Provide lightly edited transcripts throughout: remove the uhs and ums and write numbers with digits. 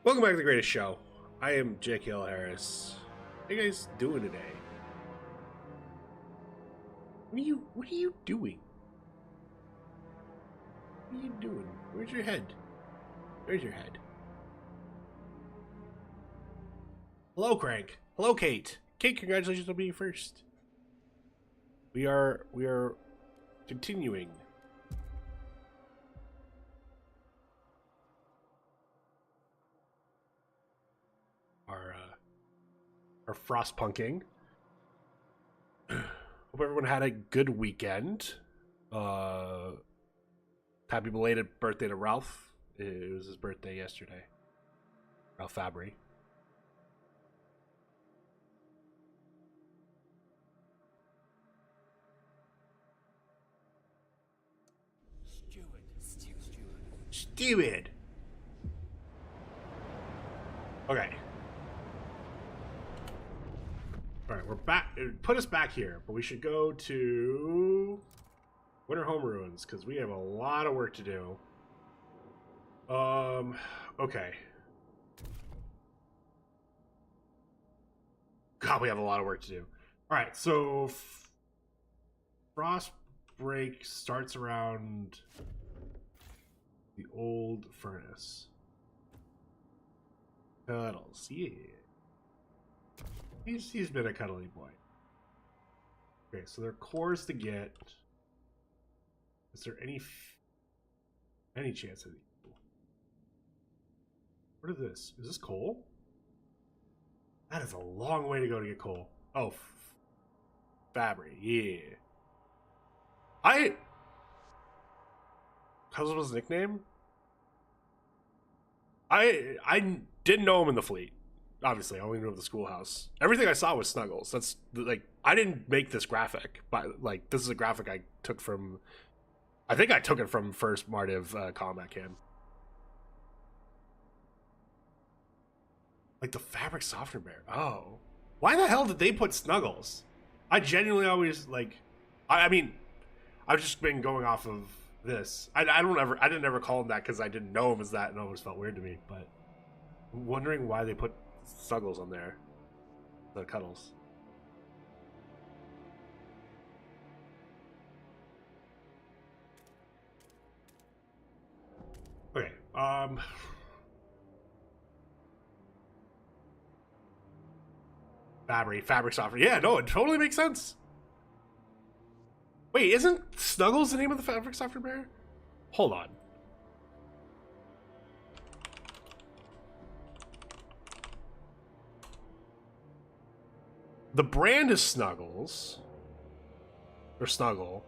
Welcome back to the greatest show. I am J.K.L. Harris. How you guys doing today? What are you doing? What are you doing? Where's your head? Where's your head? Hello, Crank. Hello, Kate. Kate, congratulations on being first. We are continuing. Our Frostpunking. Hope everyone had a good weekend. Happy belated birthday to Ralph. It was his birthday yesterday. Ralph Fabry. Steward. Okay. Alright, we're back. It put us back here, but we should go to Winter Home Ruins, because we have a lot of work to do. Okay. God, we have a lot of work to do. Alright, so Frost Break starts around the old furnace. Cuddles, yeah. He's been a cuddly boy. Okay, so there are cores to get. Is there any chance of these? What is this? Is this coal? That is a long way to go to get coal. Oh, Fabry, yeah. How's his nickname? I didn't know him in the fleet. Obviously, I only knew of the schoolhouse. Everything I saw was Snuggles. That's like, I didn't make this graphic, but like, this is a graphic I took from. I think I took it from first Martiv Combat Cam. Like the fabric softener bear. Oh, why the hell did they put Snuggles? I genuinely always like. I mean, I've just been going off of this. I didn't ever call him that because I didn't know him as that, and it always felt weird to me. But I'm wondering why they put Snuggles on there. The Cuddles. Okay. Fabric softener. Yeah, no, it totally makes sense. Wait, isn't Snuggles the name of the fabric software bear? Hold on. The brand is Snuggles. Or Snuggle.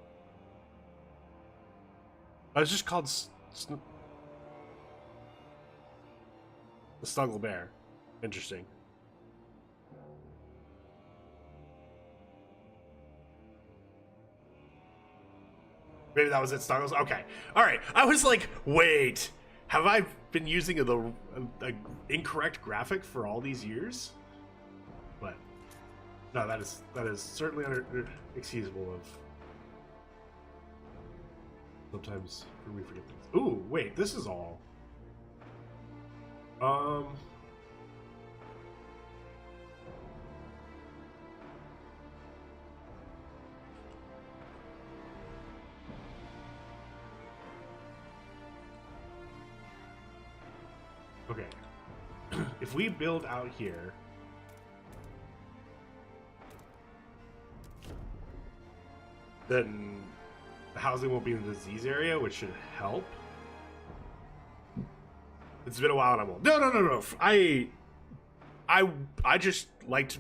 I was just called the Snuggle Bear. Interesting. Maybe that was it, Snuggles? Okay. Alright. I was like, wait. Have I been using the incorrect graphic for all these years? But no, that is certainly excusable of sometimes we forget things. Ooh, wait, this is all. Okay. If we build out here, then the housing won't be in the disease area, which should help. It's been a while and I'm old. No. I just liked.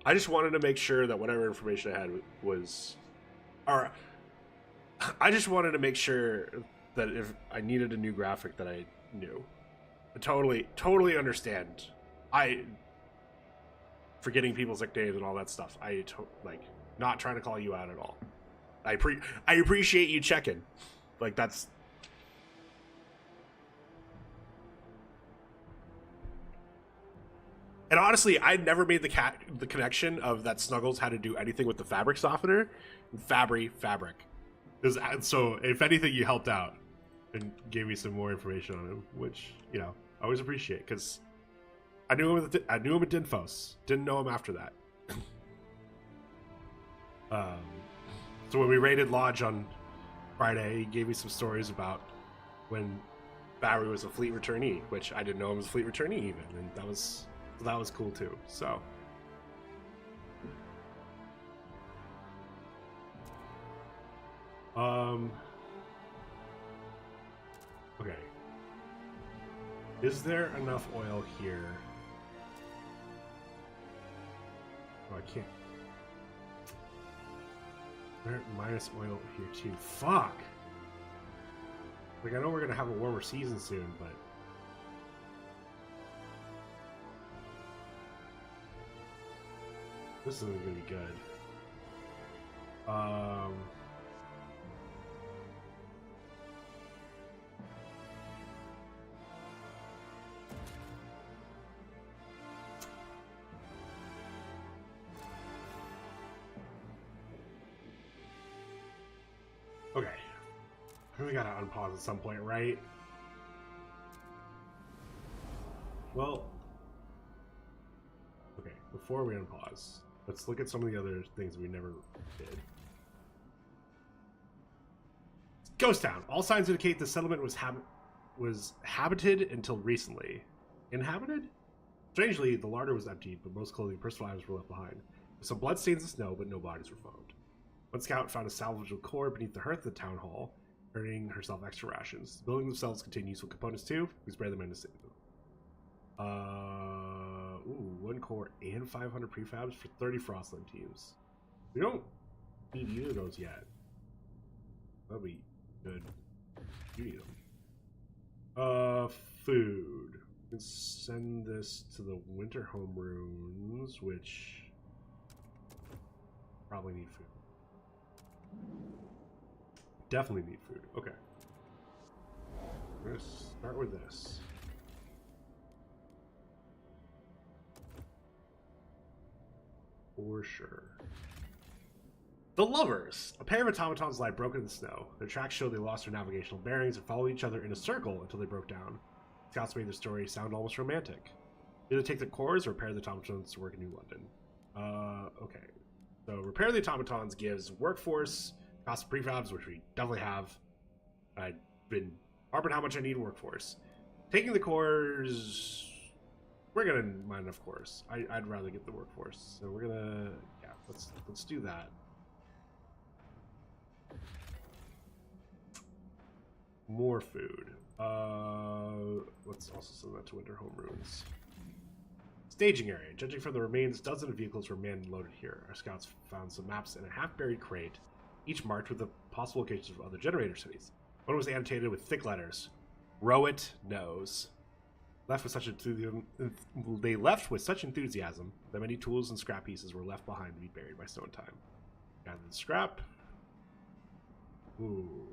I just wanted to make sure that whatever information I had was, or I just wanted to make sure that if I needed a new graphic that I knew. I totally understand. I forgetting people's nicknames and all that stuff. Like not trying to call you out at all. I appreciate you checking. Like that's. And honestly, I never made the connection of that Snuggles had to do anything with the fabric softener, fabric. So if anything, you helped out and gave me some more information on him, which I always appreciate because I knew him at Dinfos. Didn't know him after that. So when we raided Lodge on Friday, he gave me some stories about when Barry was a fleet returnee, which I didn't know him was a fleet returnee even, and that was cool too. So okay, is there enough oil here? Oh, I can't. Minus oil here too. Fuck. Like I know we're gonna have a warmer season soon, but this isn't gonna be good. Okay. We gotta unpause at some point, right? Well, okay, before we unpause, let's look at some of the other things we never did. Ghost Town. All signs indicate the settlement was habited until recently. Inhabited? Strangely, the larder was emptied, but most clothing and personal items were left behind. Some bloodstains and snow, but no bodies were found. One scout found a salvageable core beneath the hearth of the town hall, earning herself extra rations. The buildings themselves contain useful components too. We spare them in to save them. Ooh, 1 core and 500 prefabs for 30 Frostland teams. We don't need either of those yet. That'll be good. You need them. Food. We can send this to the winter home rooms, which probably need food. Definitely need food. Okay. Let's start with this. For sure. The Lovers! A pair of automatons lie broken in the snow. Their tracks show they lost their navigational bearings and followed each other in a circle until they broke down. Scouts made their story sound almost romantic. Either take the cores or repair the automatons to work in New London. Okay. So repair the automatons gives workforce, cost of prefabs, which we definitely have. I've been harping how much I need workforce. Taking the cores, we're gonna mine enough cores. I'd rather get the workforce, so we're gonna let's do that. More food. Let's also send that to Winter Home Ruins. Staging area. Judging from the remains, dozens of vehicles were manned and loaded here. Our scouts found some maps in a half-buried crate, each marked with the possible locations of other generator cities. One was annotated with thick letters. Rowett knows. They left with such enthusiasm that many tools and scrap pieces were left behind to be buried by stone time. Gather the scrap. Ooh.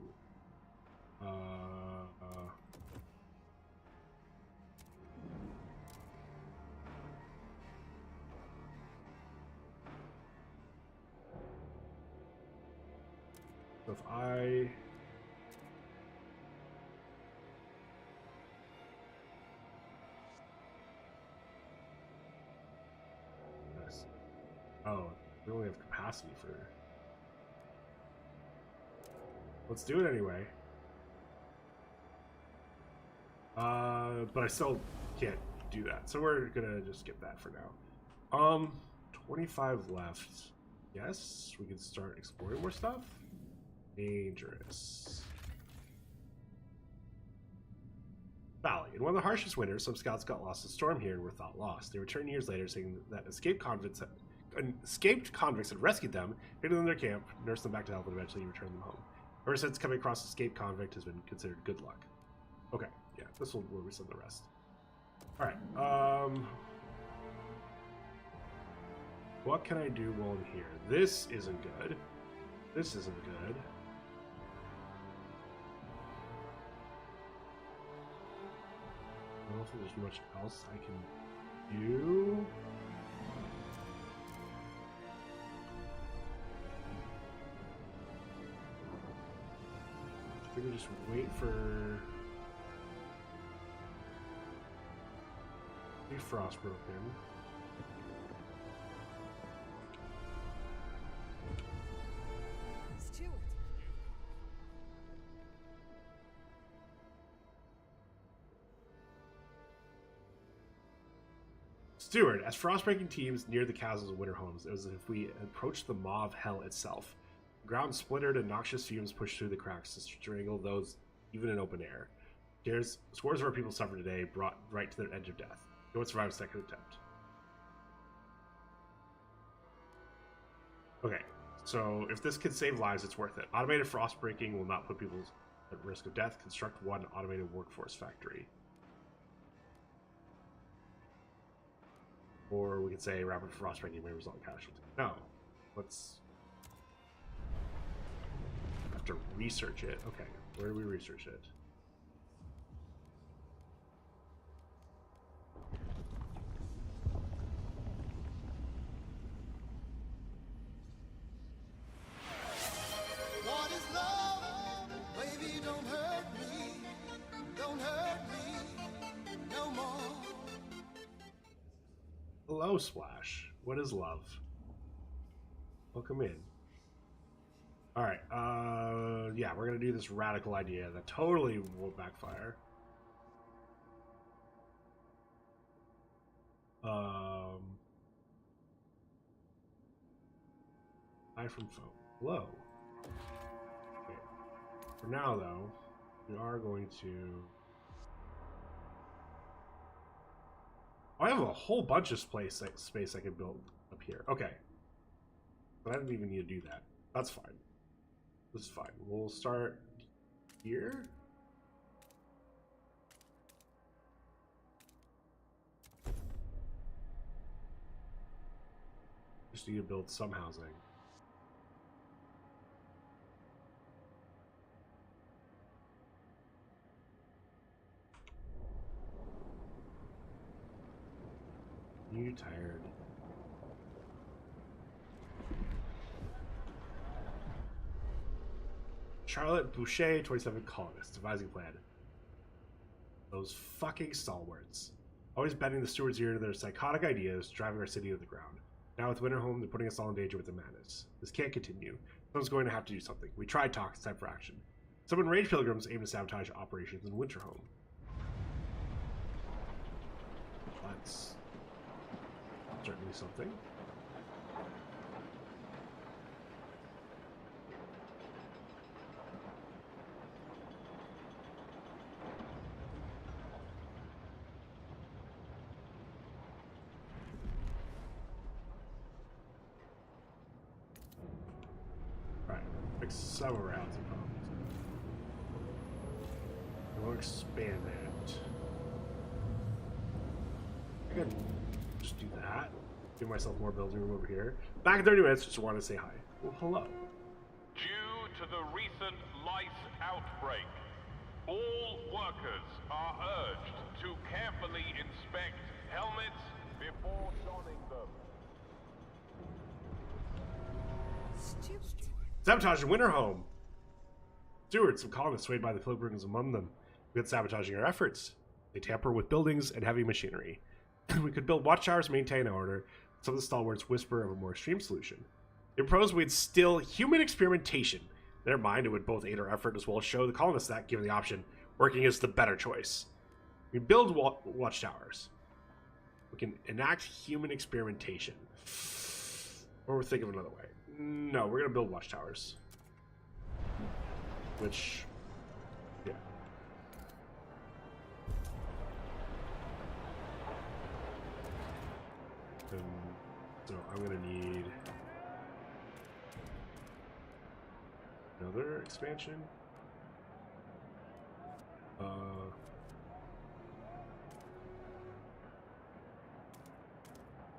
So if I we only have capacity for. Let's do it anyway. But I still can't do that, so we're gonna just skip that for now. 25 left. Yes, we can start exploring more stuff. Dangerous. Valley. In one of the harshest winters, some scouts got lost in a storm here and were thought lost. They returned years later, saying that escaped convicts had rescued them, hidden in their camp, nursed them back to health, and eventually returned them home. Ever since, coming across an escaped convict has been considered good luck. Okay, yeah, this will where we send the rest. All right. What can I do while I'm here? This isn't good. This isn't good. I don't know if there's much else I can do. I think we just wait for the Frostpunk. Steward. Steward, as frost-breaking teams neared the castles of winter homes, it was as if we approached the maw of hell itself. The ground splintered and noxious fumes pushed through the cracks to strangle those even in open air. Scores of our people suffered today, brought right to their edge of death. No one survived a second attempt. Okay, so if this can save lives, it's worth it. Automated frost breaking will not put people at risk of death. Construct one automated workforce factory. Or we could say rapid frost breaking may result in casualty. No, let's have to research it. Okay, where do we research it? What is love? Baby, don't hurt me. Don't hurt me no more. Hello, Splash. What is love? Welcome in. Alright, yeah, we're gonna do this radical idea that totally will backfire. Hi from phone. Hello. Okay. For now, though, we are going to... I have a whole bunch of space I can build up here. Okay. But I didn't even need to do that. That's fine. This is fine. We'll start here. Just need to build some housing. You tired? Charlotte Boucher, 27 colonists, devising plan. Those fucking stalwarts. Always bending the steward's ear to their psychotic ideas, driving our city to the ground. Now with Winterhome, they're putting us all in danger with their madness. This can't continue. Someone's going to have to do something. We tried talk, it's time for action. Some enraged pilgrims aim to sabotage operations in Winterhome. That's certainly something. Fix some of our housing problems. We'll expand it. I could just do that. Give myself more building room over here. Back in 30 minutes, just want to say hi. Well, hello. Due to the recent lice outbreak, all workers are urged to carefully inspect helmets before donning them. Steward. Sabotage in Winter Home. Steward, some colonists swayed by the pilgrims among them. We had sabotaging our efforts. They tamper with buildings and heavy machinery. We could build watchtowers, maintain order. Some of the stalwarts whisper of a more extreme solution. They proposed we'd still human experimentation. In their mind, it would both aid our effort as well as show the colonists that, given the option, working is the better choice. We build watchtowers. We can enact human experimentation. Or we're thinking of another way. No, we're going to build watchtowers. Which, yeah. So I'm going to need another expansion. We're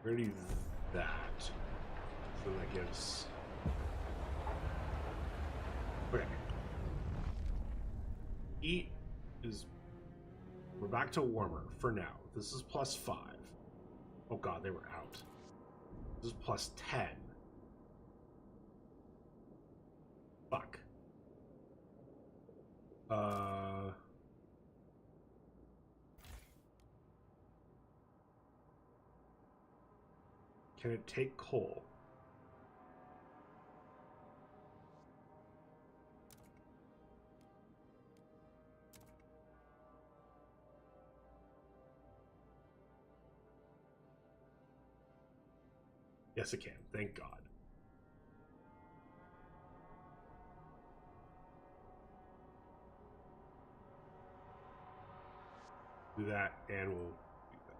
going to do that. So that gives... Okay. Heat is... We're back to warmer for now. This is +5. Oh god, they were out. This is +10. Fuck. Can it take coal? Yes, it can. Thank God. Do that, and we'll do that.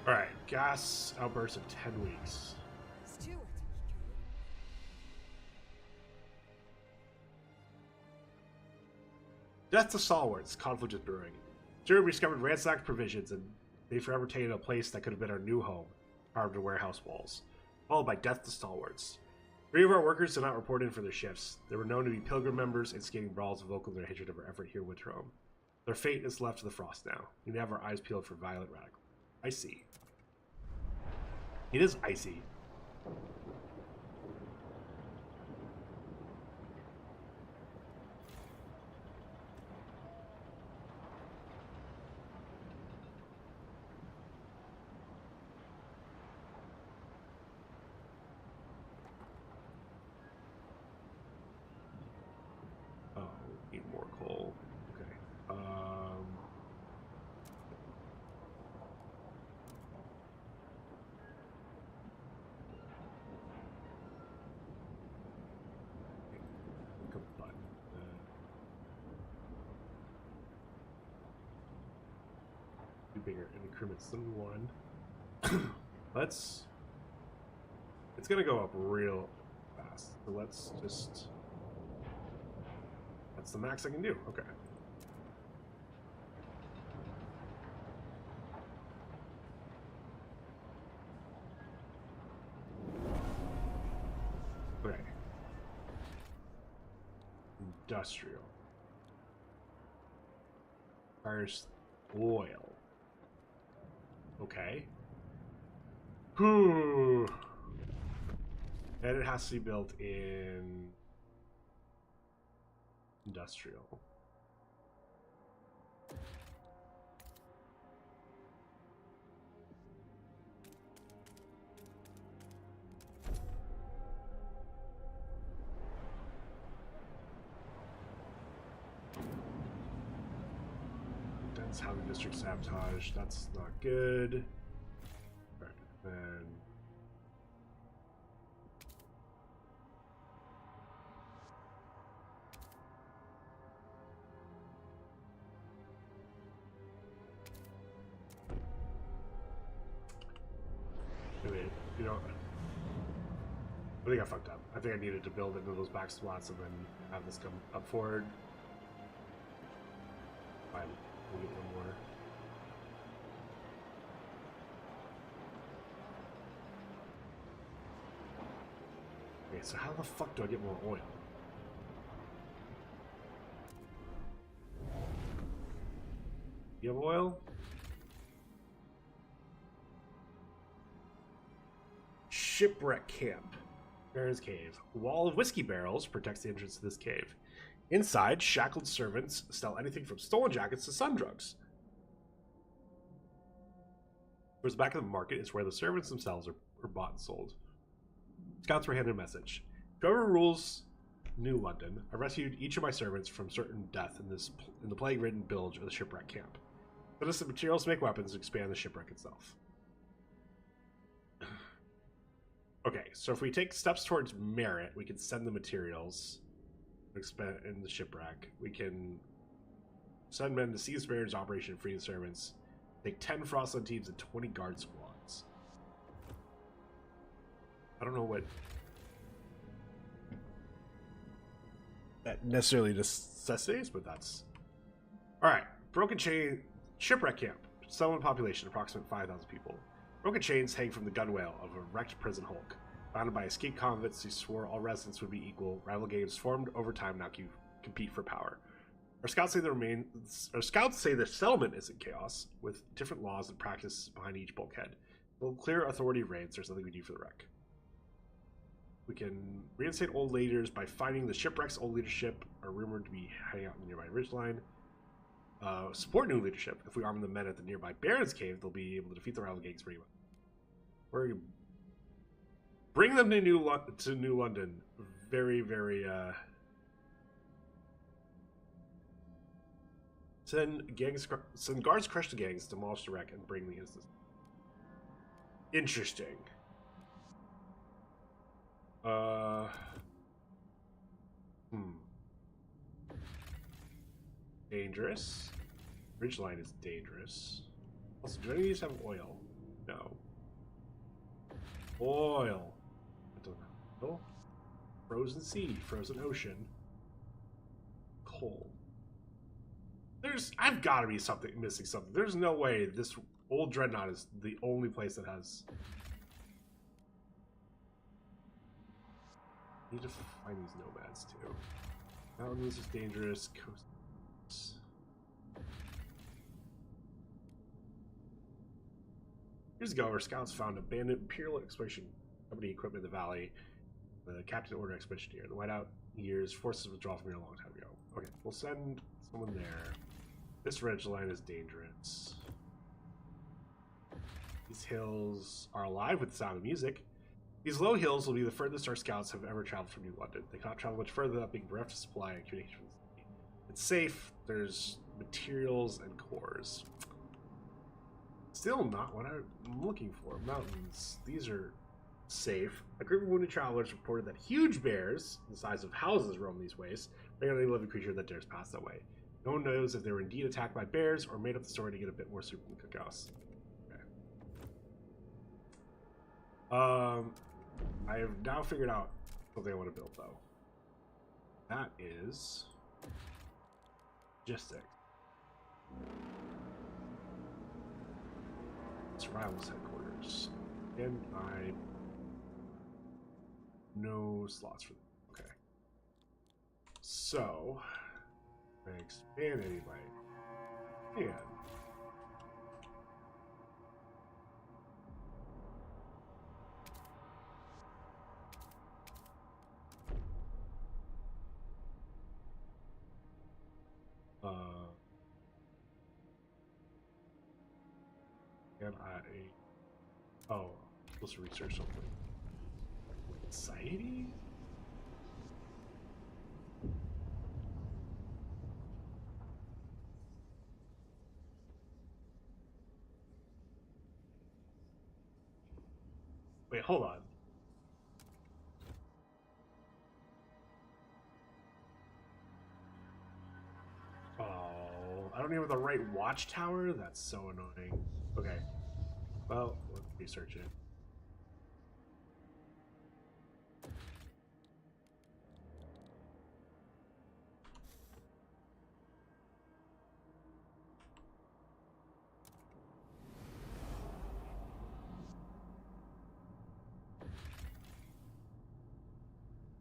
Alright, gas outburst of 10 weeks. Steward. Death to stalwarts. Conflict is brewing. Steward discovered ransacked provisions, and they forever taken a place that could have been our new home, carved in warehouse walls. Followed by death to stalwarts. 3 of our workers did not report in for their shifts. They were known to be pilgrim members, instigating brawls vocal their hatred of our effort here with Rome. Their fate is left to the frost now. We have our eyes peeled for violent radical. I see. It is icy. Oh, need more coal. Okay. Bigger in increments than 1. It's gonna go up real fast. So let's just, that's the max I can do. Okay. Okay. Industrial. Requires oil. Okay. Whew. And it has to be built in industrial. Dense housing district sabotage. That's not good. Right, then. Wait, you know, I think I fucked up. I think I needed to build into those back slots and then have this come up forward. Fine, we'll get one more. Okay, so how the fuck do I get more oil? You have oil? Shipwreck camp. Baron's cave. Wall of whiskey barrels protects the entrance to this cave. Inside, shackled servants sell anything from stolen jackets to sun drugs. Towards the back of the market is where the servants themselves are bought and sold. Scouts were handed a message. Whoever rules New London, I rescued each of my servants from certain death in the plague-ridden bilge of the shipwreck camp. Send us the materials to make weapons and expand the shipwreck itself. Okay, so if we take steps towards merit, we can send the materials in the shipwreck. We can send men to seize Baron's operation and free the servants. Take 10 Frostland teams and 20 guard squads. I don't know what that necessarily necessitates, but that's... Alright, Broken Chain Shipwreck Camp. Settlement population, approximate 5,000 people. Broken chains hang from the gunwale of a wrecked prison hulk. Founded by escaped convicts who swore all residents would be equal, rival gangs formed over time now compete for power. Our scouts say the settlement is in chaos, with different laws and practices behind each bulkhead. While clear authority reigns, there's nothing we do for the wreck. We can reinstate old leaders by finding the shipwreck's old leadership are rumored to be hanging out in the nearby ridgeline. Support new leadership. If we arm the men at the nearby Baron's Cave, they'll be able to defeat the rival gangs pretty well. Bring them to New London. Very, very. Send guards crush the gangs, demolish the wreck, and bring the instance. Interesting. Dangerous. Ridgeline is dangerous. Also, do any of these have oil? No. Oil. I don't know. Frozen sea, frozen ocean. Coal. I've got to be missing something. There's no way this old dreadnought is the only place that has. Need to find these nomads too. Mountains is dangerous. Coast. Years ago, our scouts found abandoned Imperial Exploration Company equipment in the valley. The captain ordered expedition here. The whiteout years forces withdrawal from here a long time ago. Okay, we'll send someone there. This ridge line is dangerous. These hills are alive with the sound of music. These low hills will be the furthest our scouts have ever traveled from New London. They cannot travel much further without being bereft of supply and communication. It's safe. There's materials and cores. Still not what I'm looking for. Mountains. These are safe. A group of wounded travelers reported that huge bears, the size of houses, roam these ways, bringing any living creature that dares pass that way. No one knows if they were indeed attacked by bears or made up the story to get a bit more soup in the cookhouse. Okay. I have now figured out something I want to build, though. That is logistics. Survival's headquarters. And I no slots for them. Okay. So I expand anyway. And Can I? Oh, supposed to research something. Anxiety? Wait, hold on. Oh, I don't even have the right watchtower? That's so annoying. Okay. Well, let's research it.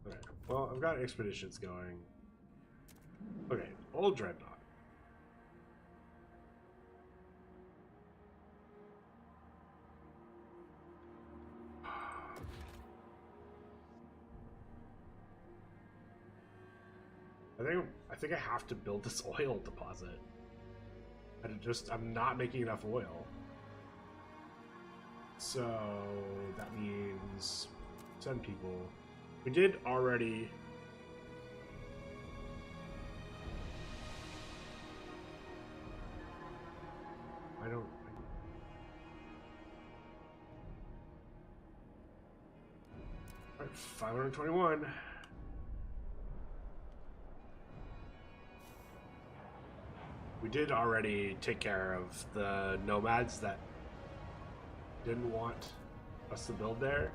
Okay. Well, I've got expeditions going. Okay, old dreadnought. I think I have to build this oil deposit. I'm not making enough oil. So that means 10 people. We did already. I don't. All right, 521. We did already take care of the nomads that didn't want us to build there.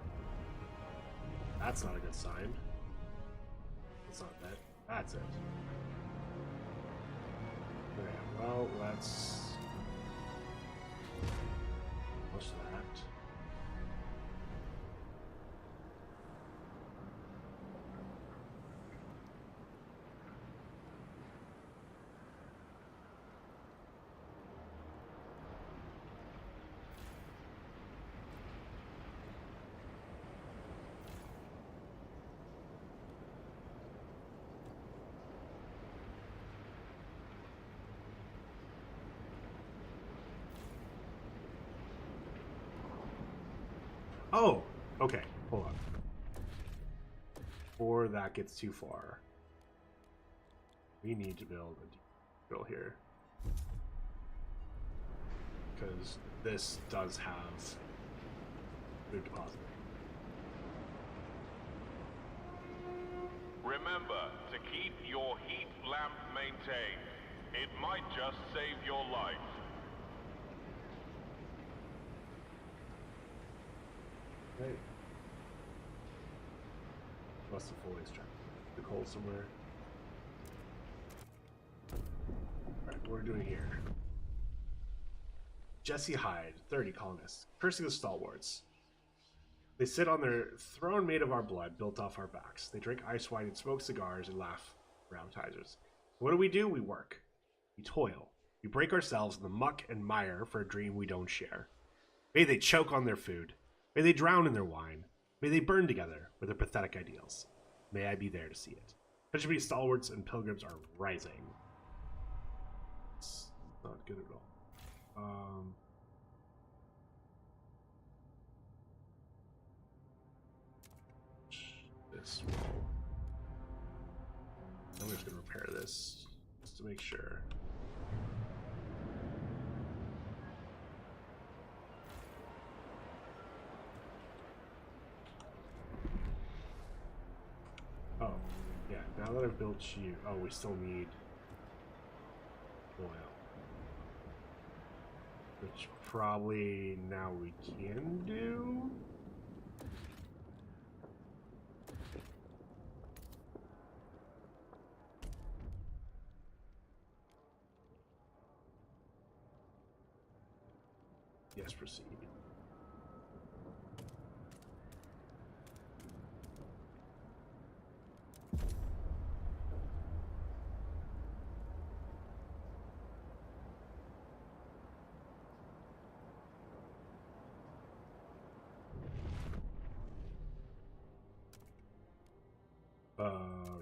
That's not a good sign. That's not that. That's it. Okay, well, let's... What's that? Oh, okay, hold on. Before that gets too far, we need to build a drill here. Because this does have food deposit. Remember to keep your heat lamp maintained. It might just save your life. Right. Must have fully extracted the coal somewhere. Alright, what are we doing here? Jesse Hyde, 30 colonists, cursing the stalwarts. They sit on their throne made of our blood, built off our backs. They drink ice wine and smoke cigars and laugh for appetizers. What do? We work. We toil. We break ourselves in the muck and mire for a dream we don't share. May they choke on their food. May they drown in their wine. May they burn together with their pathetic ideals. May I be there to see it. Pennsylvania stalwarts and pilgrims are rising. It's not good at all. This will... I'm just going to repair this just to make sure. Oh, yeah, now that I've built you... Oh, we still need oil. Which probably now we can do. Yes, proceed.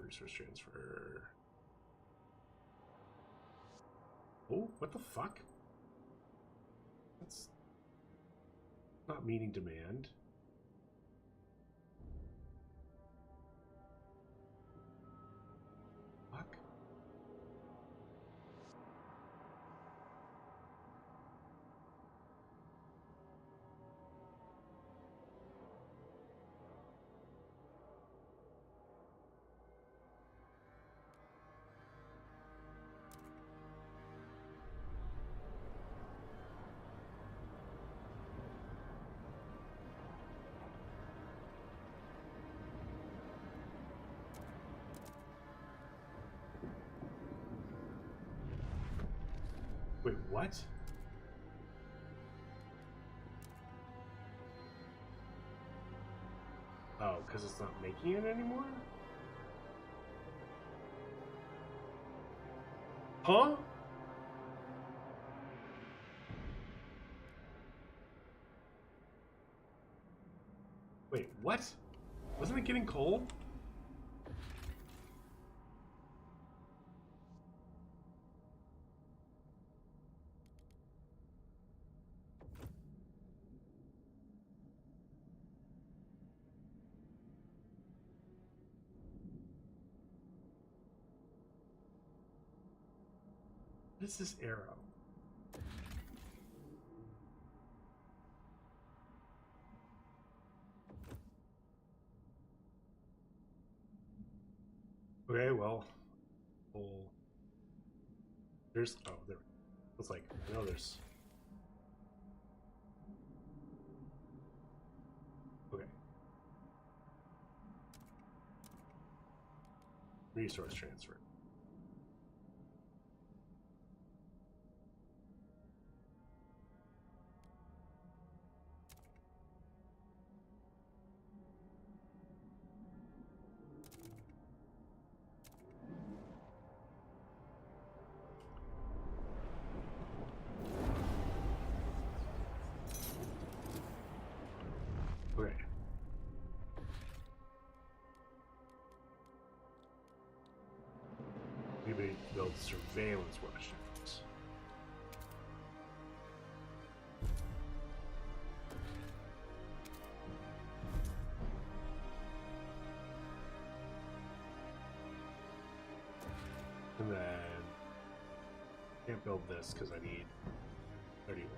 Resource transfer. Oh, what the fuck? That's Not meeting demand. Fuck. Wait, what? Oh, because it's not making it anymore? Huh? Wait, what? Wasn't it getting cold? What is this arrow? Okay, well, there's there. It's like I know there's. Okay. Resource transfer. Okay. Maybe build surveillance warships. And then can't build this because I need 31.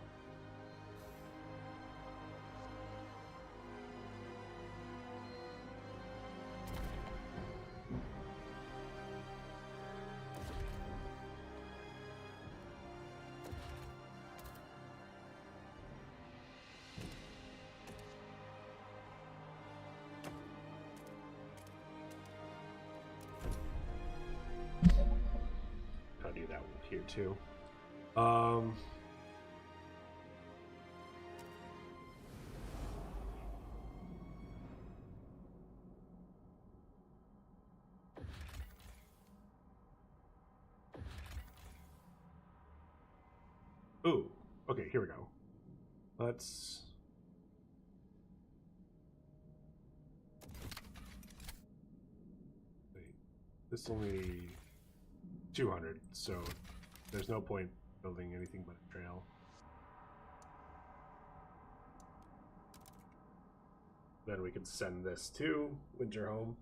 I'll do that one here too. Ooh, okay, here we go. Let's. Wait, this only 200, so there's no point building anything but a trail. Then we can send this to Winterhome.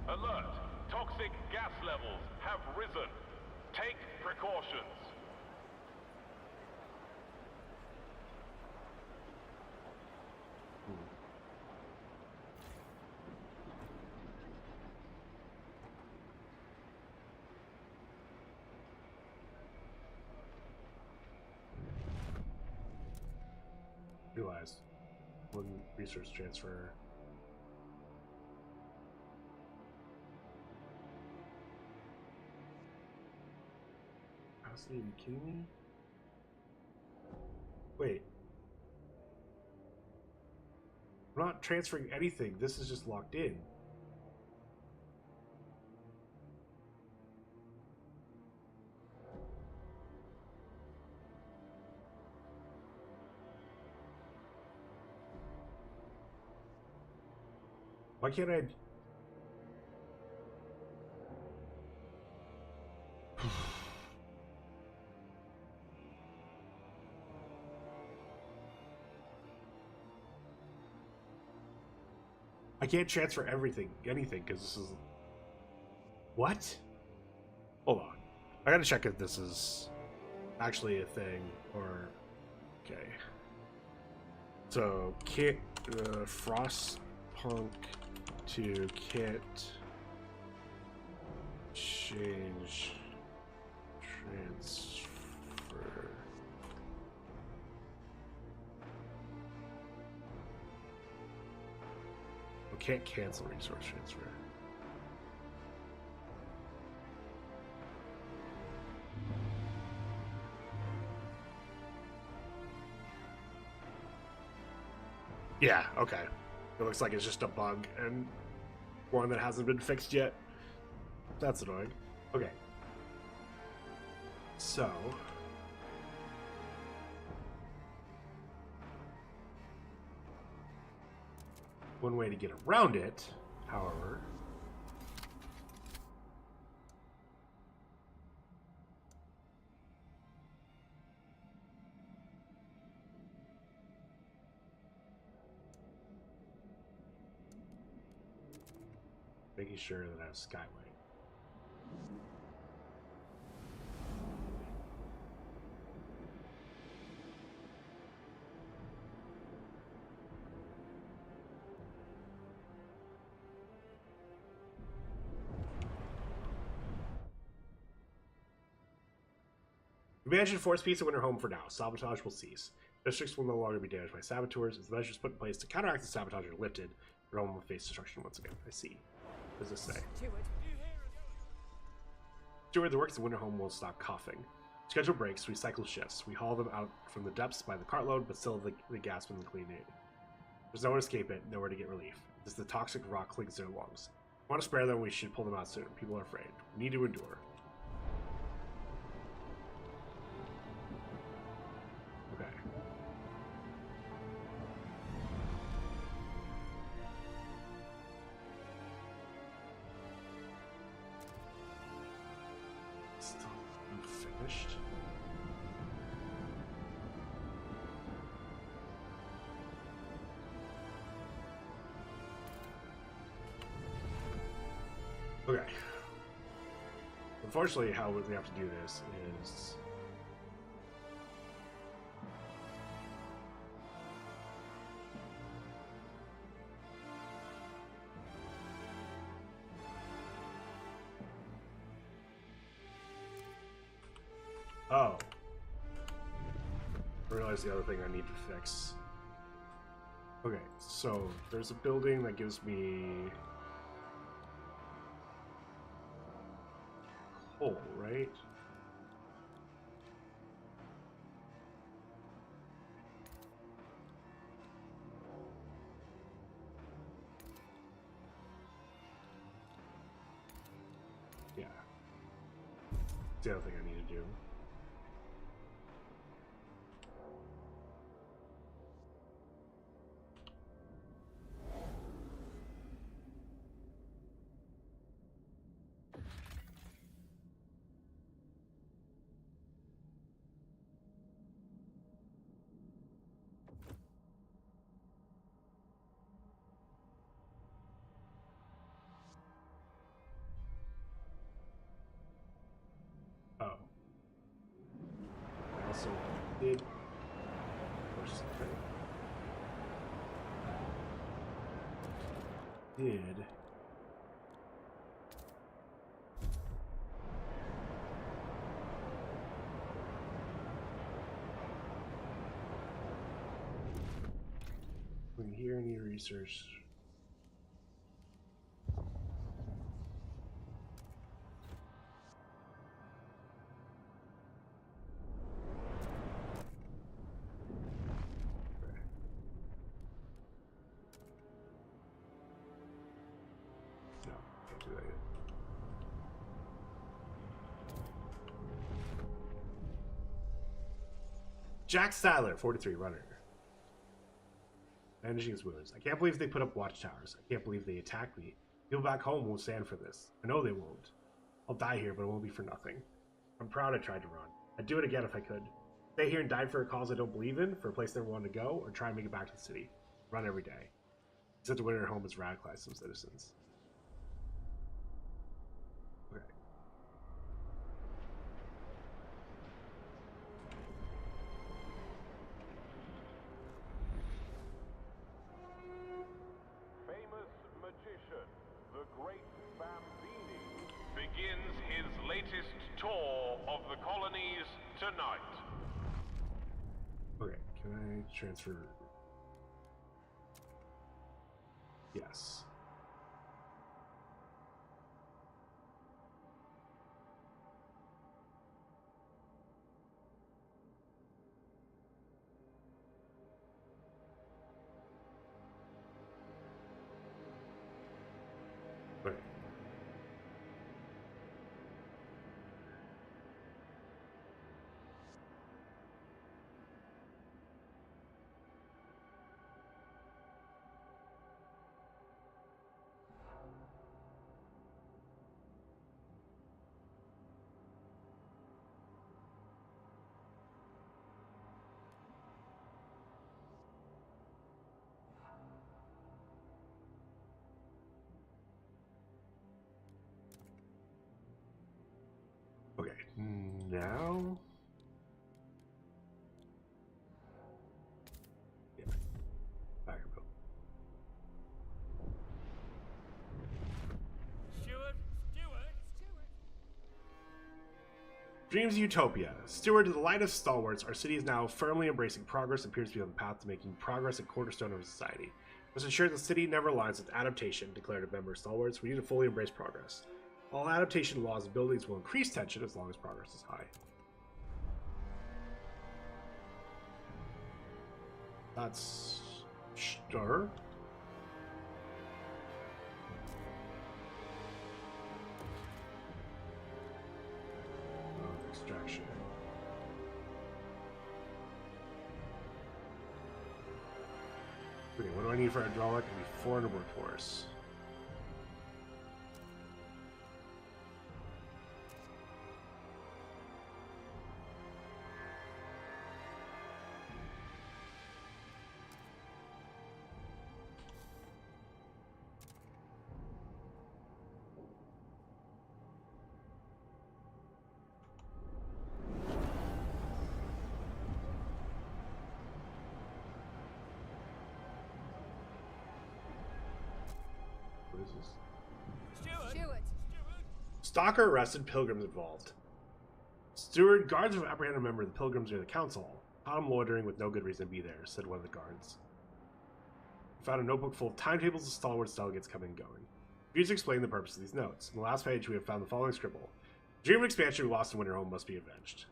Alert! Toxic gas levels have risen. Take precautions. Realize one resource transfer. Are you kidding me? Wait. I'm not transferring anything. This is just locked in. Why can't I? I can't transfer anything, because this is... What? Hold on. I gotta check if this is actually a thing, or... Okay. So, can't... Frostpunk to can't... change... transfer... Can't cancel resource transfer. Yeah, okay. It looks like it's just a bug and one that hasn't been fixed yet. That's annoying. Okay. So... one way to get around it, however, making sure that I have Skyway. Mansion force peace and winter home for now. Sabotage will cease. Districts will no longer be damaged by saboteurs. As the measures put in place to counteract the sabotage are lifted, your home will face destruction once again. I see. What does this say? Steward. Steward, the works of winter home will stop coughing. Schedule breaks, we cycle shifts. We haul them out from the depths by the cartload, but still the gasp and the clean aid. There's nowhere to escape it, nowhere to get relief. As the toxic rock clings to their lungs. If we want to spare them, we should pull them out soon. People are afraid. We need to endure. Okay. Still unfinished. Okay. Unfortunately, how we have to do this is... Oh. I realized the other thing I need to fix. Okay, so there's a building that gives me coal, right? Yeah. That's the other thing I need to do. Oh. I also did push something. Did when here any research? No, can't do that yet. Jack Sadler, 43, runner. Bandaging his wounds. I can't believe they put up watchtowers. I can't believe they attacked me. People back home won't stand for this. I know they won't. I'll die here, but it won't be for nothing. I'm proud I tried to run. I'd do it again if I could. Stay here and die for a cause I don't believe in, for a place I never wanted to go, or try and make it back to the city. Run every day. Except the winter home has radicalized some citizens. Okay. Famous magician, the Great Bambini, begins his latest tour of the colonies tonight. Okay, can I transfer? Yes. Okay. Okay, now... Yeah. Baggerville. Steward! Dreams Utopia. Steward to the light of stalwarts, our city is now firmly embracing progress and appears to be on the path to making progress a cornerstone of society. Let's ensure the city never aligns with adaptation, declared a member of Stalwarts. We need to fully embrace progress. All adaptation laws and buildings will increase tension as long as progress is high. That's... sure. Extraction. Okay, what do I need for hydraulic? I need 400 workforce. What is this? Steward. Stalker arrested, pilgrims involved. Steward, guards have apprehended a member of the pilgrims near the council hall. Caught him loitering with no good reason to be there, said one of the guards. Found a notebook full of timetables of stalwarts delegates coming and going. Views explain the purpose of these notes. On the last page, we have found the following scribble. Dream of expansion we lost in Winter Home must be avenged.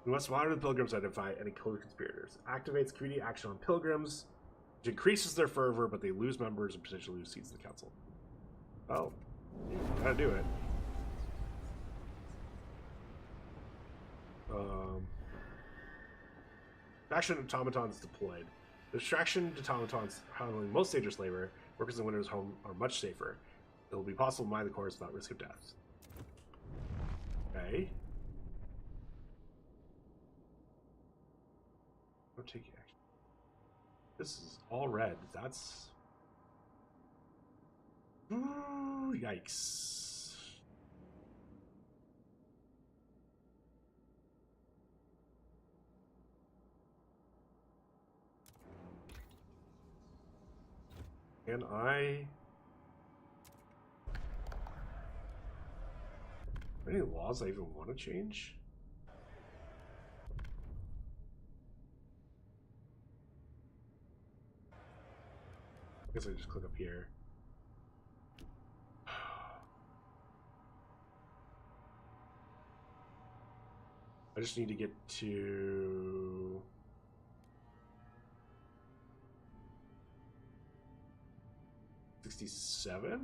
We must monitor the pilgrims to identify any co-conspirators. Activates community action on pilgrims, which increases their fervor, but they lose members and potentially lose seats in the council. Well, you gotta do it. Faction automatons deployed. The distraction automatons handling most dangerous labor. Workers in Winter's Home are much safer. It will be possible to mine the cores without risk of death. Okay. Don't take action. This is all red. That's... Ooh, yikes. Can I... Are there any laws I even want to change? I guess I just click up here. I just need to get to... $67?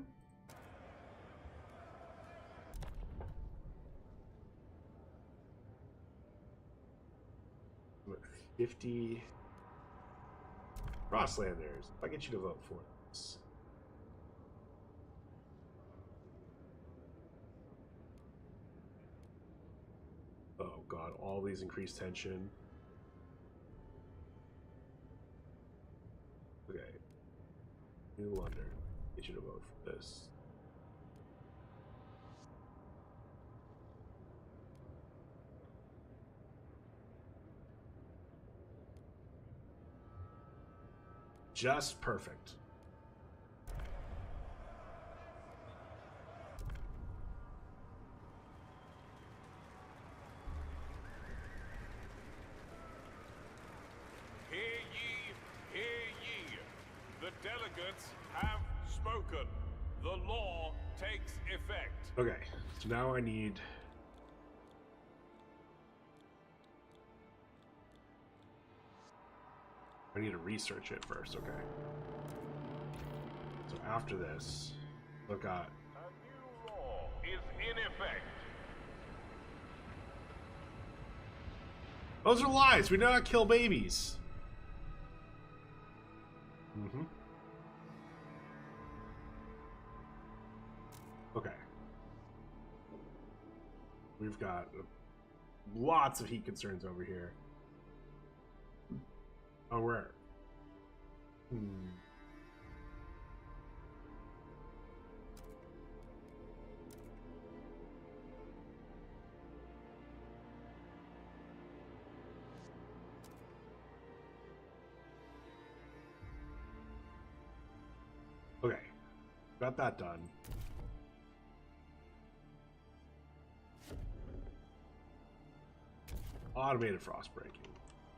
50 Frostlanders. If I get you to vote for this. Oh god, all these increased tension. Okay. New London. Get you to vote for this. Just perfect. Hear ye, hear ye. The delegates have spoken. The law takes effect. Okay, so now I need... I need to research it first, okay. So after this, look at... A new law is in effect. Those are lies! We do not kill babies! Mm-hmm. Okay. We've got lots of heat concerns over here. Oh, where? Okay. Got that done. Automated frost breaking.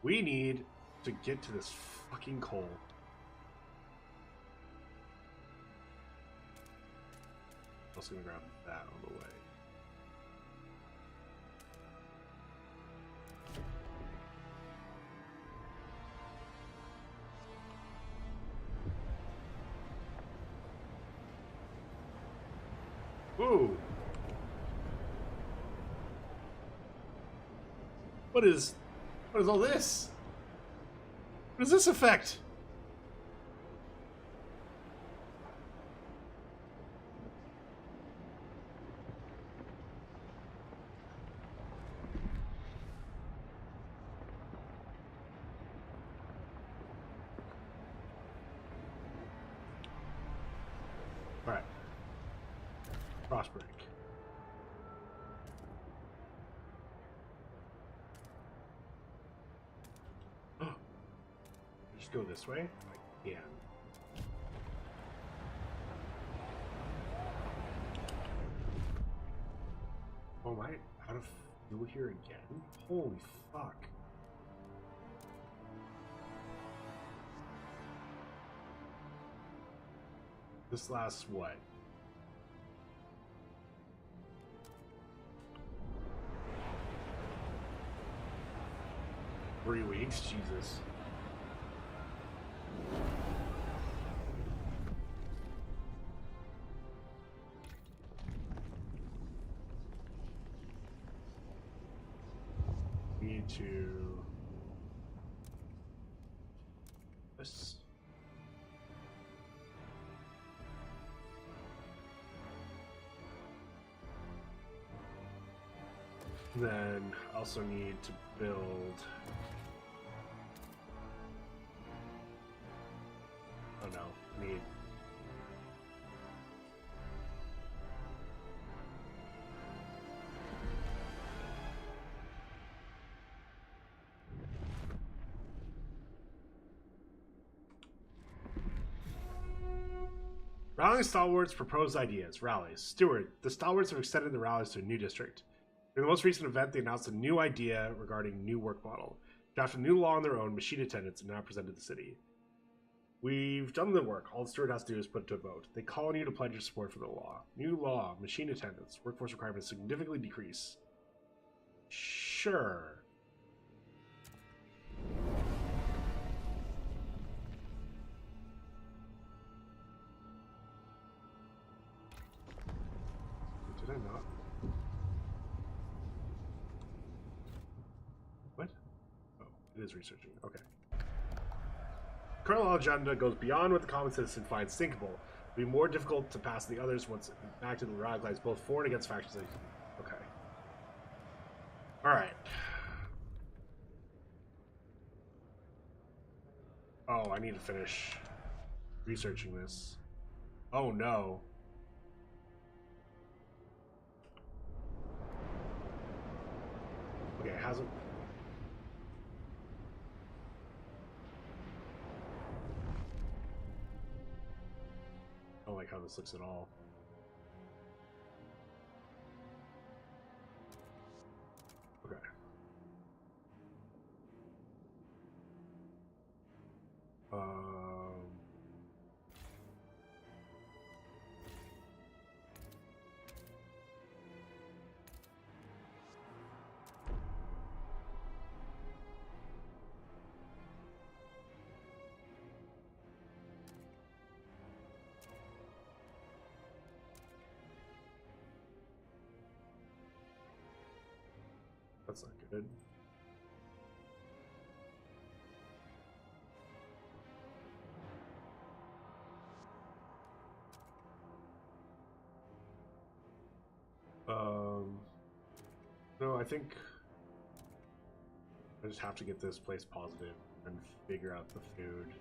We need to get to this fucking coal. Also gonna grab that on the way. Ooh. What is all this? What does this affect? All right. Frost break. Just go this way? I can. Oh, am I out of fuel here again? Holy fuck. This lasts what? Three weeks? Jesus. Need to... This. Then I also need to build... Oh no, need... Rallying stalwarts propose ideas. Rallies. Steward. The stalwarts have extended the rallies to a new district. In the most recent event, they announced a new idea regarding new work model. Drafted a new law on their own, machine attendants, and now presented the city. We've done the work. All the steward has to do is put it to a vote. They call on you to pledge your support for the law. New law. Machine attendants. Workforce requirements significantly decrease. Sure. Did I not? What? Oh, it is researching. Okay. Colonel agenda goes beyond what the common citizen finds thinkable. It'll be more difficult to pass the others once enacted and radicalized both for and against factions. Okay. Alright. Oh, I need to finish researching this. Oh no. Okay, it hasn't. I don't like how this looks at all. Okay. That's not good. No, I think I just have to get this place positive and figure out the food.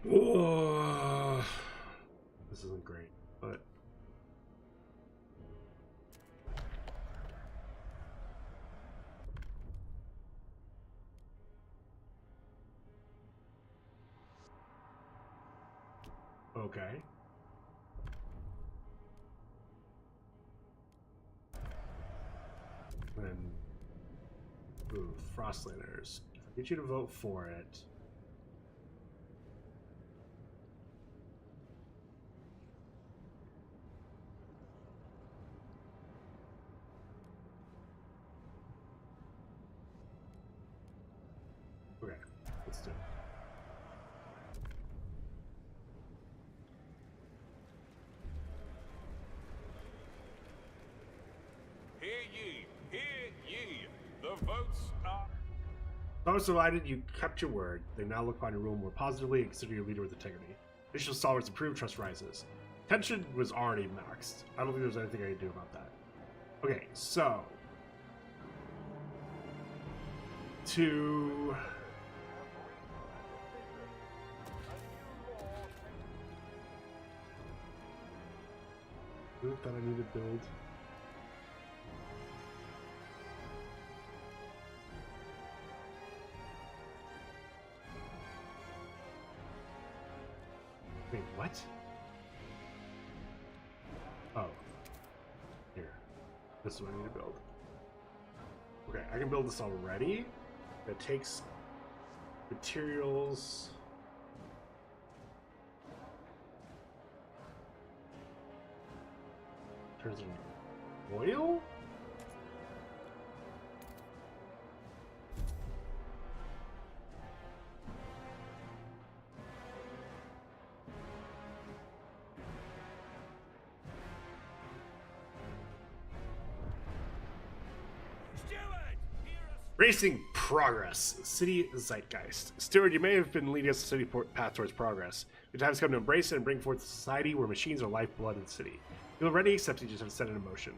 Oh, this isn't great, but okay. Then, ooh, Frostlanders. If I get you to vote for it. Okay, let's do it. Hear ye, hear ye. The votes are... Thomas provided you kept your word. They now look upon your rule more positively and consider your leader with integrity. Initial stalwarts improve, trust rises. Tension was already maxed. I don't think there's anything I can do about that. Okay, so to that I need to build. Wait, what? Oh. Here. This is what I need to build. Okay, I can build this already. It takes materials. Turns into oil? Racing progress. City zeitgeist. Steward, you may have been leading us to city path towards progress. The time has come to embrace it and bring forth a society where machines are lifeblood in the city. You're already accepted, you just have to set it in motion.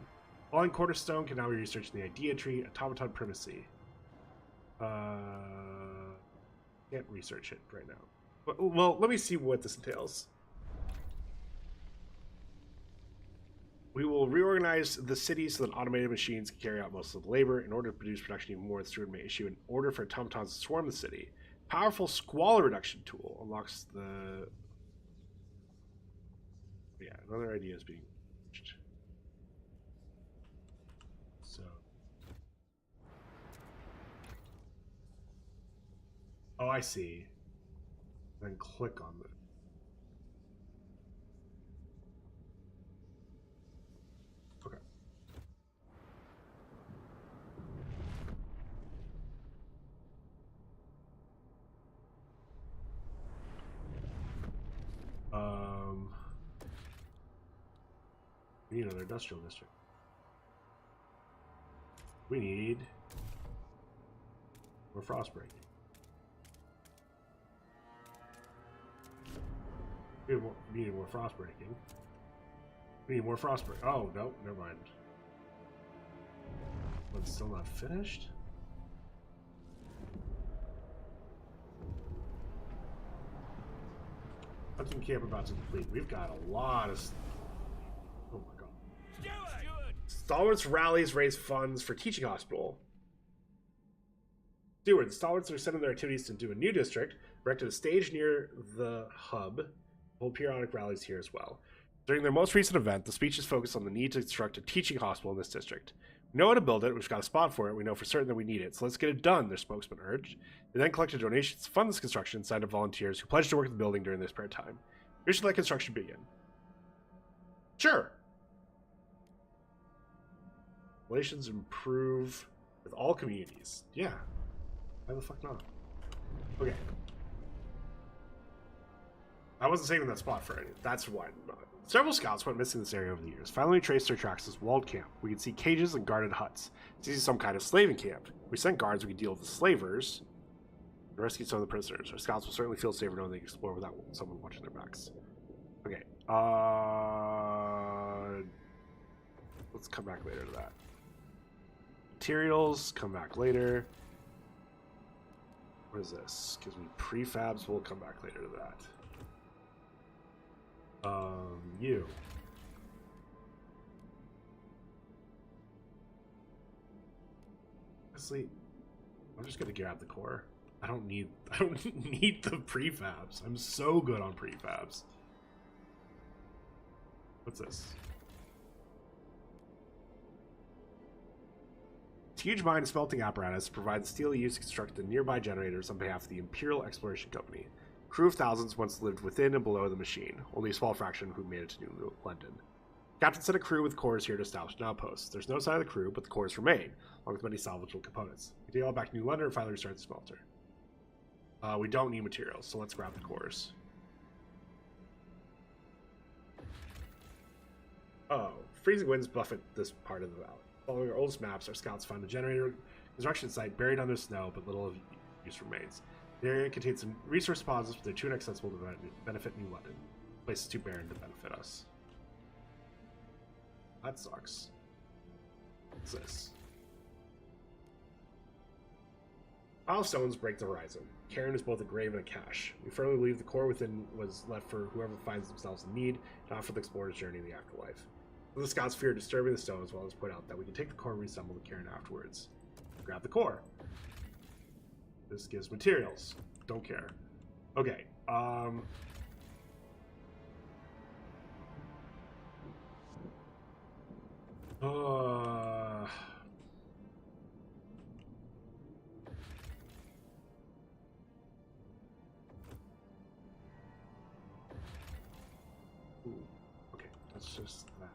Falling Cornerstone can now be researched in the idea tree, automaton primacy. Can't research it right now. Well, let me see what this entails. We will reorganize the city so that automated machines can carry out most of the labor. In order to produce production even more, the steward may issue an order for automatons to swarm the city. Powerful squalor reduction tool unlocks the... Yeah, another idea is being reached. So... Oh, I see. Then click on it. Okay. We need another industrial district. We need more frostbreaking. We need more frostbreaking. We need more frostbreak. Oh, no, never mind. One's still not finished? Hunting camp about to complete. We've got a lot of... Oh my god. Steward! Stalwarts rallies raise funds for teaching hospital. Steward, the Stalwarts are sending their activities into a new district, erected a stage near the hub, hold periodic rallies here as well. During their most recent event, the speeches focused on the need to construct a teaching hospital in this district. We know how to build it, we've got a spot for it, we know for certain that we need it, so let's get it done, their spokesman urged. They then collected donations to fund this construction and signed up volunteers who pledged to work in the building during their spare time. We should let construction begin. Sure. Relations improve with all communities. Yeah. Why the fuck not? Okay. I wasn't saving that spot for any. That's why not. Several scouts went missing in this area over the years. Finally, we traced their tracks as walled camp. We could see cages and guarded huts. It's easy some kind of slaving camp. We sent guards, we could deal with the slavers, and rescue some of the prisoners. Our scouts will certainly feel safer knowing they can explore without someone watching their backs. Okay. Let's come back later to that. Materials, come back later. What is this? Gives me prefabs. We'll come back later to that. You. Honestly, I'm just gonna grab the core. I don't need the prefabs. I'm so good on prefabs. What's this? This huge mine and smelting apparatus provide the steel used to construct the nearby generators on behalf of the Imperial Exploration Company. Crew of thousands once lived within and below the machine, only a small fraction who made it to New London. Captain sent a crew with cores here to establish an outpost. There's no sign of the crew, but the cores remain, along with many salvageable components. We take all back to New London and finally restart the smelter. We don't need materials, so let's grab the cores. Oh, freezing winds buffet this part of the valley. Following our oldest maps, our scouts found a generator construction site buried under snow, but little of use remains. The area contains some resource deposits, but they're too inaccessible to benefit New London. The place is too barren to benefit us. That sucks. What's this? Milestones break the horizon. Cairn is both a grave and a cache. We firmly believe the core within was left for whoever finds themselves in need, not for the explorer's journey in the afterlife. The scouts fear disturbing the stone, as well as point out that we can take the core and reassemble the cairn afterwards. Grab the core. This gives materials. Don't care. Okay. Okay, that's just that.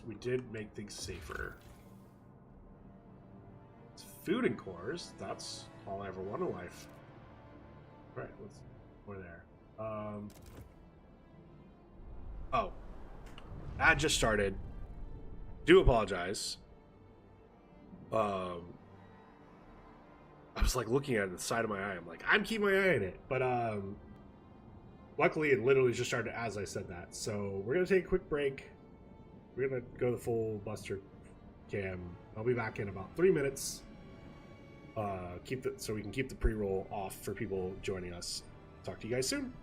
We did make things safer. It's food and cores. That's all I ever want in life. All right, let's go there. Oh, ad just started. Do apologize. I was like looking at it the side of my eye. I'm like, I'm keeping my eye on it, but luckily it literally just started as I said that. So we're gonna take a quick break. We're gonna go the full Buster cam. I'll be back in about 3 minutes. So we can keep the pre-roll off for people joining us. Talk to you guys soon.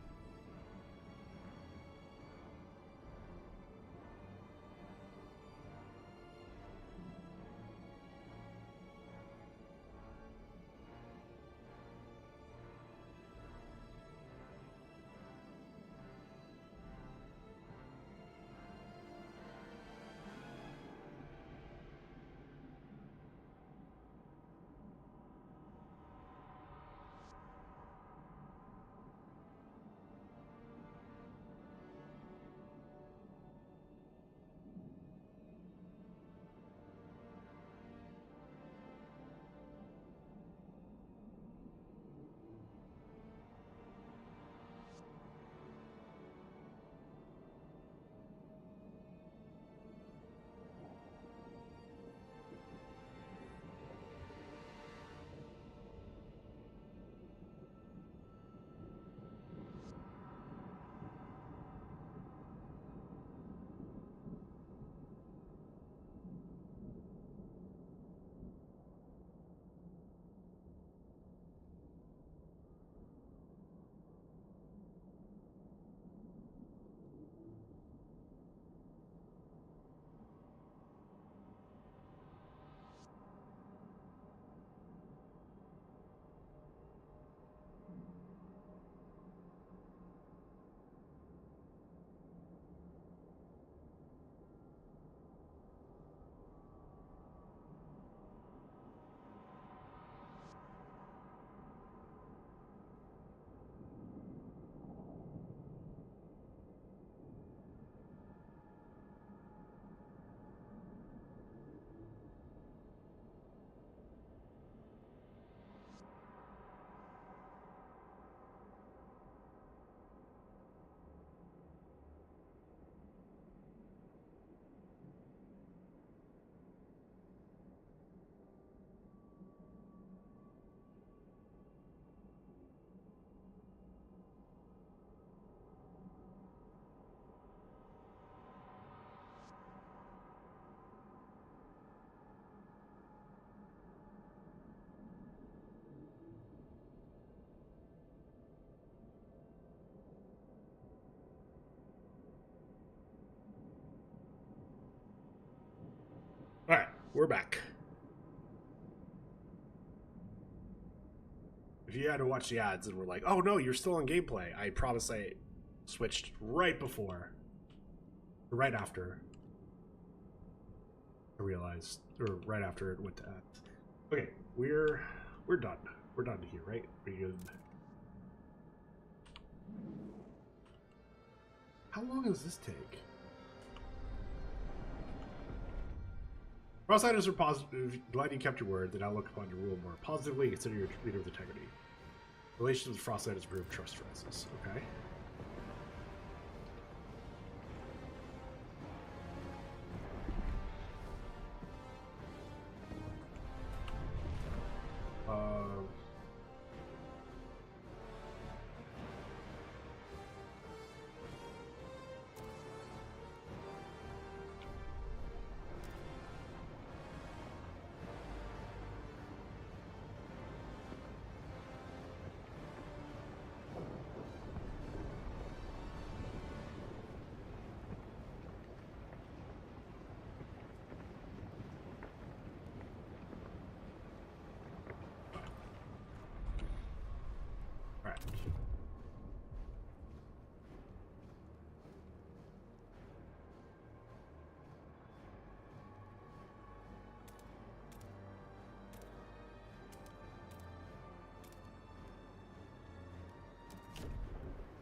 we're back. If you had to watch the ads and were like, oh no, you're still on gameplay, I promise I switched right before. Right after I realized, or right after it went to ads. Okay, we're done. We're done here, right? Pretty good. How long does this take? Outsiders are positive. Glad you kept your word. That I'll look upon your rule more positively. Consider your leader with integrity. Relations with Frostsiders improve trust rises. Okay.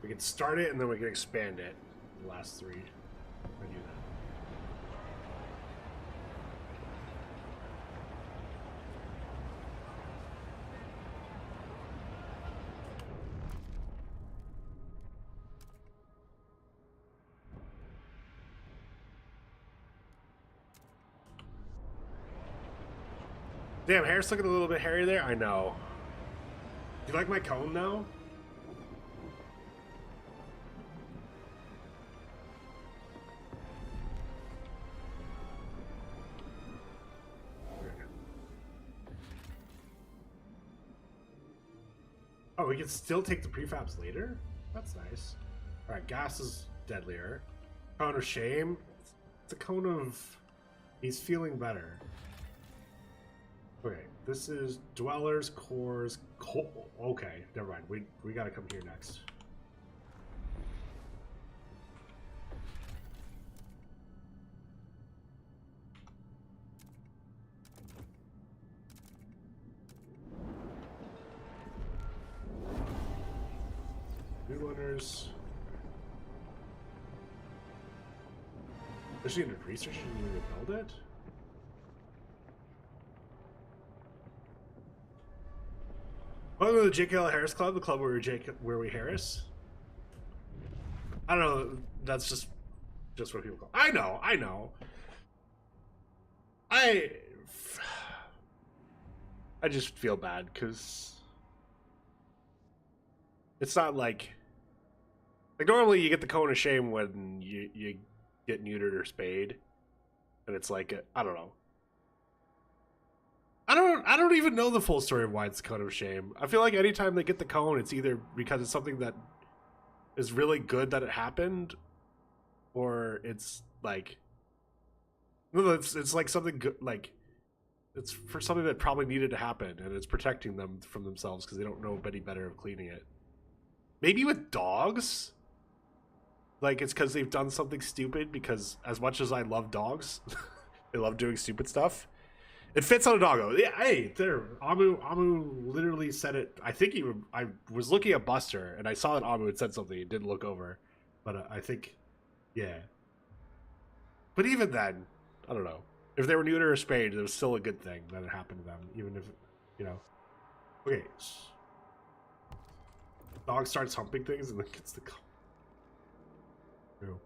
We can start it and then we can expand it. The last three. I do that. Damn, hair's looking a little bit hairy there. I know. Do you like my cone now? Oh, we can still take the prefabs later? That's nice. Alright, gas is deadlier. Cone of shame. It's a cone of... He's feeling better. Okay, this is dwellers, cores, okay, never mind. We gotta come here next. New winners. Does she need research? She need to build it? Welcome to the J.K.L. Harris Club, the club where we Harris. I don't know. That's just what people call. I know. I just feel bad because it's not like normally you get the cone of shame when you get neutered or spayed, and it's like I don't know. I don't even know the full story of why it's the cone of shame. I feel like anytime they get the cone, it's either because it's something that is really good that it happened, or it's like no, it's like something good, like it's for something that probably needed to happen, and it's protecting them from themselves because they don't know any better of cleaning it. Maybe with dogs, like it's because they've done something stupid. Because as much as I love dogs, they love doing stupid stuff. It fits on a doggo. Yeah, hey, there. Amu literally said it. I think I was looking at Buster and I saw that Amu had said something. It didn't look over, but I think, yeah. But even then, I don't know. If they were neuter or spayed, it was still a good thing that it happened to them, even if, you know. Okay. Dog starts humping things and then gets the. No.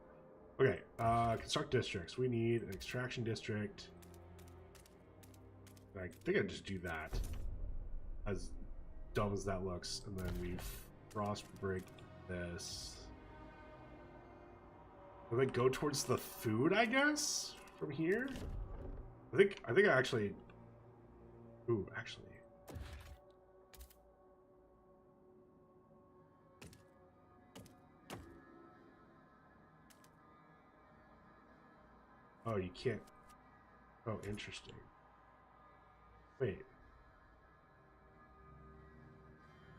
Okay. Construct districts. We need an extraction district. I think I'd just do that, as dumb as that looks, and then we frost break this. And then go towards the food, I guess, from here. I think I actually. Ooh, actually. Oh, you can't. Oh, interesting. Wait.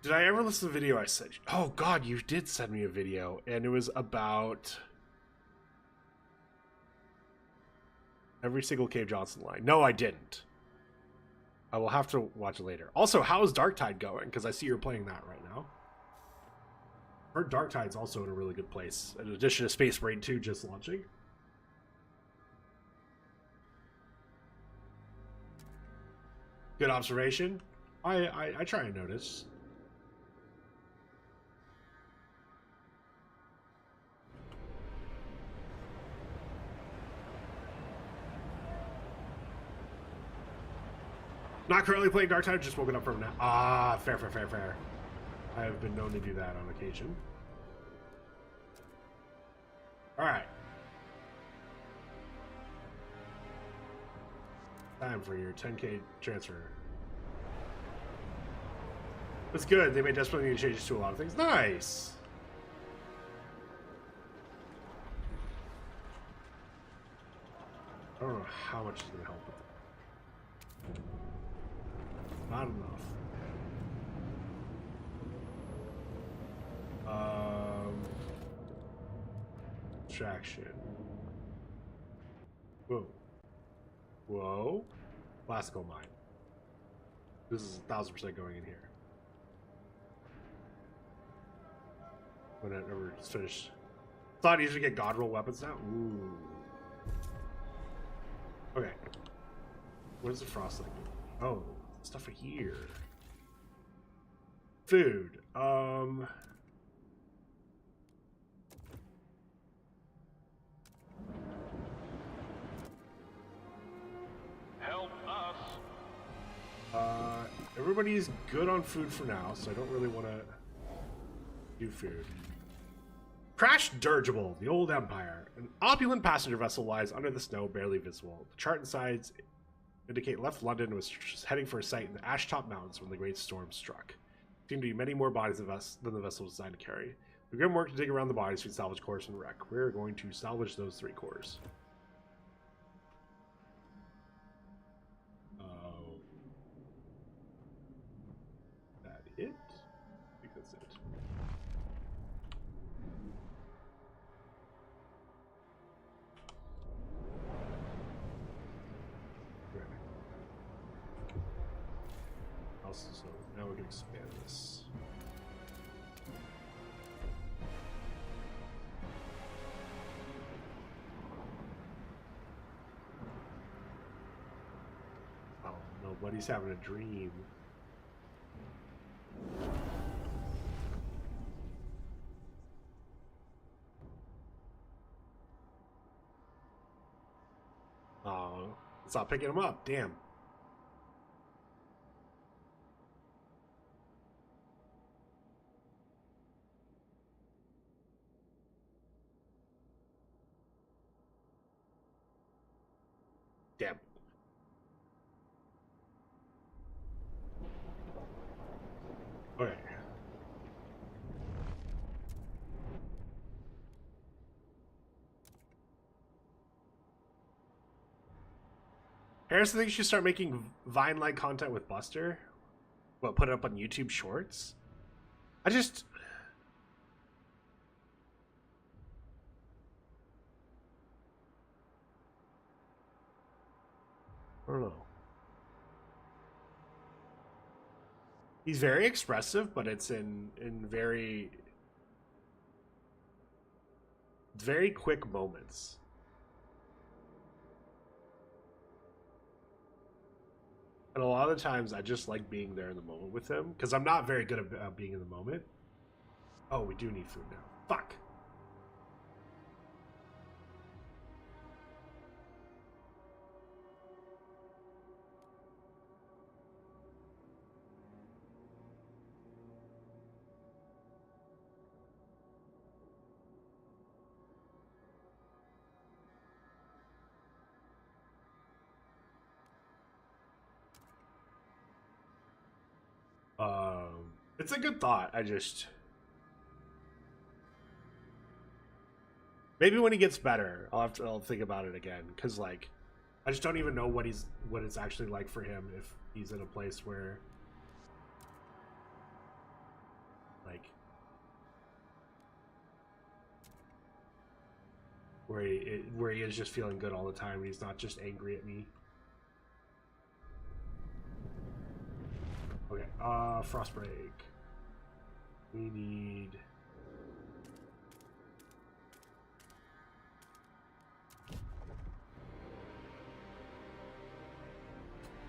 Did I ever listen to the video I sent you? Oh, God, you did send me a video, and it was about every single Cave Johnson line. No, I didn't. I will have to watch it later. Also, how is Darktide going? Because I see you're playing that right now. I heard Darktide's also in a really good place, in addition to Space Marine 2 just launching. Good observation. I try and notice. Not currently playing Dark Tide, just woken up from now. Ah, fair. I have been known to do that on occasion. Alright. Time for your 10k transfer. That's good. They made desperately need changes to a lot of things. Nice! I don't know how much it's going to help with it. Not enough. Traction. Whoa. Classical mine. This is 1000% going in here. When it ever is finished. Thought you usually get God roll weapons now? Ooh. Okay. What is the frost like? Oh, stuff here. Food. Help us. Everybody's good on food for now, so I don't really want to do food. Crash Dirigible, the Old Empire. An opulent passenger vessel lies under the snow, barely visible. The chart and sides indicate left London and was heading for a site in the Ashtop Mountains when the great storm struck. There seemed to be many more bodies than the vessel was designed to carry. We began work to dig around the bodies to salvage cores and wreck. We're going to salvage those 3 cores. That it? I think that's it. So now we can expand this. Oh, nobody's having a dream. Oh, it's not picking him up. Damn. Damn. Okay. Harrison thinks you should start making Vine-like content with Buster. What, put it up on YouTube Shorts? I don't know. He's very expressive, but it's in very quick moments. And a lot of the times I just like being there in the moment with him, because I'm not very good at being in the moment. Oh, we do need food now. Fuck. It's a good thought. Maybe when he gets better, I'll think about it again. Cause like, I just don't even know what it's actually like for him he's in a place where, like, where he is just feeling good all the time, and he's not just angry at me. Okay, Frostbreak. We need...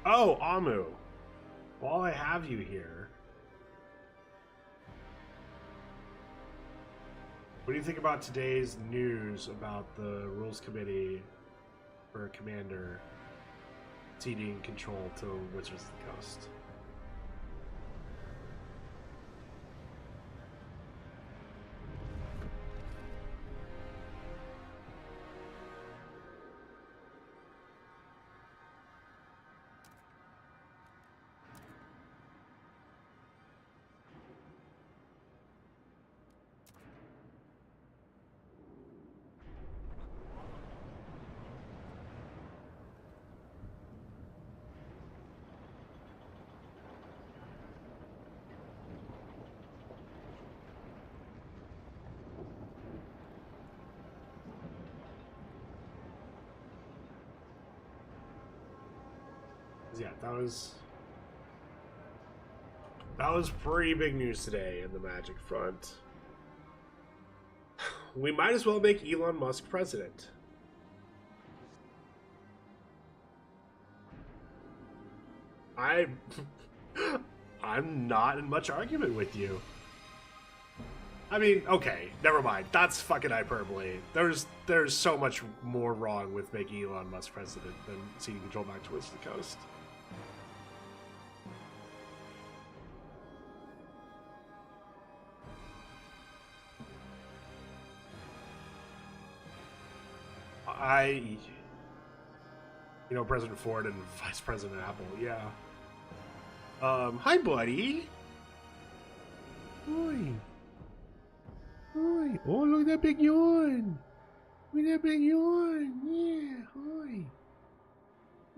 Oh, Amu. While I have you here, what do you think about today's news about the Rules Committee for Commander ceding control to Wizards of the Coast? Yeah, that was pretty big news today in the Magic front. We might as well make Elon Musk president. I'm not in much argument with you. I mean, okay, never mind. That's fucking hyperbole. There's so much more wrong with making Elon Musk president than ceding control back to Wizards of the Coast. You know, President Ford and Vice President Apple, yeah. Hi, buddy. Oi. Oi. Oh, look at that big yawn. Look at that big yawn. Yeah. Oi.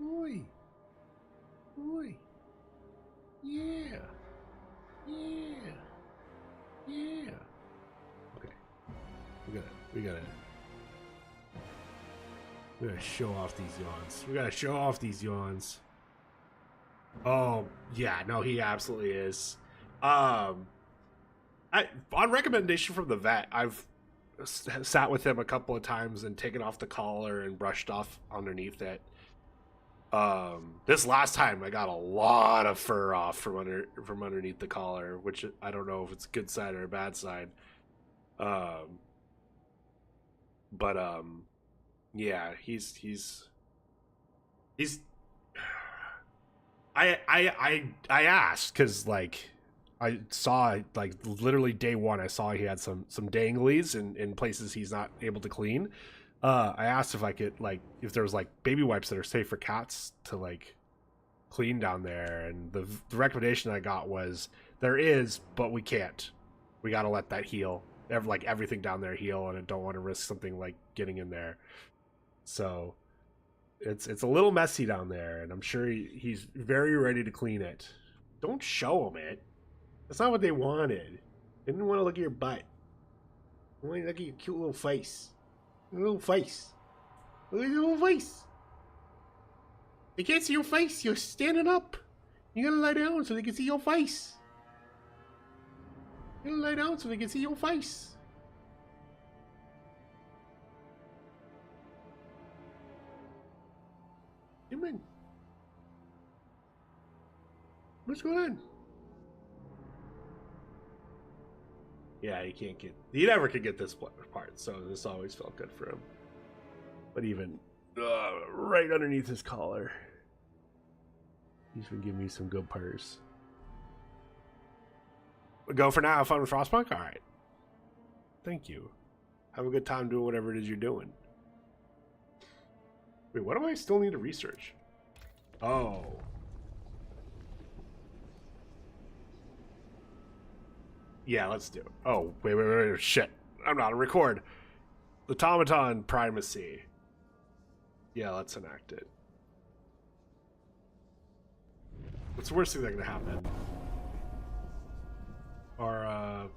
Oi. Oi. Yeah. Yeah. Yeah. Okay. We gotta show off these yawns. We gotta show off these yawns. Oh, yeah, no, he absolutely is. On recommendation from the vet, I've sat with him a couple of times and taken off the collar and brushed off underneath it. This last time I got a lot of fur off from underneath the collar, which I don't know if it's a good side or a bad side. Yeah, he's I asked because, like, I saw, like, literally day one, I saw he had some danglies in places he's not able to clean. I asked if I could, like, if there was, like, baby wipes that are safe for cats to, like, clean down there, and the recommendation I got was there is, but we can't. We gotta let that heal. Everything down there heal, and I don't want to risk something like getting in there. So it's a little messy down there, and I'm sure he's very ready to clean it. Don't show him it. That's not what they wanted. They didn't want to look at your butt. They wanted to look at your cute little face. Your little face. Look at your little face. They can't see your face. You're standing up. You gotta lie down so they can see your face. You gotta lie down so they can see your face. Come in. What's going on? Yeah, he never could get this part, so this always felt good for him. But even right underneath his collar, he's been giving me some good purrs. Go for now. Have fun with Frostpunk? All right. Thank you. Have a good time doing whatever it is you're doing. Wait, what do I still need to research? Oh. Yeah, let's do it. Oh, wait, shit. I'm not on record. Automaton primacy. Yeah, let's enact it. What's the worst thing that can happen? Or,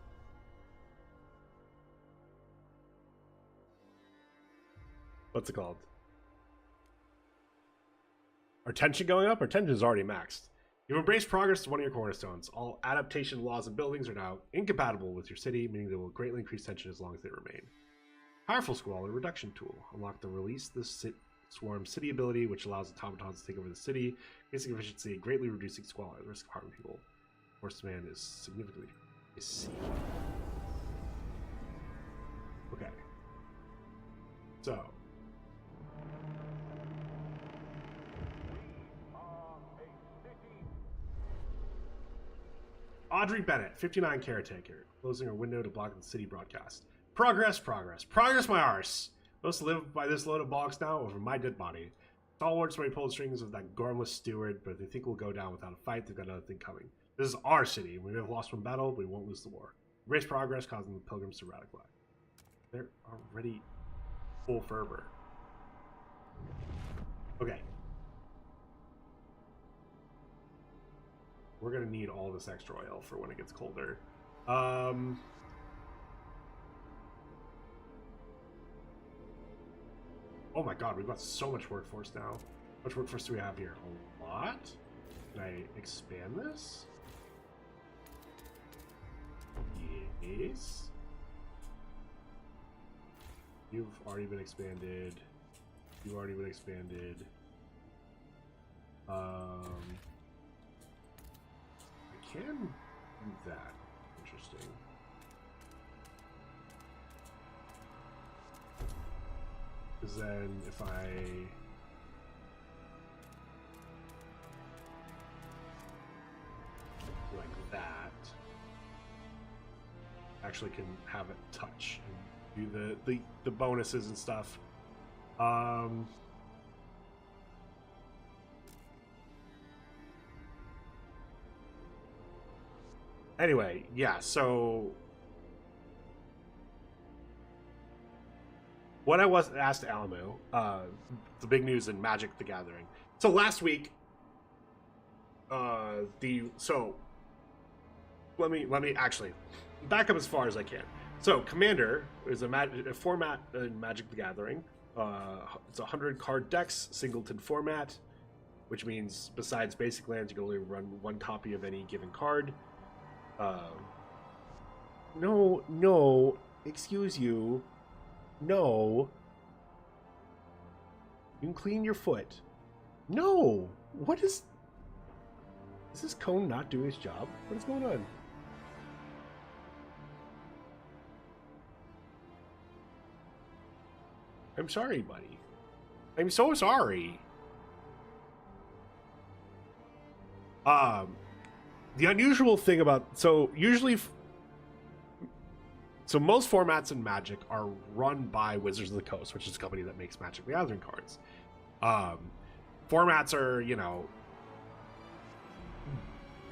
what's it called? Our tension going up? Our tension is already maxed. You've embraced progress as one of your cornerstones. All adaptation laws and buildings are now incompatible with your city, meaning they will greatly increase tension as long as they remain. Powerful Squalor Reduction Tool. Unlock the Release the Swarm City ability, which allows automatons to take over the city, increasing efficiency, greatly reducing squalor. The risk of harming people. Force demand is significantly exceeded. Okay. So. Audrey Bennett, 59 caretaker, closing her window to block the city broadcast. Progress, progress, progress, my arse. Most live by this load of bollocks now over my dead body. Stalwarts may pull the strings of that gormless steward, but if they think we'll go down without a fight, they've got another thing coming. This is our city. We have lost one battle, but we won't lose the war. Embrace progress, causing the pilgrims to radicalize. They're already full fervor. Okay. We're gonna need all this extra oil for when it gets colder. Oh my god, we've got so much workforce now. How much workforce do we have here? A lot? Can I expand this? Yes. You've already been expanded. You've already been expanded. I can do that. Interesting. Because then if I like that, actually can have it touch and do the bonuses and stuff. Anyway, yeah, so what I was asked Alamo, the big news in Magic the Gathering. So last week, let me actually back up as far as I can. So Commander is a format in Magic the Gathering. It's a 100 card decks, singleton format, which means besides basic lands, you can only run one copy of any given card. No, excuse you. No. You can clean your foot. No! What is this cone not doing his job? What is going on? I'm sorry, buddy. I'm so sorry. The unusual thing about... So most formats in Magic are run by Wizards of the Coast, which is a company that makes Magic the Gathering cards. Formats are,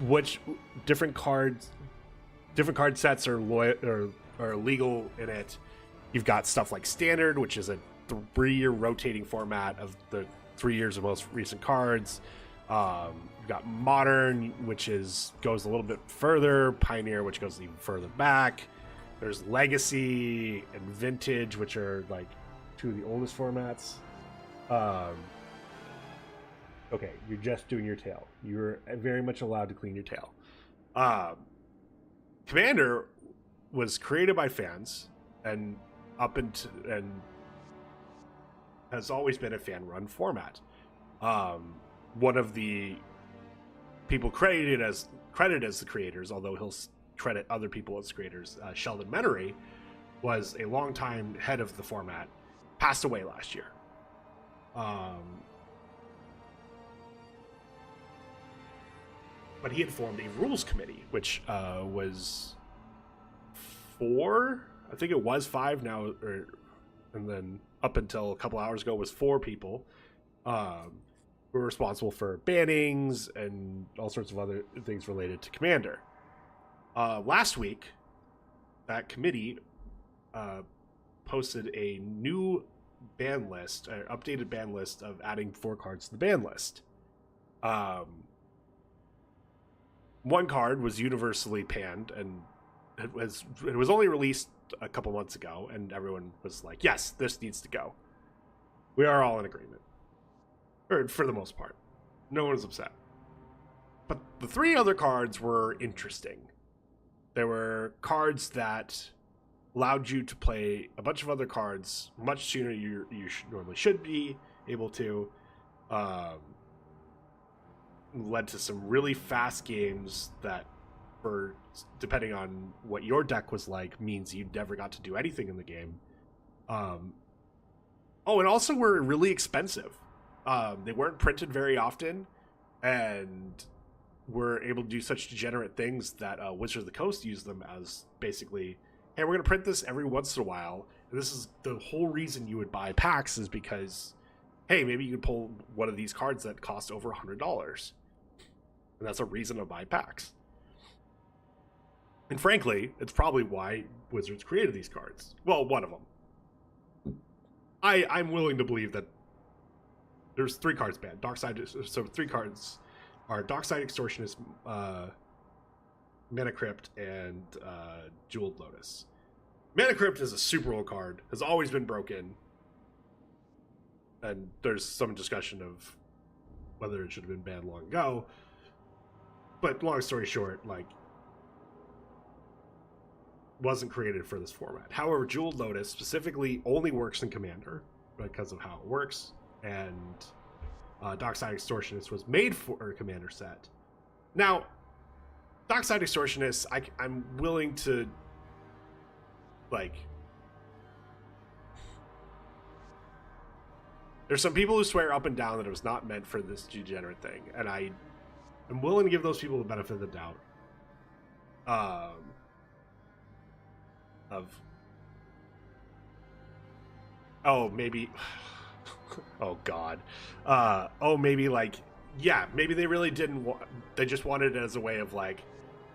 which different card sets are legal in it. You've got stuff like Standard, which is a 3-year rotating format of the 3 years of most recent cards. You've got Modern, which goes a little bit further. Pioneer, which goes even further back. There's Legacy and Vintage, which are like two of the oldest formats. Okay, you're just doing your tail. You're very much allowed to clean your tail. Commander was created by fans and has always been a fan-run format. One of the people credited as the creators, although he'll credit other people as creators, Sheldon Menery, was a longtime head of the format, passed away last year. But he had formed a rules committee, which was 4, I think it was 5 now, and then up until a couple hours ago was 4 people who were responsible for bannings and all sorts of other things related to Commander. Last week, that committee posted a new ban list, or updated ban list of adding 4 cards to the ban list. one card was universally panned, and it was only released a couple months ago, and everyone was like, yes, this needs to go. We are all in agreement. Or for the most part. No one was upset. But the three other cards were interesting. There were cards that allowed you to play a bunch of other cards much sooner you normally should be able to. Led to some really fast games that, for depending on what your deck was like, means you never got to do anything in the game. And also were really expensive. They weren't printed very often, and were able to do such degenerate things that Wizards of the Coast used them as basically, hey, we're going to print this every once in a while. And this is the whole reason you would buy packs, is because, hey, maybe you could pull one of these cards that cost over $100. And that's a reason to buy packs. And frankly, it's probably why Wizards created these cards. Well, one of them. I'm willing to believe that there's three cards banned. So three cards are Darkside Extortionist, Mana Crypt, and Jeweled Lotus. Mana Crypt is a super old card, has always been broken, and there's some discussion of whether it should have been banned long ago. But long story short, like, wasn't created for this format. However, Jeweled Lotus specifically only works in Commander because of how it works, and Darkside Extortionist was made for a Commander set. Now, Darkside Extortionist, I'm willing to, like, there's some people who swear up and down that it was not meant for this degenerate thing, and I'm willing to give those people the benefit of the doubt. Maybe oh god. Maybe, like, yeah, maybe they really didn't they just wanted it as a way of, like,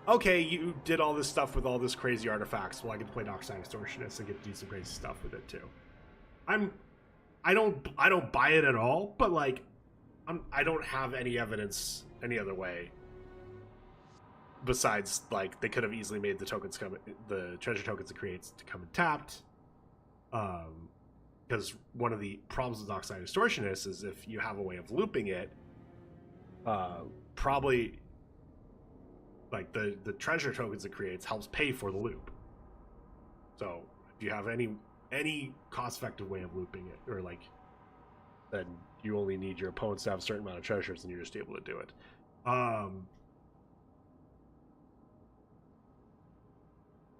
okay, you did all this stuff with all this crazy artifacts, well, I get to play Darkside Extortionist and get to do some crazy stuff with it too. I don't buy it at all, but, like, I don't have any evidence any other way besides, like, they could have easily made the treasure tokens it creates to come untapped. Because one of the problems with Darkside Extortionist is if you have a way of looping it, probably, like, the treasure tokens it creates helps pay for the loop. So if you have any cost-effective way of looping it, or, like, then you only need your opponents to have a certain amount of treasures, and you're just able to do it.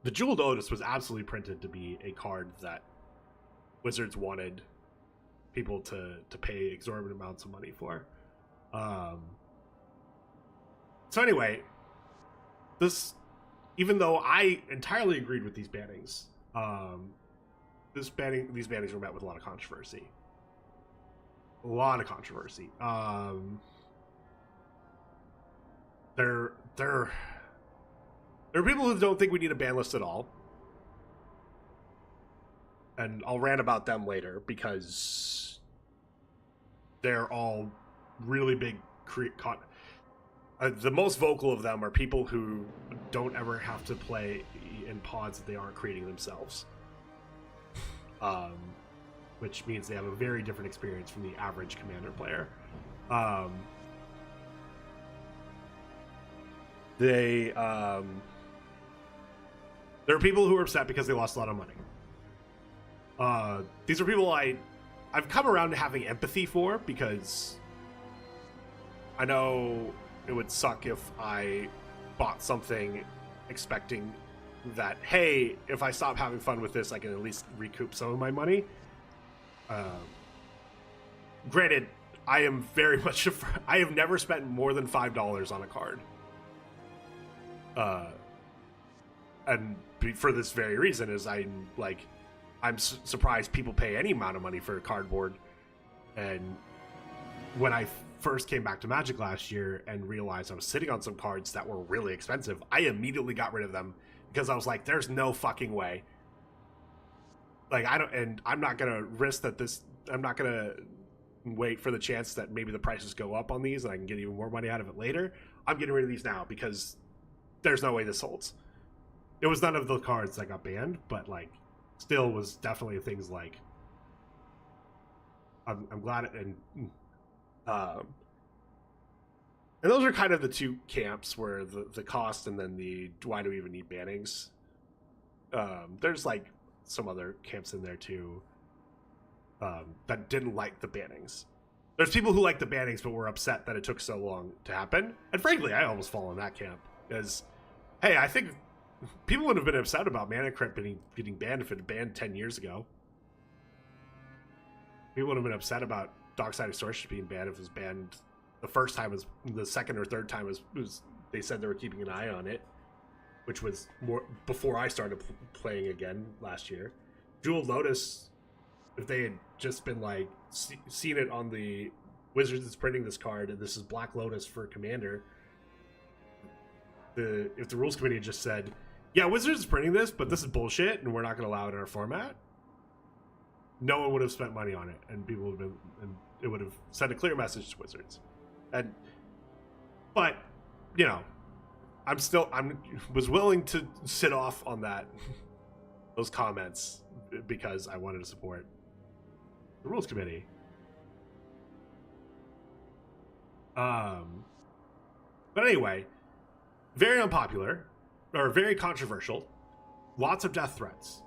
The Jeweled Lotus was absolutely printed to be a card that Wizards wanted people to pay exorbitant amounts of money for. So anyway, even though I entirely agreed with these bannings, these bannings were met with a lot of controversy. There are people who don't think we need a ban list at all, and I'll rant about them later because they're all really big. The most vocal of them are people who don't ever have to play in pods that they aren't creating themselves, which means they have a very different experience from the average Commander player. There are people who are upset because they lost a lot of money. These are people I've come around to having empathy for, because I know it would suck if I bought something expecting that, hey, if I stop having fun with this, I can at least recoup some of my money. Granted, I am very much I have never spent more than $5 on a card. And for this very reason is I'm surprised people pay any amount of money for a cardboard. And when I first came back to Magic last year and realized I was sitting on some cards that were really expensive, I immediately got rid of them because I was like, there's no fucking way. Like, I'm not gonna risk that I'm not gonna wait for the chance that maybe the prices go up on these and I can get even more money out of it later. I'm getting rid of these now because there's no way this holds. It was none of the cards that got banned, but like still was definitely things like I'm glad and those are kind of the two camps where the cost and then the why do we even need bannings. There's like some other camps in there too that didn't like the bannings. There's people who like the bannings but were upset that it took so long to happen. And frankly, I almost fall in that camp. As, hey, I think people would have been upset about Mana Crypt getting banned if it had banned 10 years ago. People would have been upset about Dockside Extortion being banned if it was banned the first time, was the second or third time was they said they were keeping an eye on it, which was more before I started playing again last year. Jeweled Lotus, if they had just been like seen it on the Wizards is printing this card and this is Black Lotus for Commander, if the rules committee had just said, yeah, Wizards is printing this, but this is bullshit and we're not going to allow it in our format, no one would have spent money on it, and people would have been, and it would have sent a clear message to Wizards. But you know, I was willing to sit off on those comments because I wanted to support the rules committee. But anyway, very unpopular or very controversial. Lots of death threats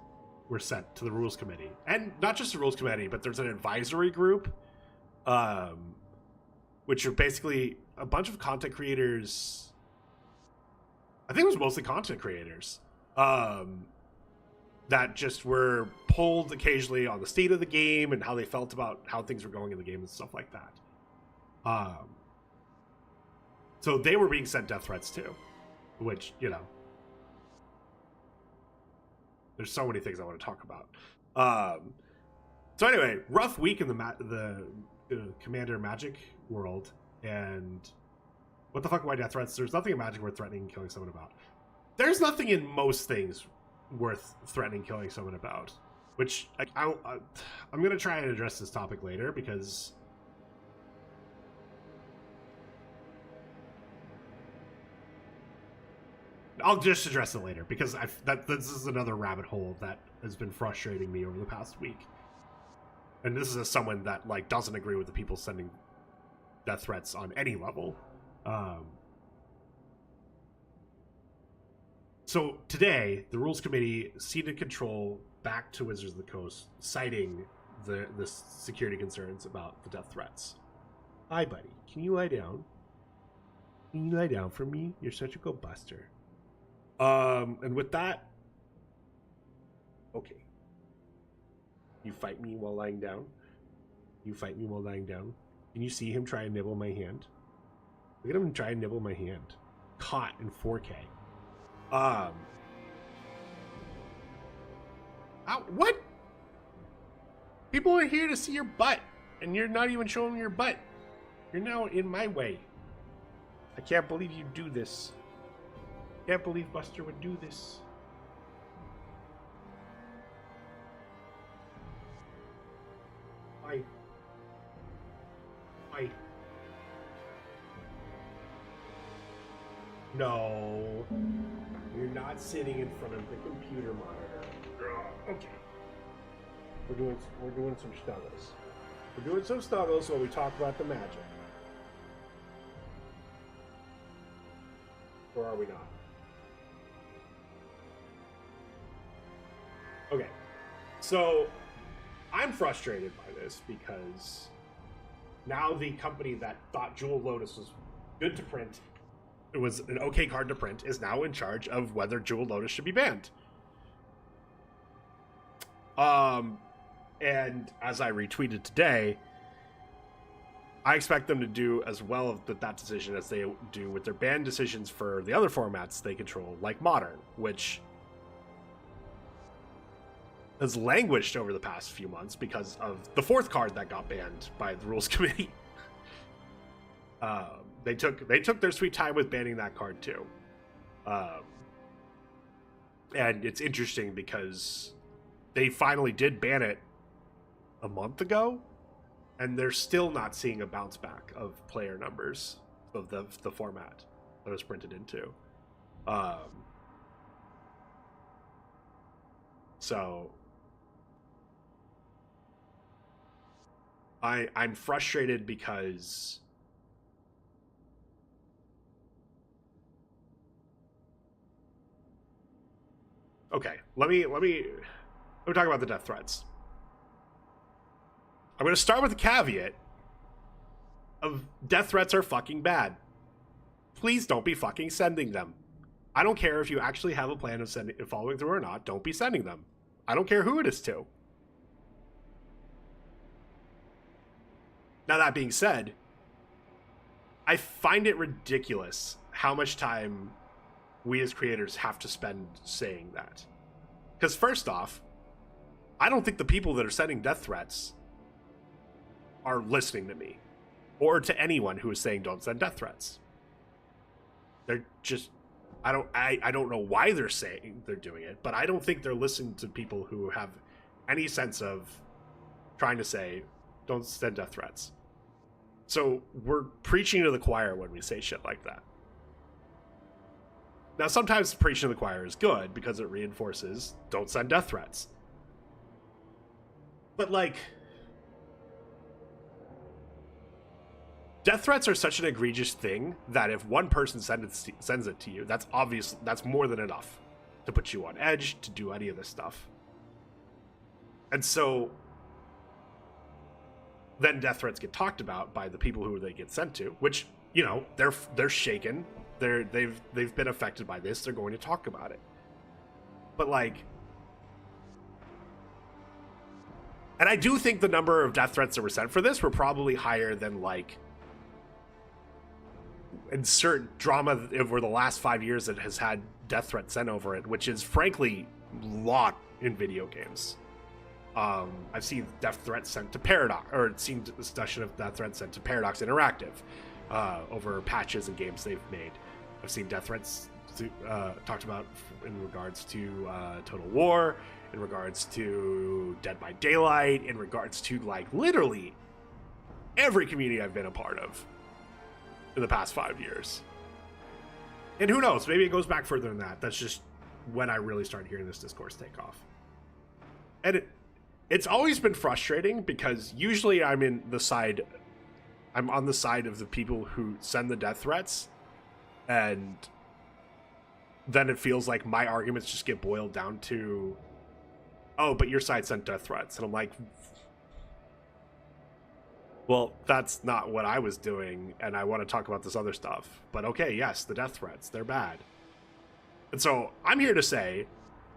were sent to the rules committee, and not just the rules committee, but there's an advisory group, which are basically a bunch of content creators. I think it was mostly content creators that just were polled occasionally on the state of the game and how they felt about how things were going in the game and stuff like that. So they were being sent death threats too, which, you know, there's so many things I want to talk about. So anyway, rough week in the Commander Magic world, and what the fuck, why death threats? There's nothing in Magic worth threatening and killing someone about. There's nothing in most things worth threatening killing someone about, which I'm going to try and address this topic later, because I'll just address it later, because this is another rabbit hole that has been frustrating me over the past week. And this is as someone that like doesn't agree with the people sending death threats on any level. So today, the rules committee ceded control back to Wizards of the Coast, citing the security concerns about the death threats. Hi, buddy. Can you lie down? Can you lie down for me? You're such a good buster. And with that, okay. You fight me while lying down? You fight me while lying down? Can you see him try and nibble my hand? Look at him try and nibble my hand. Caught in 4K. What? People are here to see your butt, and you're not even showing your butt. You're now in my way. I can't believe you do this. Can't believe Buster would do this. No. You're not sitting in front of the computer monitor. Okay. We're doing some snuggles. We're doing some snuggles while we talk about the magic. Or are we not? Okay. So I'm frustrated by this because now the company that thought Jewel Lotus was good to print, it was an okay card to print, is now in charge of whether Jewel Lotus should be banned. And as I retweeted today, I expect them to do as well with that decision as they do with their ban decisions for the other formats they control, like Modern, which has languished over the past few months because of the fourth card that got banned by the rules committee. They took their sweet time with banning that card too. And it's interesting because they finally did ban it a month ago, and they're still not seeing a bounce back of player numbers of the format. that was printed into. So I'm frustrated because okay, let me talk about the death threats. I'm going to start with the caveat of death threats are fucking bad. Please don't be fucking sending them. I don't care if you actually have a plan of following through or not. Don't be sending them. I don't care who it is to. Now, that being said, I find it ridiculous how much time we as creators have to spend saying that. Because first off, I don't think the people that are sending death threats are listening to me or to anyone who is saying don't send death threats. They're just, I don't know why they're saying they're doing it, but I don't think they're listening to people who have any sense of trying to say don't send death threats. So we're preaching to the choir when we say shit like that. Now, sometimes preaching to the choir is good because it reinforces don't send death threats. But like, death threats are such an egregious thing that if one person sends it to you, that's obvious. That's more than enough to put you on edge, to do any of this stuff. And so then death threats get talked about by the people who they get sent to, which, you know, they're shaken. They've been affected by this. They're going to talk about it. But like, and I do think the number of death threats that were sent for this were probably higher than like insert drama over the last 5 years that has had death threats sent over it, which is frankly a lot in video games. I've seen death threats sent to Paradox, or seen discussion of death threats sent to Paradox Interactive over patches and games they've made. I've seen death threats talked about in regards to Total War, in regards to Dead by Daylight, in regards to like literally every community I've been a part of in the past 5 years. And who knows, maybe it goes back further than that. That's just when I really started hearing this discourse take off. And it's always been frustrating because usually I'm on the side of the people who send the death threats, and then it feels like my arguments just get boiled down to, oh, but your side sent death threats. And I'm like, well, that's not what I was doing, and I want to talk about this other stuff. But okay, yes, the death threats, they're bad. And so I'm here to say,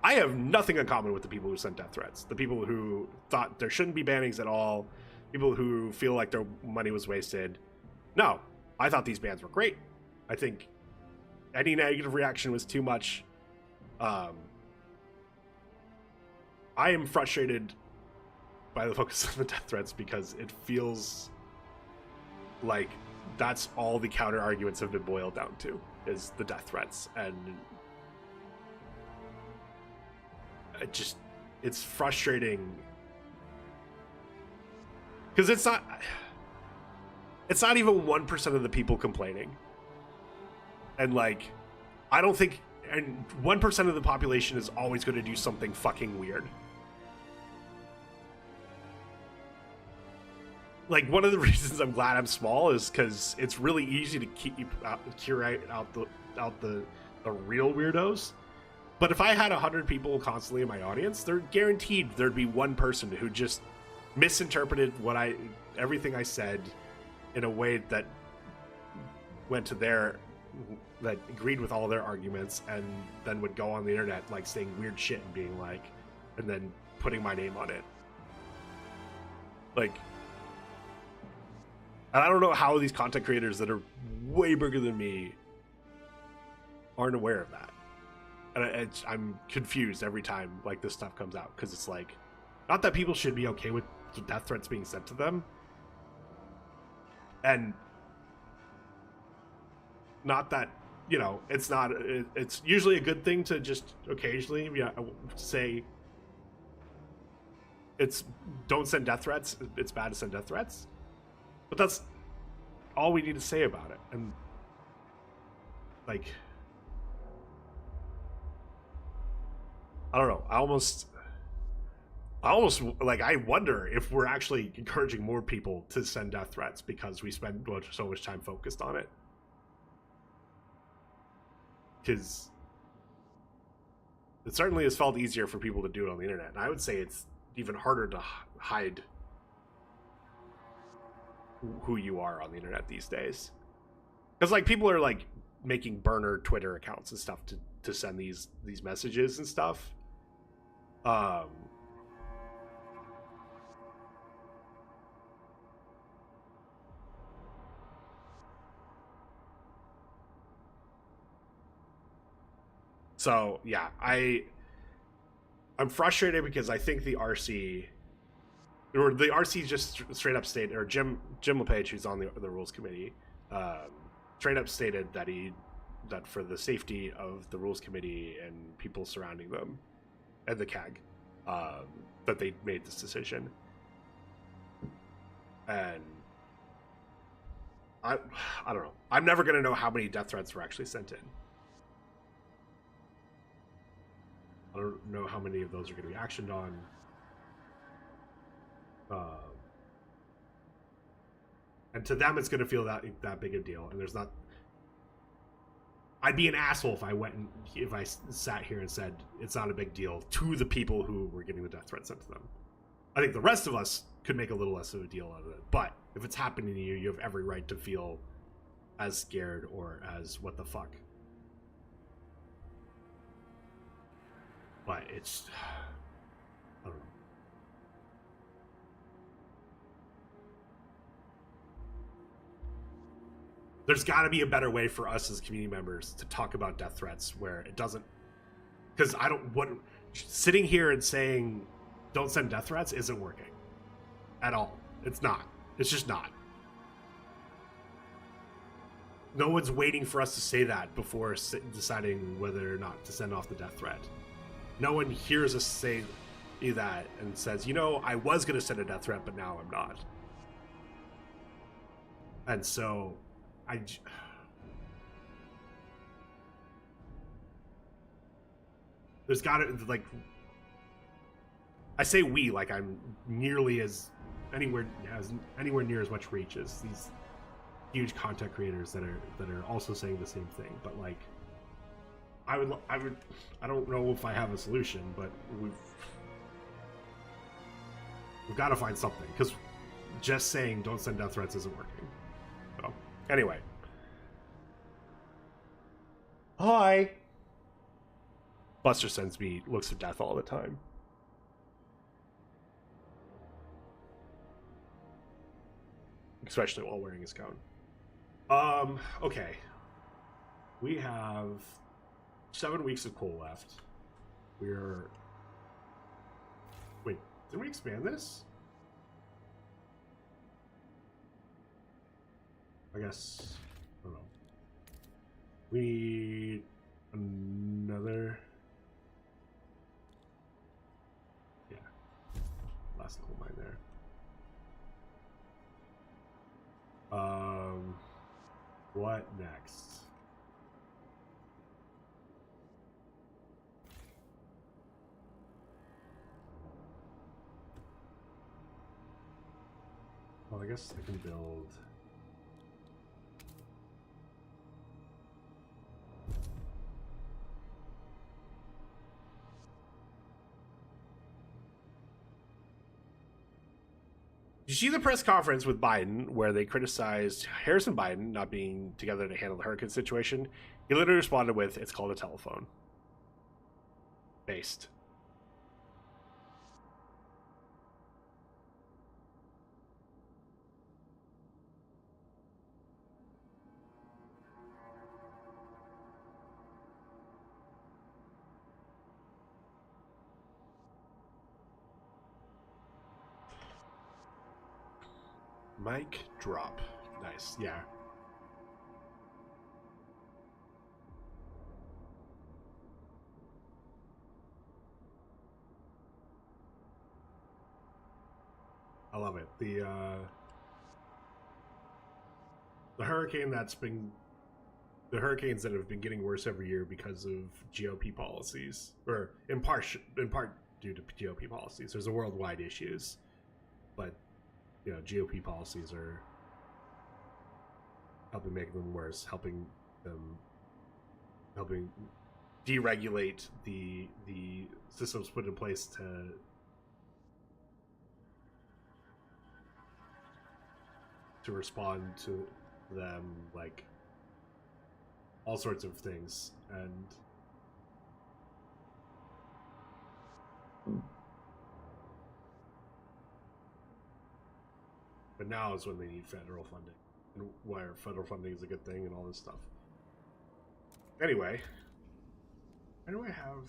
I have nothing in common with the people who sent death threats. The people who thought there shouldn't be bannings at all. People who feel like their money was wasted. No, I thought these bans were great. I think any negative reaction was too much. I am frustrated by the focus of the death threats because it feels like that's all the counter arguments have been boiled down to, is the death threats. And it's frustrating because it's not even 1% of the people complaining. And like, I don't think, and 1% of the population is always going to do something fucking weird. Like, one of the reasons I'm glad I'm small is because it's really easy to curate out the real weirdos. But if I had 100 people constantly in my audience, they're guaranteed there'd be one person who just misinterpreted everything I said in a way that went to that agreed with all their arguments, and then would go on the internet like saying weird shit and being like, and then putting my name on it. Like, and I don't know how these content creators that are way bigger than me aren't aware of that. And I'm confused every time like this stuff comes out, because it's like, not that people should be okay with death threats being sent to them, and not that, you know, it's usually a good thing to just occasionally say don't send death threats, it's bad to send death threats, but that's all we need to say about it. And like, I don't know. I almost like, I wonder if we're actually encouraging more people to send death threats because we spend so much time focused on it. Because it certainly has felt easier for people to do it on the internet. And I would say it's even harder to hide who you are on the internet these days. Because, like, people are, like, making burner Twitter accounts and stuff to send these messages and stuff. So yeah, I'm frustrated because I think the RC just straight up stated, or Jim LePage, who's on the rules committee, straight up stated that for the safety of the rules committee and people surrounding them and the CAG, that they made this decision. And I don't know. I'm never gonna know how many death threats were actually sent in. I don't know how many of those are going to be actioned on. And to them, it's going to feel that big a deal. And there's not. I'd be an asshole if I sat here and said it's not a big deal to the people who were getting the death threat sent to them. I think the rest of us could make a little less of a deal out of it. But if it's happening to you, you have every right to feel as scared or as what the fuck. But it's, I don't know. There's got to be a better way for us as community members to talk about death threats where it doesn't, because sitting here and saying don't send death threats isn't working at all. It's not. It's just not. No one's waiting for us to say that before deciding whether or not to send off the death threat. No one hears us say that and says, you know, I was going to send a death threat, but now I'm not. And so, there's got to, like, I say we, like I'm nearly anywhere near as much reach as these huge content creators that are also saying the same thing. But, like, I don't know if I have a solution, but we've got to find something, because just saying don't send death threats isn't working. So anyway, hi. Buster sends me looks of death all the time. Especially while wearing his gown. Okay. We have 7 weeks of coal left. Wait, did we expand this? I guess, I don't know. We need another. Yeah. Last coal mine there. What next? Well, I guess I can build. Did you see the press conference with Biden where they criticized Harris and Biden not being together to handle the hurricane situation? He literally responded with, "It's called a telephone." Based. Mic drop. Nice. Yeah. I love it. The hurricane that's been the hurricanes that have been getting worse every year because of GOP policies, or in part due to GOP policies. There's a worldwide issues, but GOP policies are helping make them worse, helping deregulate the systems put in place to respond to them, like all sorts of things. And but now is when they need federal funding, and where federal funding is a good thing and all this stuff. Anyway, why do I have...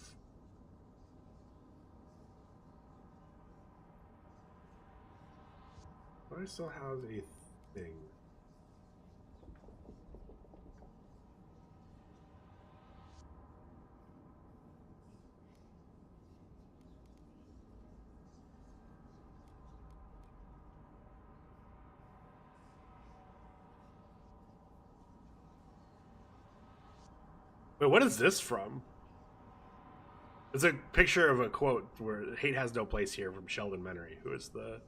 Why do I still have a thing? Wait, what is this from? It's a picture of a quote where "Hate has no place here" from Sheldon Menery, who is the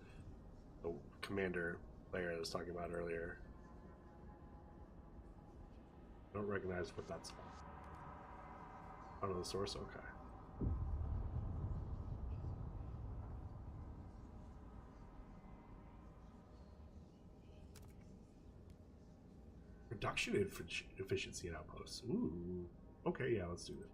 commander player I was talking about earlier. I don't recognize what that's from. I don't know the source. Okay. Reduction in efficiency in outposts. Ooh. Okay, yeah, let's do that.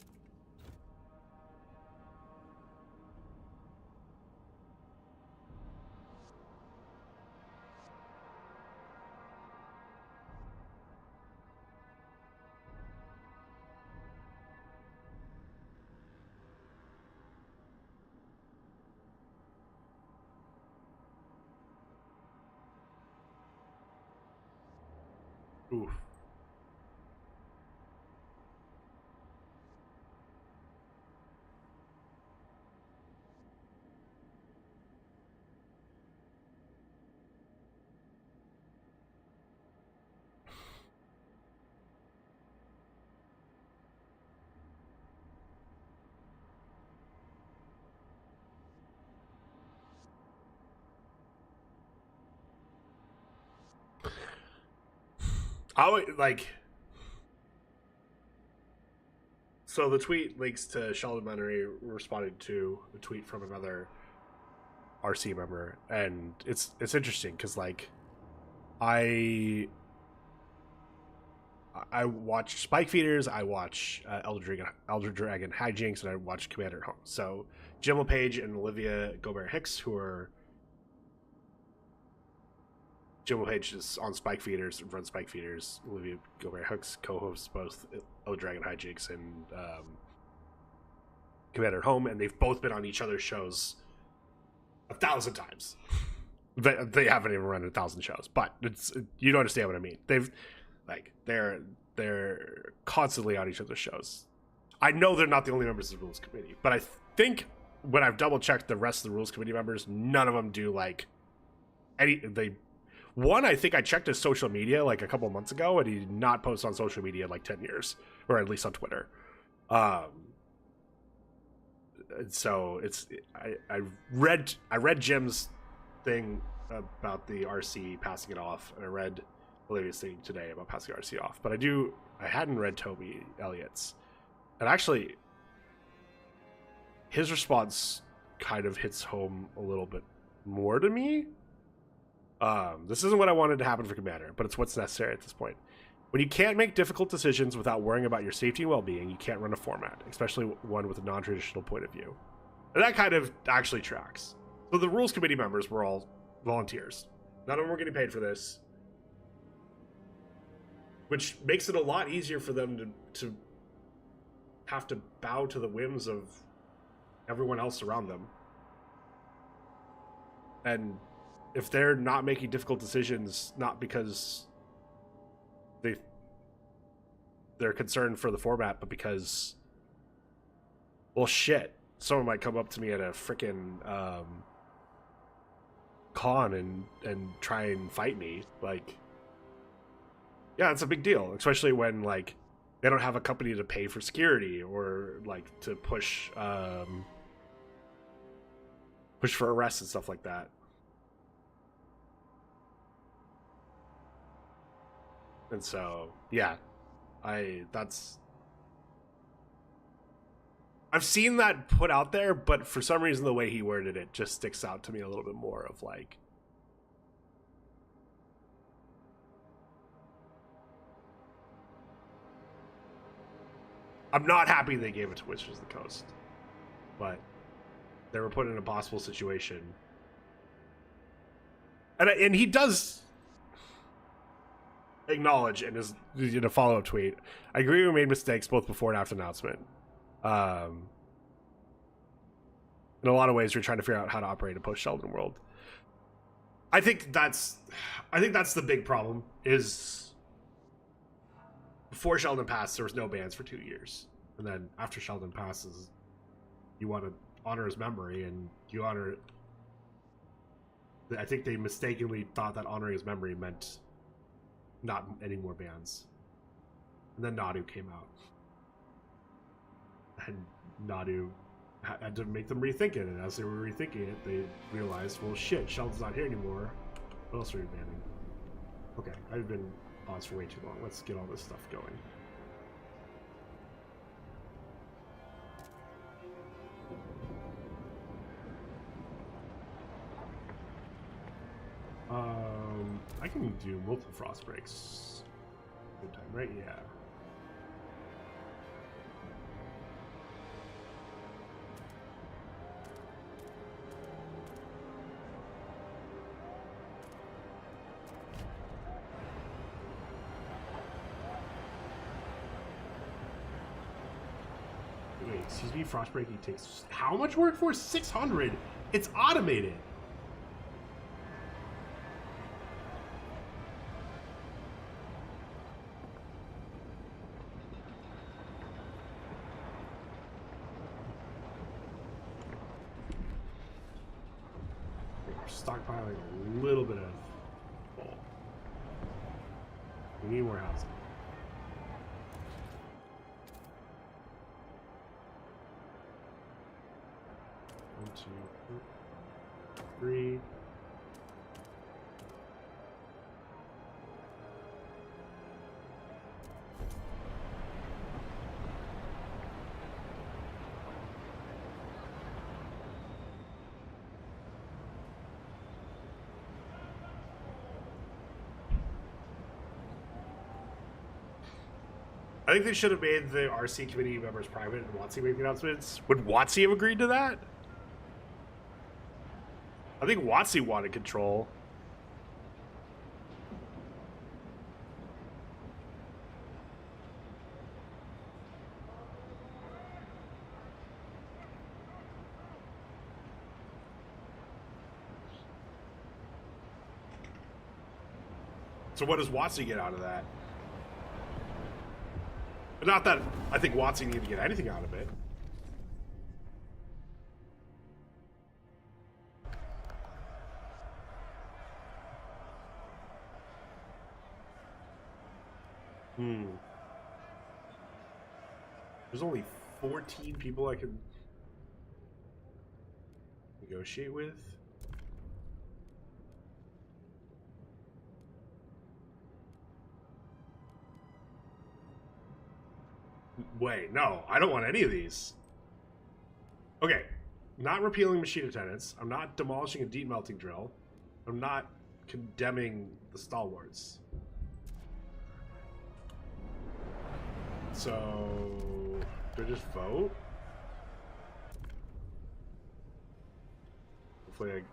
Oof. So the tweet links to Sheldon Menery responding to a tweet from another RC member, and it's interesting because like I watch Spike Feeders, I watch Elder Dragon Hijinks, and I watch Commander at Home. So Jim LePage and Olivia Gobert Hicks, who are Jim LePage is on Spike Feeders and runs Spike Feeders. Olivia Gobert Hicks co-hosts both Elder Dragon Hijinks and Commander at Home, and they've both been on each other's shows 1,000 times. They haven't even run 1,000 shows, but you don't understand what I mean. They're constantly on each other's shows. I know they're not the only members of the Rules Committee, but I think when I've double checked the rest of the Rules Committee members, none of them do like any. One, I think I checked his social media like a couple of months ago, and he did not post on social media in like 10 years, or at least on Twitter. So I read Jim's thing about the RC passing it off, and I read Olivia's thing today about passing RC off. But I hadn't read Toby Elliott's, and actually, his response kind of hits home a little bit more to me. This isn't what I wanted to happen for Commander, but it's what's necessary at this point. When you can't make difficult decisions without worrying about your safety and well-being, you can't run a format, especially one with a non-traditional point of view. And that kind of actually tracks. So the Rules Committee members were all volunteers. None of them were getting paid for this, which makes it a lot easier for them to have to bow to the whims of everyone else around them. And if they're not making difficult decisions, not because they're concerned for the format, but because, well, shit, someone might come up to me at a freaking con and try and fight me. Like, yeah, it's a big deal, especially when like they don't have a company to pay for security or like to push for arrests and stuff like that. And so, yeah, I've seen that put out there, but for some reason the way he worded it just sticks out to me a little bit more of like, I'm not happy they gave it to Wizards of the Coast, but they were put in a possible situation. And he does acknowledge in a follow-up tweet, I agree we made mistakes both before and after announcement. In a lot of ways, we're trying to figure out how to operate a post-Sheldon world. I think that's the big problem. Is before Sheldon passed, there was no bans for 2 years, and then after Sheldon passes, you want to honor his memory, and you honor. I think they mistakenly thought that honoring his memory meant not any more bans, and then Nadu came out, and Nadu had to make them rethink it, and as they were rethinking it, they realized, well, shit, Sheldon's not here anymore. What else are we banning? Okay, I've been paused for way too long. Let's get all this stuff going. I can do multiple frost breaks. Good time, right? Yeah. Wait, excuse me, frost breaking takes how much work for? 600. It's automated. Stockpiling a little bit of coal. We need more housing. 1, 2, 3. I think they should have made the RC committee members private and WotC make the announcements. Would WotC have agreed to that? I think WotC wanted control. So what does WotC get out of that? Not that I think WotC needed to get anything out of it. There's only 14 people I can negotiate with. Wait, no, I don't want any of these. Okay, not repealing machine attendants. I'm not demolishing a deep melting drill. I'm not condemning the stalwarts. So, do I just vote? Hopefully I get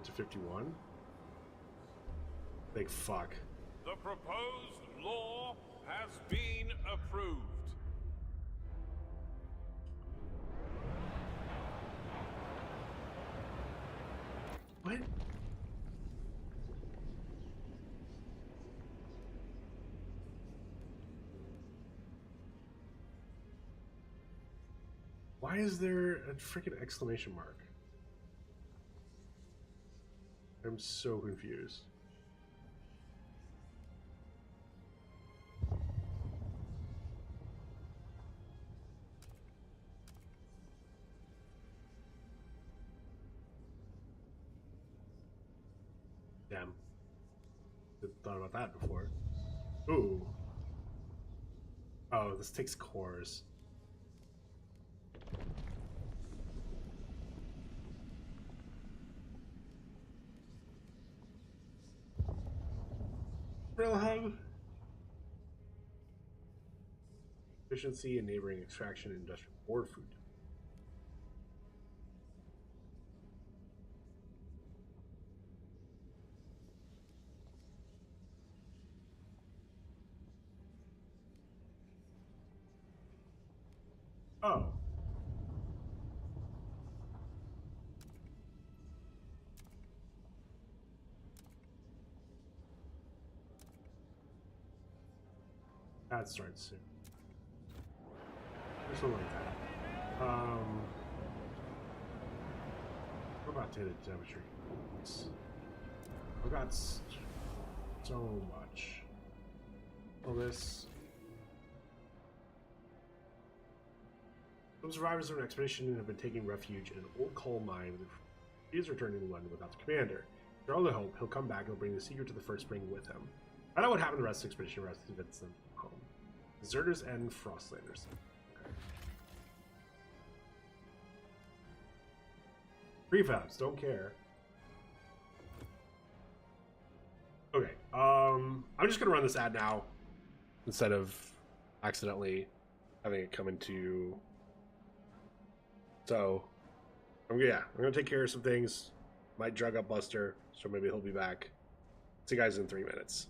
to 51. Like, fuck. The proposed law has been approved. What? Why is there a freaking exclamation mark? I'm so confused. Didn't thought about that before. Ooh. Oh, this takes cores. Real hub. Efficiency and neighboring extraction and industrial board food. Oh. That starts soon. Or something like that. What about data telemetry? I've got so much. All this. Some survivors of an expedition have been taking refuge in an old coal mine. He is returning to London without the commander. They're all the hope he'll come back and will bring the secret to the First Spring with him. I know what happened to the rest of the expedition. Rest convince them home. Deserters and Frostlanders. Okay. Prefabs, don't care. Okay, I'm just gonna run this ad now instead of accidentally having it come into. So, I'm gonna take care of some things. Might drug up Buster, so maybe he'll be back. See you guys in 3 minutes.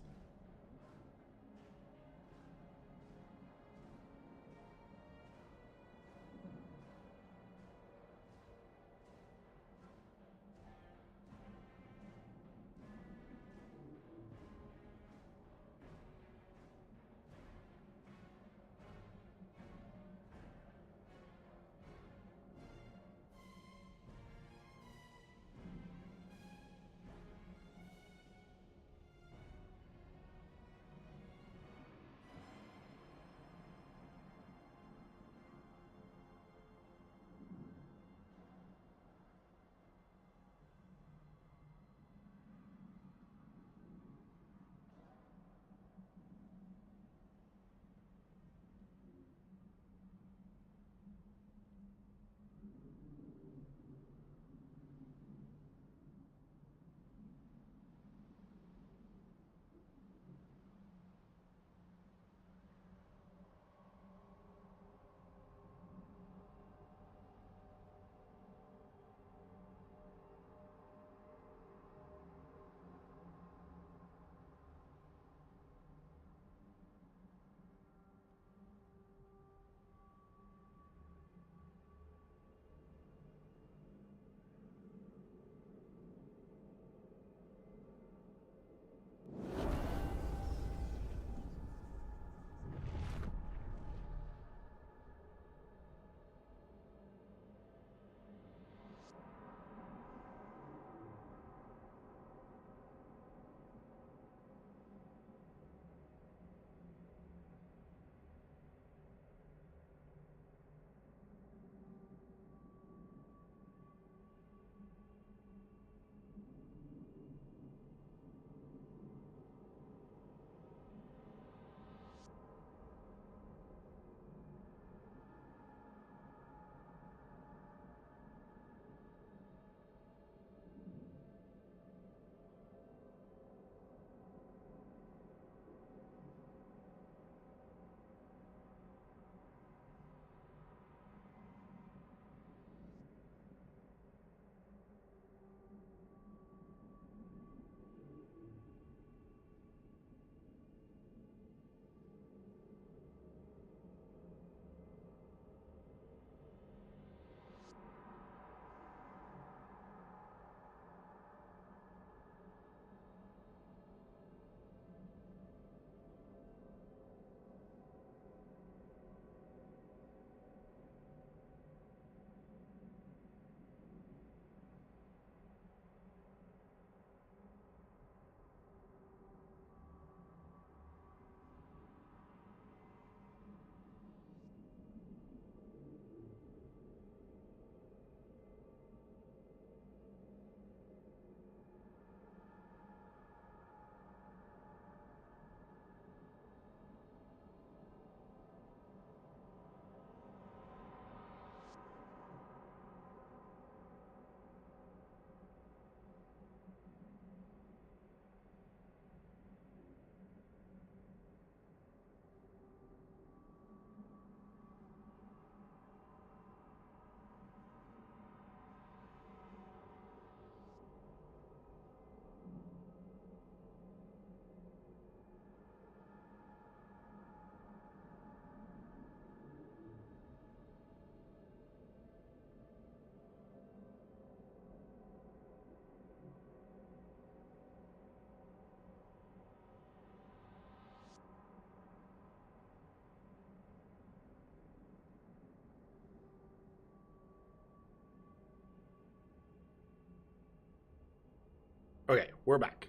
Okay, we're back.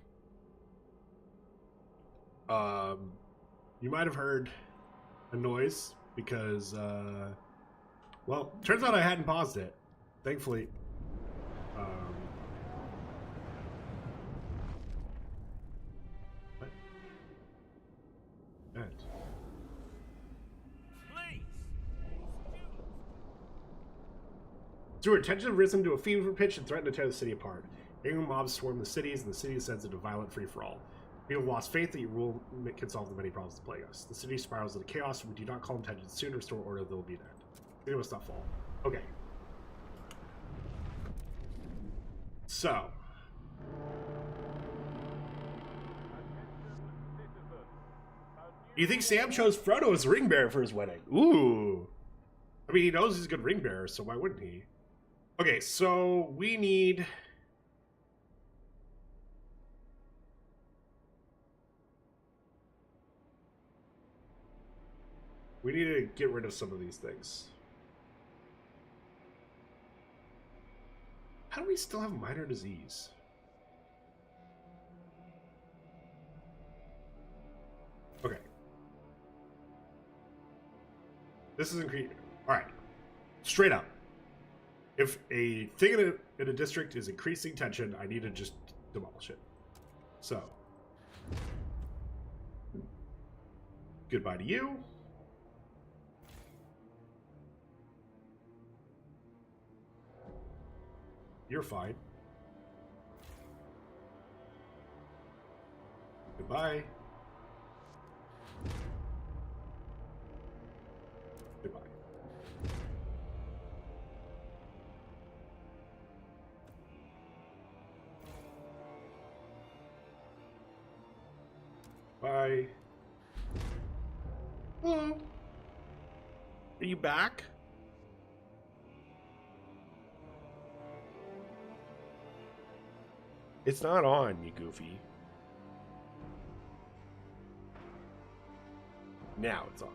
You might have heard a noise because, well, turns out I hadn't paused it. Thankfully. What? That. Steward, tensions have risen to a fever pitch and threaten to tear the city apart. Angry mobs swarm the cities, and the city descends into violent free-for-all. People have lost faith that your rule can solve the many problems that plague us. The city spirals into chaos, and we do not calm tensions soon or restore order, there will be an end. City must not fall. Okay. So. You think Sam chose Frodo as ring bearer for his wedding? Ooh. I mean, he knows he's a good ring bearer, so why wouldn't he? Okay, so we need... We need to get rid of some of these things. How do we still have minor disease? Okay. This is increasing. Alright. Straight up. If a thing in a district is increasing tension, I need to just demolish it. So. Goodbye to you. You're fine. Goodbye. Goodbye. Bye. Hello. Are you back? It's not on, you goofy. Now it's on.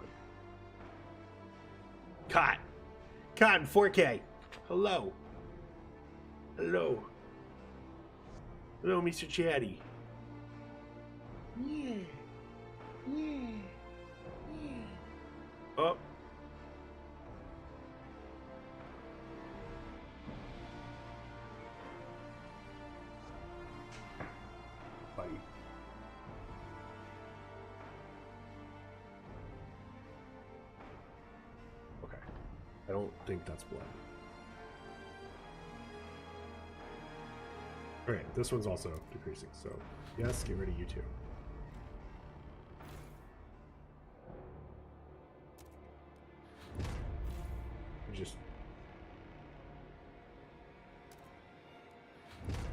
Caught. Caught in 4K. Hello. Hello. Hello, Mr. Chatty. Yeah. Yeah. Yeah. Oh. Buddy. Okay. I don't think that's blood. Okay, this one's also decreasing, so yes, get rid of you too.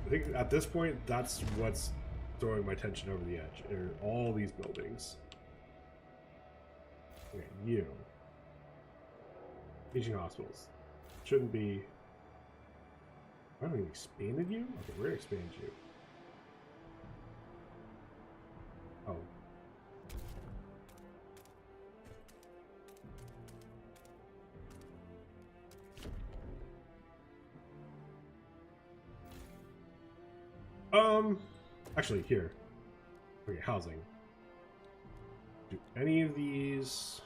I think at this point, that's what's throwing my tension over the edge. Are all these buildings. Okay, you. Teaching hospitals. Shouldn't be... I haven't even expanded you? Okay, we're gonna expand you. Oh. Actually, here. Okay, housing. Do any of these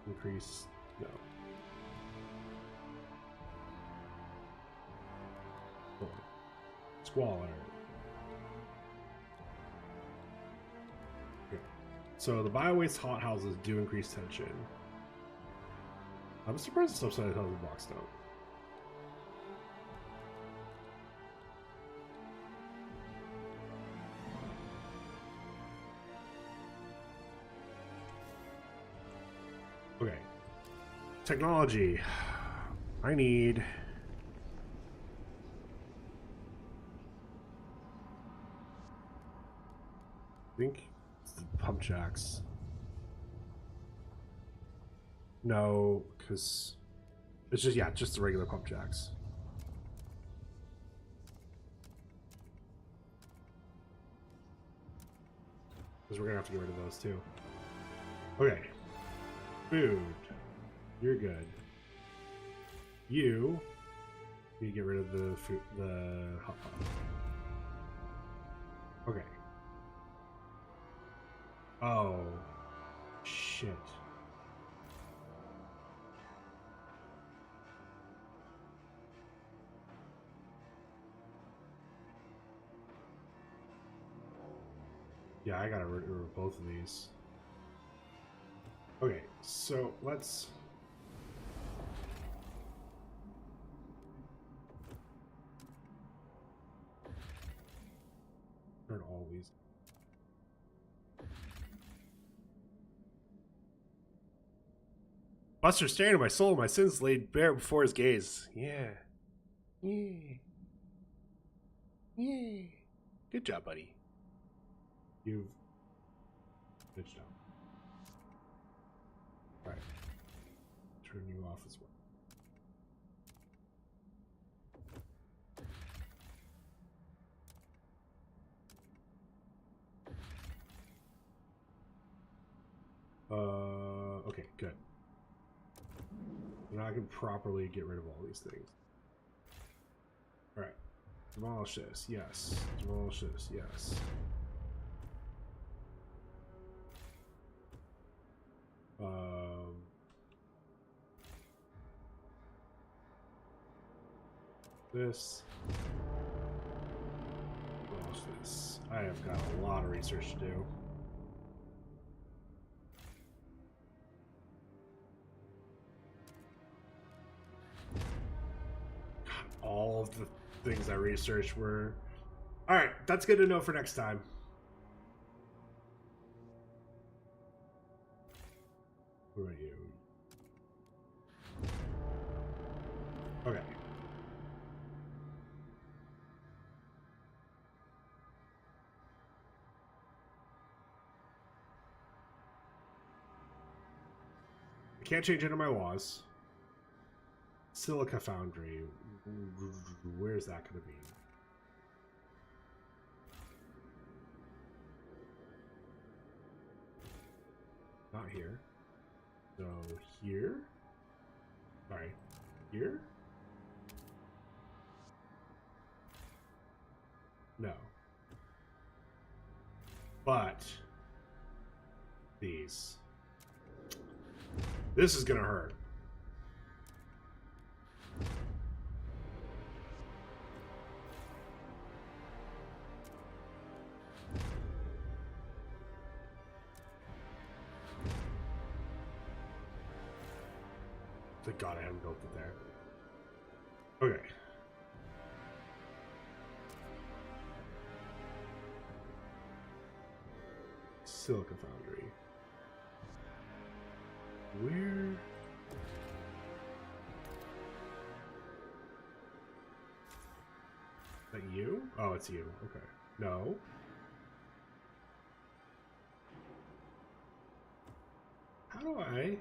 increase? No. Oh. Squalor. Okay. So the bio-waste hot houses do increase tension. I'm surprised the subsidized houses blocks don't. Okay. Technology. I need... I think it's the pump jacks. No, because it's just, yeah, just the regular pump jacks. Because we're gonna have to get rid of those too. Okay. Food. You're good. You need to get rid of the food, the hot pot. Okay. Oh. Shit. Yeah, I gotta remove both of these. Okay, so let's... turn all these. Buster staring at my soul, my sins laid bare before his gaze. Yeah. Yeah. Yeah. Good job, buddy. You've... good job. Alright. Turn you off as well. Okay, good. Now I can properly get rid of all these things. Alright. Demolish this, yes. Demolish this, yes. This. Demolish this. I have got a lot of research to do. All of the things I researched were... Alright, that's good to know for next time. Who are you? Okay. I can't change any of my laws. Silica Foundry. Where's that going to be? Not here. So here? Sorry. Here? No. But these. This is going to hurt. Thank God I haven't built it there. Okay. Silica Foundry. Where? Is that you? Oh, it's you. Okay. No. How do I...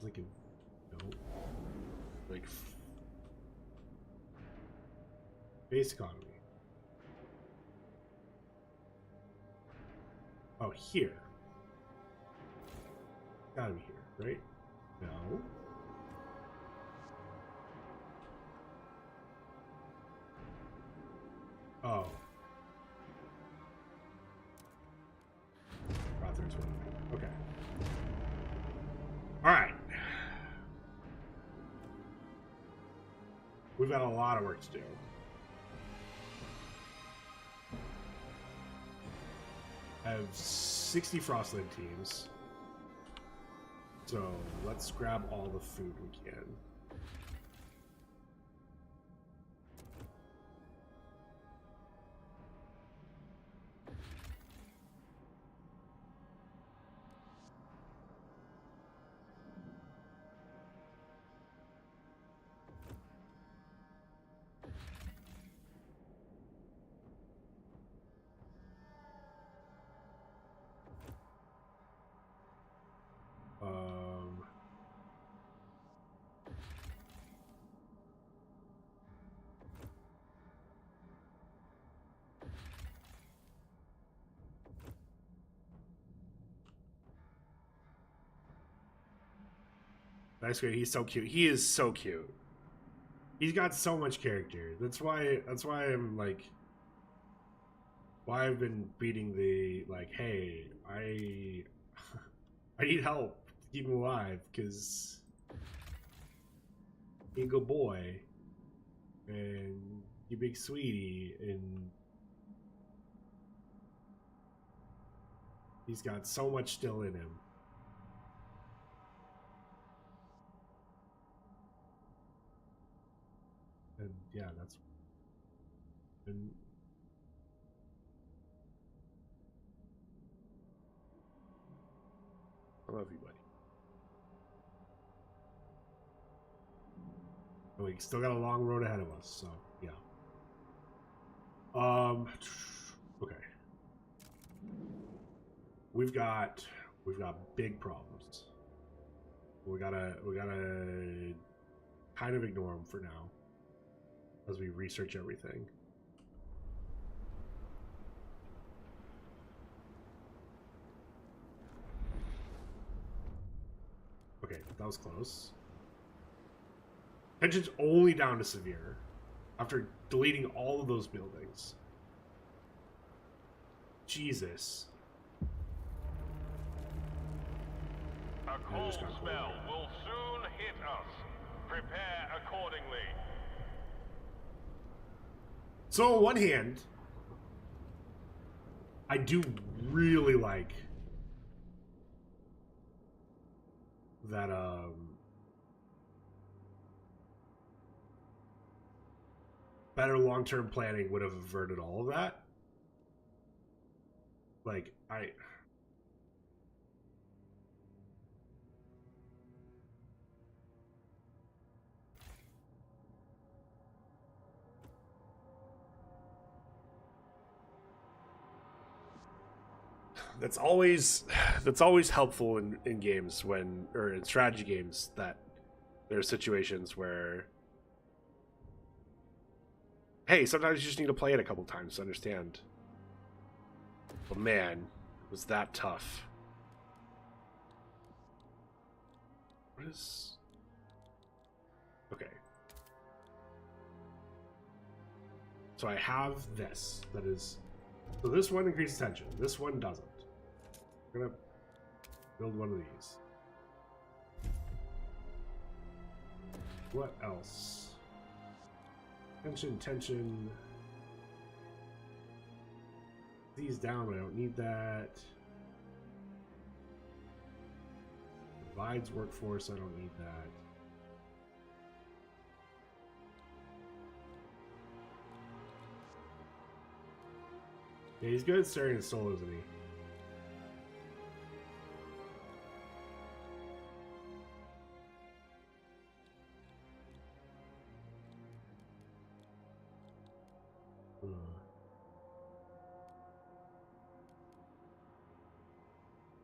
like a... no. Like... base economy. Oh, here. Gotta be here, right? No. Oh. Rothers one. Okay. Alright. We've got a lot of work to do. I have 60 Frostland teams. So let's grab all the food we can. Nice guy. He's so cute. He is so cute. He's got so much character. That's why I'm like, why I've been beating the like, hey, I need help to keep him alive because he's a good boy and you big sweetie and he's got so much still in him. And yeah, that's and I love you, buddy. And we still got a long road ahead of us, so yeah. Okay. We've got big problems. We gotta kind of ignore them for now as we research everything. Okay, that was close. Tension's only down to severe after deleting all of those buildings. Jesus. A cold spell will soon hit us. Prepare accordingly. So on one hand, I do really like that better long-term planning would have averted all of that. Like that's always helpful in games when, or in strategy games, that there are situations where, hey, sometimes you just need to play it a couple times to understand. But man, was that tough. What is... Okay. So I have this. That is... So this one increases tension. This one doesn't. I'm gonna build one of these. What else? Tension. These down, but I don't need that. Divides workforce, I don't need that. Yeah, he's good at staring at soul, isn't he?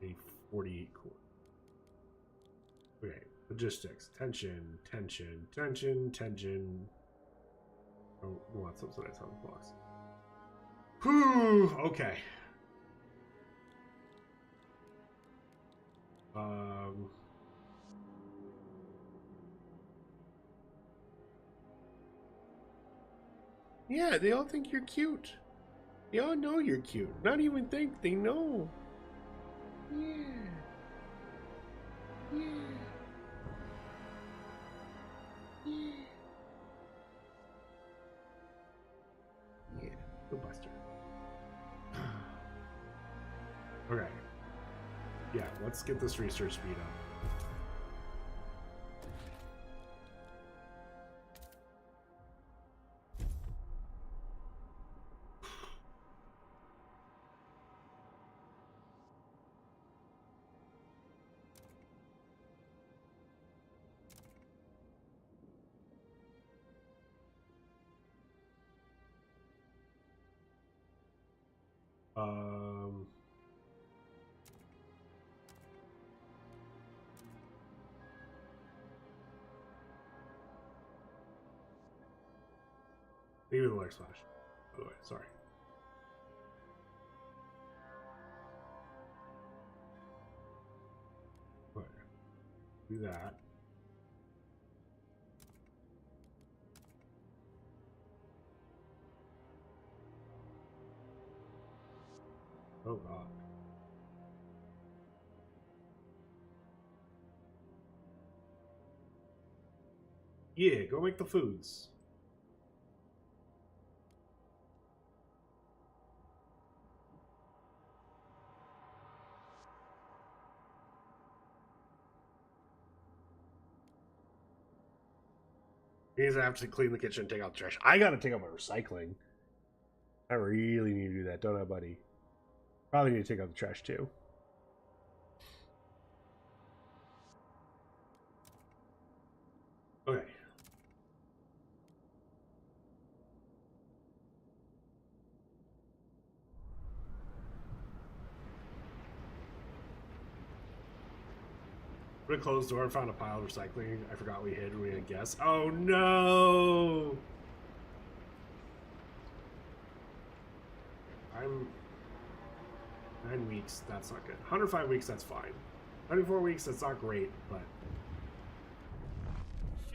A 48 core. Okay, logistics. Tension. Oh, well, that's subsidized on the box. Whew, okay. Yeah, they all think you're cute. They all know you're cute. Not even think, they know. Yeah. Yeah, go Buster. Okay. Yeah, let's get this research speed up. Maybe the leg slash. By the way, sorry. Okay. Do that. Oh god. Yeah, go make the foods. Means I have to clean the kitchen and take out the trash. I gotta take out my recycling. I really need to do that, don't I, buddy? Probably need to take out the trash too. Okay. We closed the door and found a pile of recycling. I forgot we hid and we didn't guess. Oh no! I'm 9 weeks, that's not good. 105 weeks, that's fine. 94 weeks, that's not great, but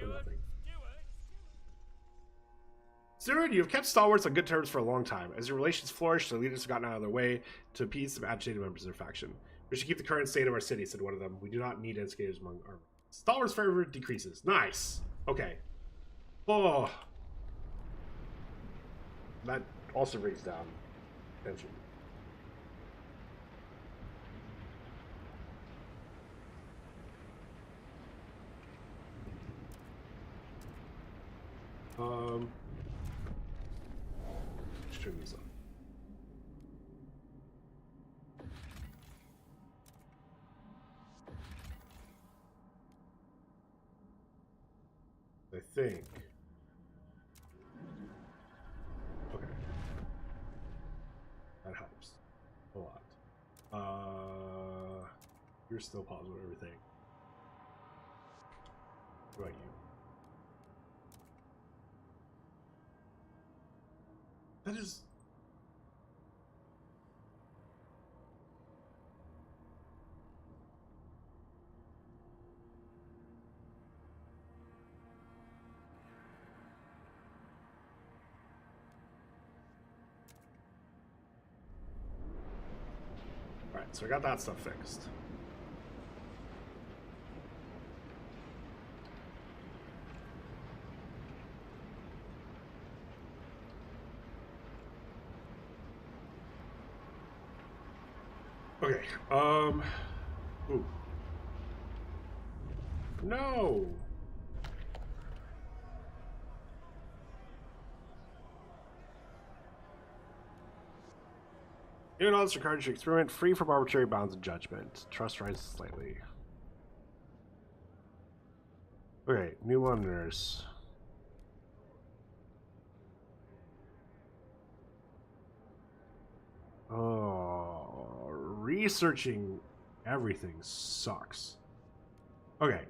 nothing. Steward, you have kept stalwarts on good terms for a long time. As your relations flourish, the leaders have gotten out of their way to appease some agitated members of their faction. We should keep the current state of our city, said one of them. We do not need instigators among our... Stalwarts' favor decreases. Nice. Okay. Oh. That also brings down tension. Let's turn these on. I think. Okay. That helps a lot. You're still pausing everything. What about you? That is... Alright, so I got that stuff fixed. Okay, ooh. No! New knowledge required to experiment free from arbitrary bounds of judgment. Trust rises slightly. Okay, new wonders. Oh, researching everything sucks. Okay,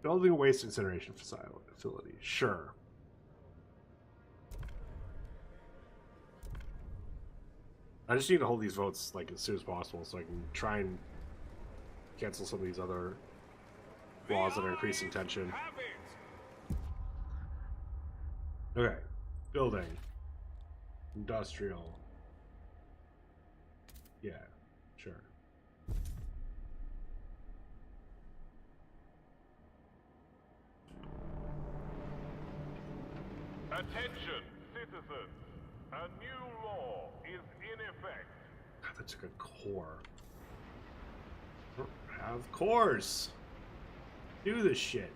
building a waste incineration facility. Sure. I just need to hold these votes like as soon as possible so I can try and cancel some of these other laws that are increasing tension. Okay, building, industrial. Yeah, sure. Attention, citizens. A new law is in effect. God, that's a good core. I don't have cores. Do this shit.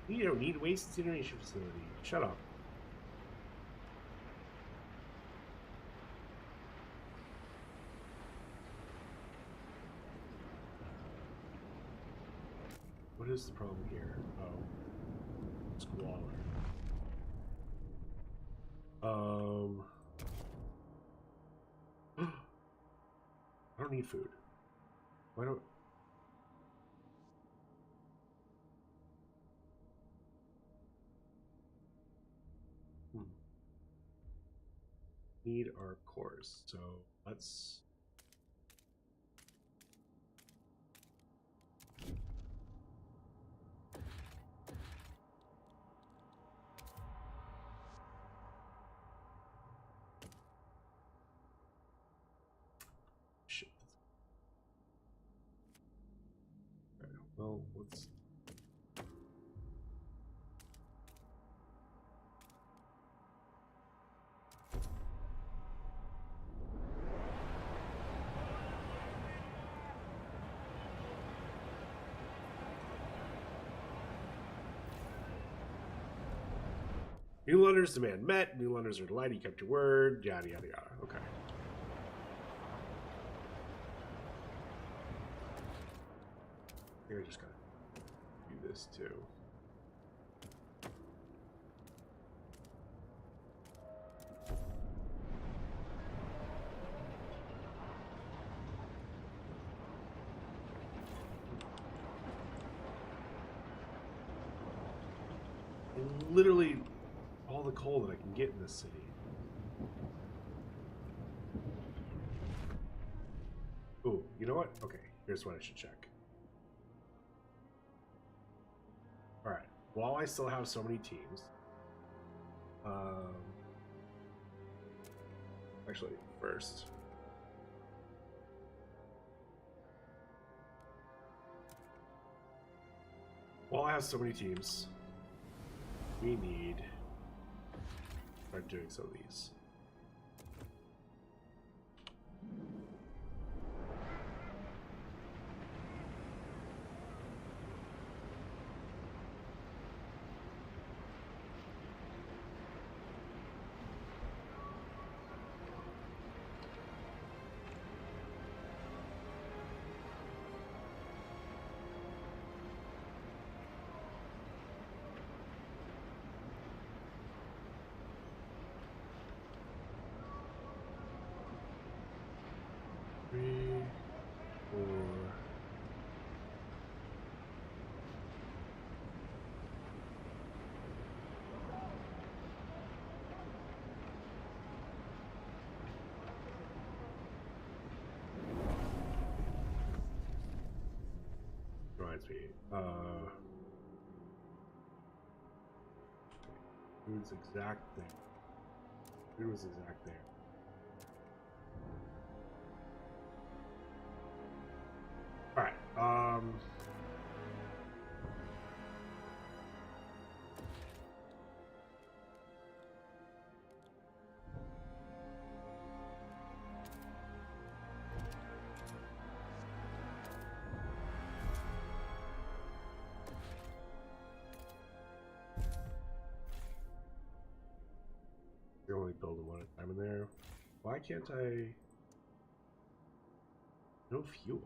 You don't need waste incineration facility. Shut up. What is the problem here? Oh. Squalor. I don't need food. Why don't... Need our cores, so let's... Well, let's. New Londoners demand met. New Londoners are delighted. You kept your word. Yada yada yada. Okay. I think I just gotta do this too. Literally all the coal that I can get in this city. Ooh, you know what? Okay, here's what I should check. Alright, while I still have so many teams, actually, first, while I have so many teams, we need to start doing some of these. Three, four. Reminds me. Food's exact thing. Food was exact thing. Alright, you're only building one at a time in there. Why can't I? No fuel.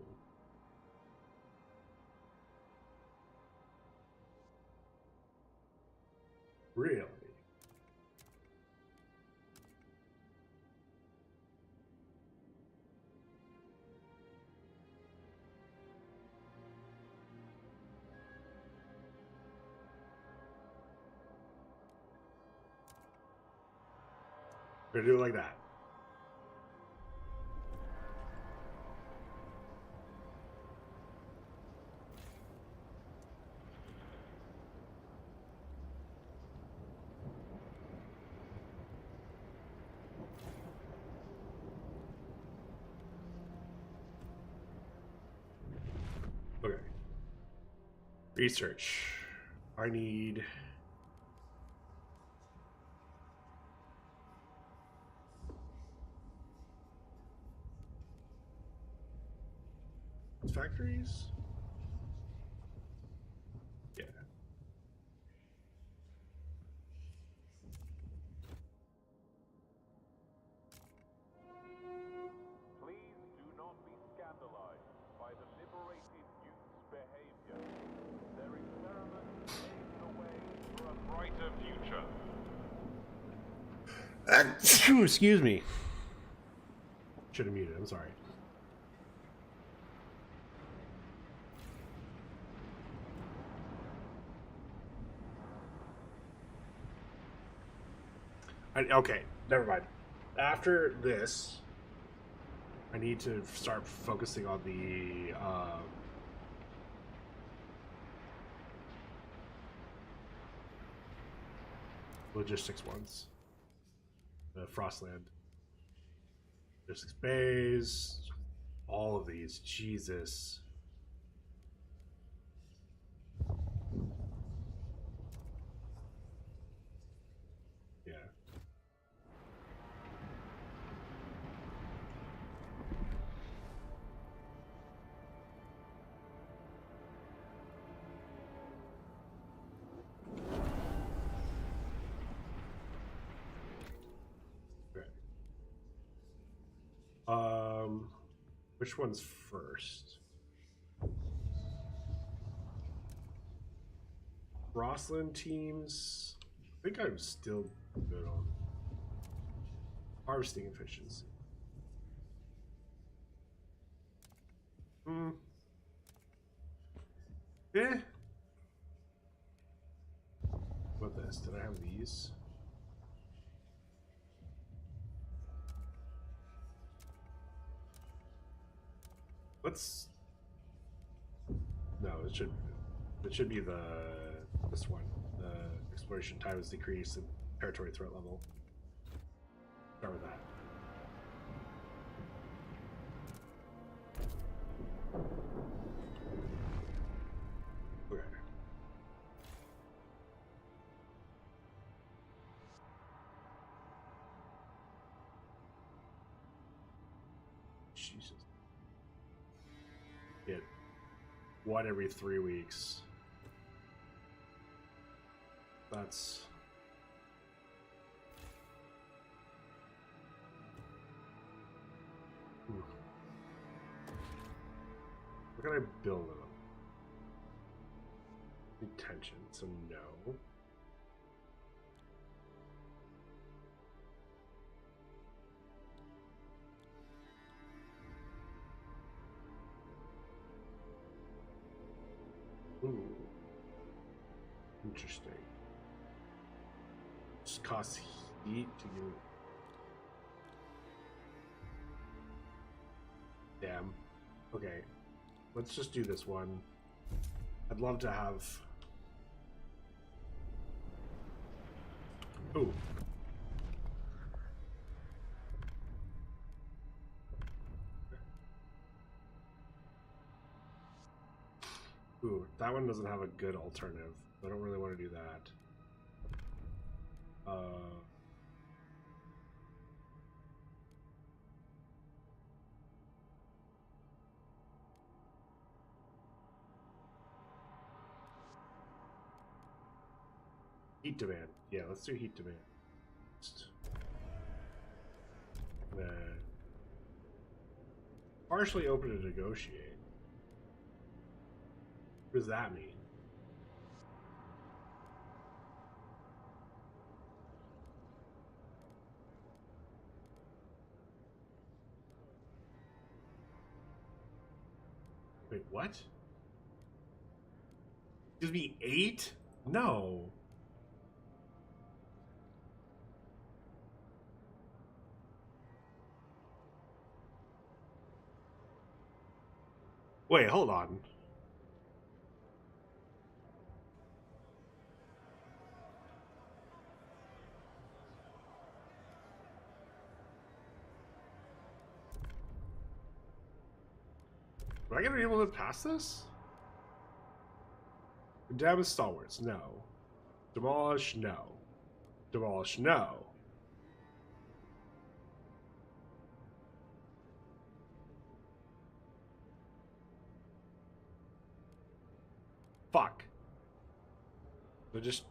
Really? We're gonna do it like that. Okay. Research. I need. Factories? Yeah. Please do not be scandalized by the liberated youth's behavior. Their experiment paves the way for a brighter future. Excuse me. Should have muted. I'm sorry. Okay, never mind. After this, I need to start focusing on the logistics ones. The Frostland. Logistics bays. All of these. Jesus. Which one's first? Roslyn teams. I think I'm still good on harvesting efficiency. Eh. What this? Did I have these? Let's. No, it should be this one. The exploration time is decreased and territory threat level. Start with that. Okay. Jesus. Get one every 3 weeks. That's what can I build them? Retention, so no. Ooh. Interesting. Just costs heat to give. Damn. Okay. Let's just do this one. I'd love to have. Ooh. Ooh, that one doesn't have a good alternative. I don't really want to do that. Heat demand. Yeah, let's do heat demand. Partially open to negotiate. What does that mean? Wait, what? Gives me 8? No. Wait, hold on. Am I gonna be able to pass this? Damage stalwarts, no. Demolish, no. Demolish, no. Fuck. So just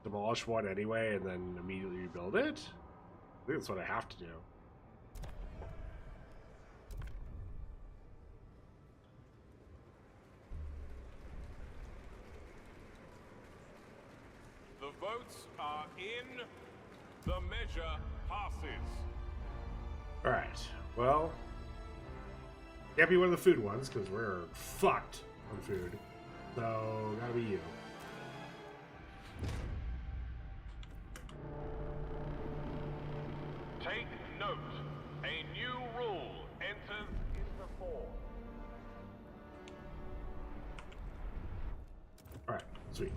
demolish one anyway and then immediately rebuild it? I think that's what I have to do. The votes are in. The measure passes. Alright, well. Can't be one of the food ones because we're fucked on food. So, gotta be you. Take note. A new rule enters into force. Alright, sweet.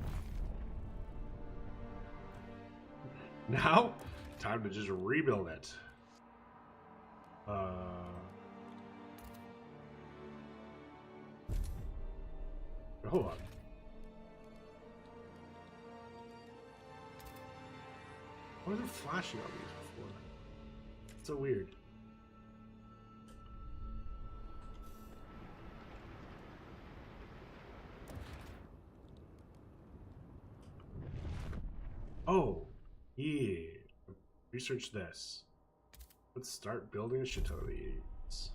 Now, time to just rebuild it. Hold on. Why was it flashing on these before? It's so weird. Oh, yeah. Research this. Let's start building a shit ton of these.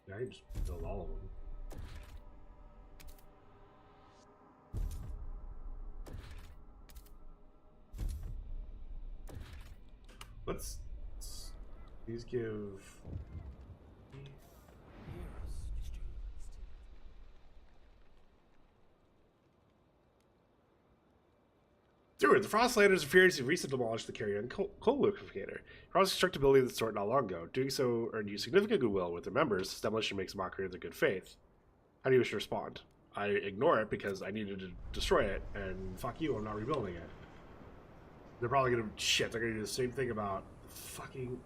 Yeah, I can just build all of them. Let's these give. Steward, the Frostlanders are furious and recently demolished the carrion coal liquidator. Frost constructability of the sort not long ago. Doing so earned you significant goodwill with their members. This demolition makes a mockery of their good faith. How do you wish to respond? I ignore it because I needed to destroy it, and fuck you, I'm not rebuilding it. They're probably gonna shit. They're gonna do the same thing about fucking.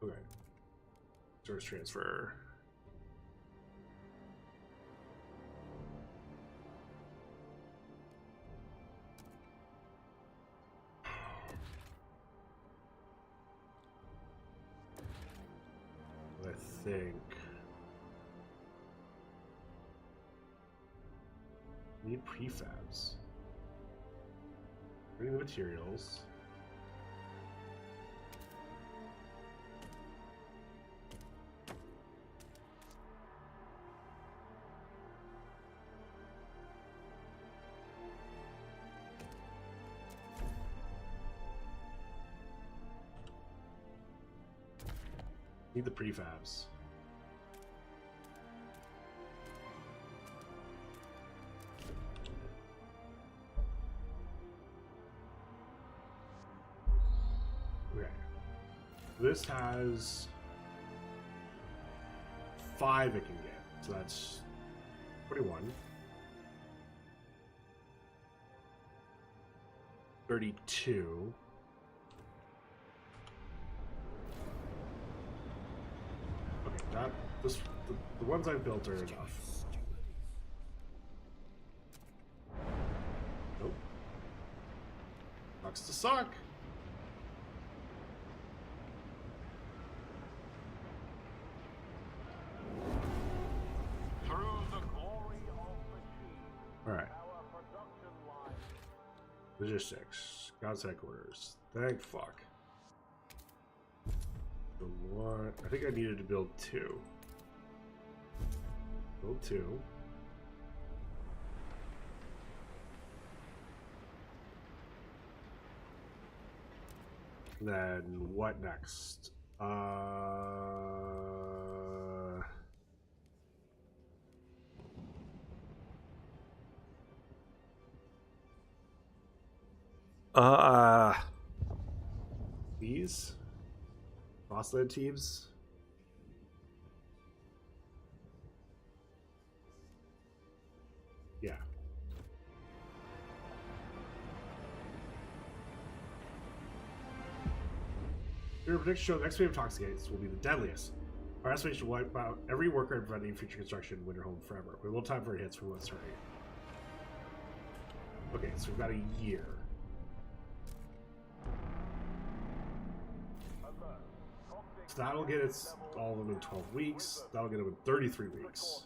Okay. Source transfer. I think need prefabs. Bring the materials. Need the prefabs. Okay. This has 5 it can get, so that's 21. 32. That the ones I've built are enough. Nope. Sucks to suck. Through the glory of the All right. our production line. Logistics. God's headquarters. Thank fuck. The one. I think I needed to build 2. Build 2. Then what next? These Frostland teams. Yeah. Your prediction show the next wave of Toxicates will be the deadliest. Our estimation will wipe out every worker and preventing future construction in Winterhome forever. We have a little time for it hits from what's starting. Okay, so we've got a year. So that'll get its all of them in 12 weeks. That'll get them in 33 weeks.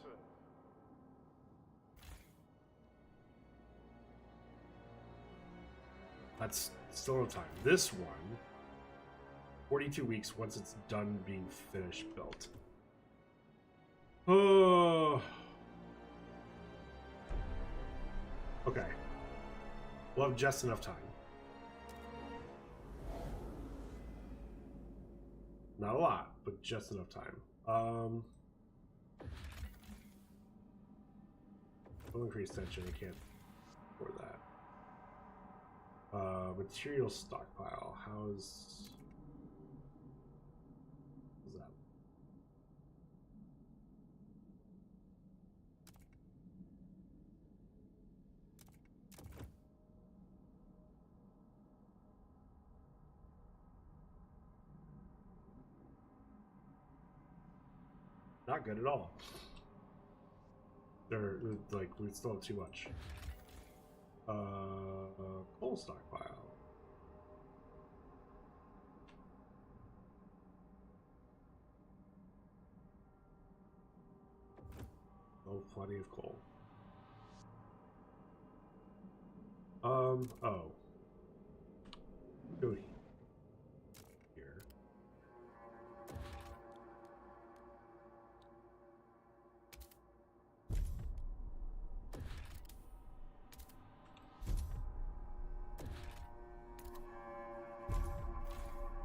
That's still in time. This one, 42 weeks once it's done being finished built. Oh. Okay. We'll have just enough time. Not a lot, but just enough time. We'll increase tension. I can't afford that. Material stockpile. How's that? Not good at all. They're like, we still have too much. Coal stockpile. Oh, plenty of coal. Oh. Go here.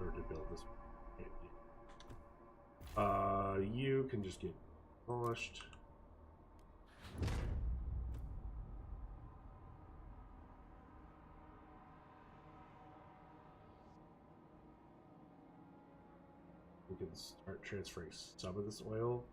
Or to build this. You can just get demolished. We can start transferring some of this oil.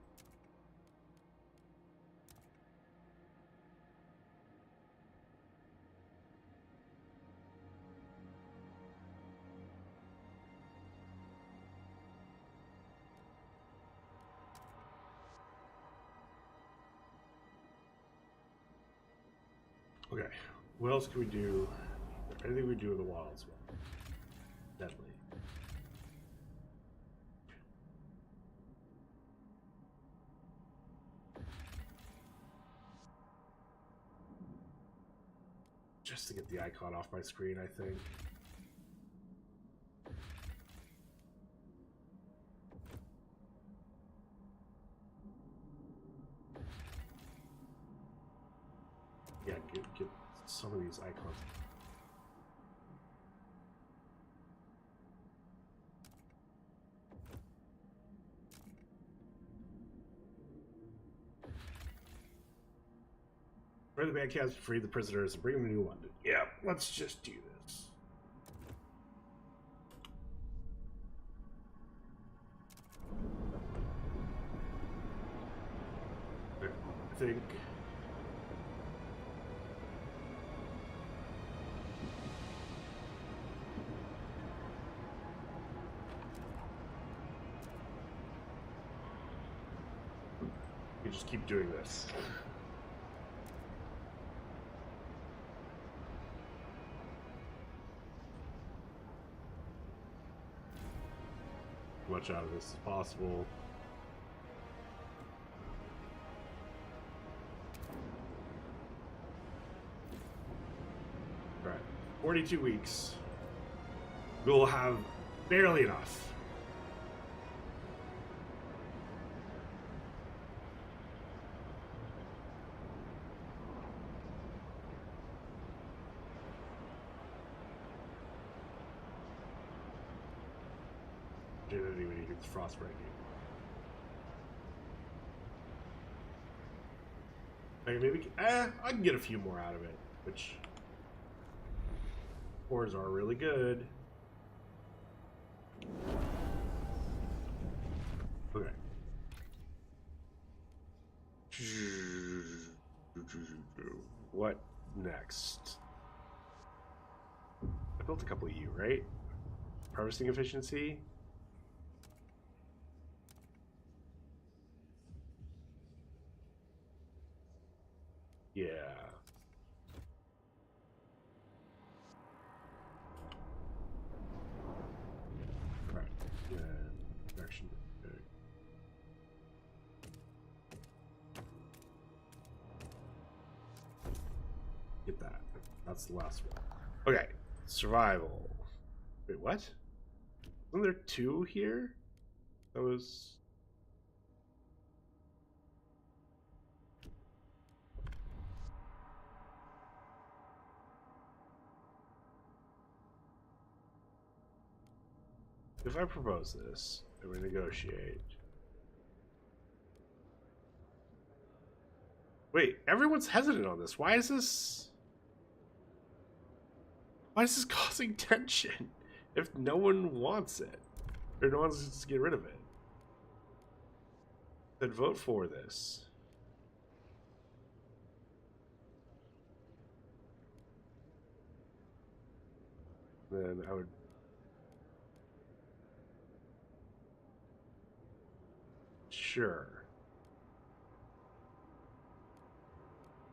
Okay, what else can we do? Anything we do in the wilds? Deadly. Just to get the icon off my screen, I think. Yeah, get some of these icons. Free the bad cats, free the prisoners, and bring them to New London. Yeah, let's just do this. I think. You just keep doing this. Much out of this as possible. All right, 42 weeks. We'll have barely enough. When you get the frost breaking. Okay, maybe I can get a few more out of it, which cores are really good. Okay. What next? I built a couple of you, right? Harvesting efficiency. Yeah. Right. Direction. Get that. That's the last one. Okay. Survival. Wait, what? Wasn't there two here? That was. If I propose this, and we negotiate. Wait, everyone's hesitant on this. Why is this causing tension if no one wants it? Or no one wants to get rid of it? Then vote for this. Then I would. Sure.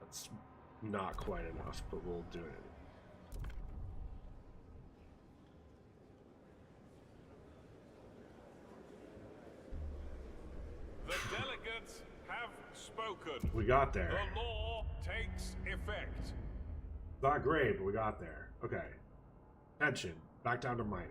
That's not quite enough, but we'll do it. The delegates have spoken. We got there. The law takes effect. Not great, but we got there. Okay. Tension. Back down to minor.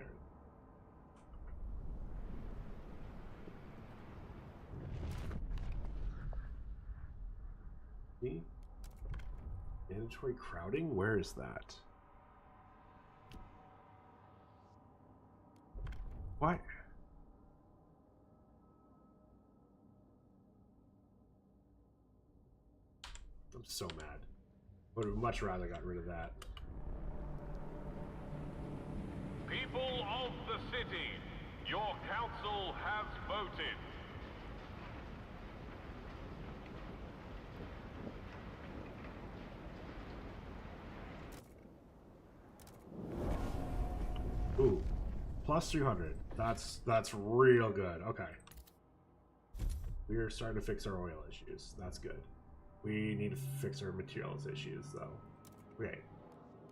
Mandatory crowding? Where is that? What? I'm so mad. Would have much rather got rid of that. People of the city, your council has voted. Ooh, plus 300. That's real good. Okay. We're starting to fix our oil issues. That's good. We need to fix our materials issues, though. Okay.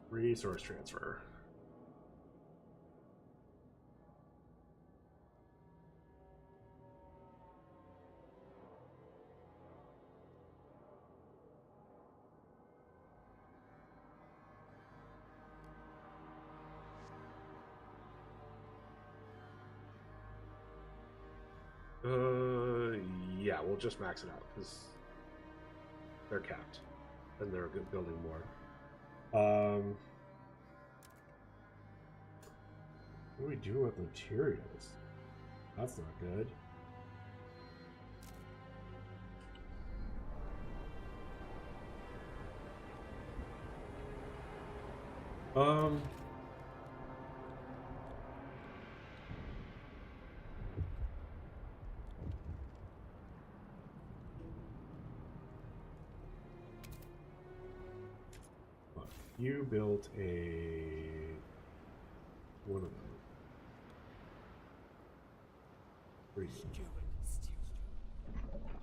Resource transfer. Yeah, we'll just max it out because they're capped and they're building more. What do we do with materials? That's not good. You built one of them.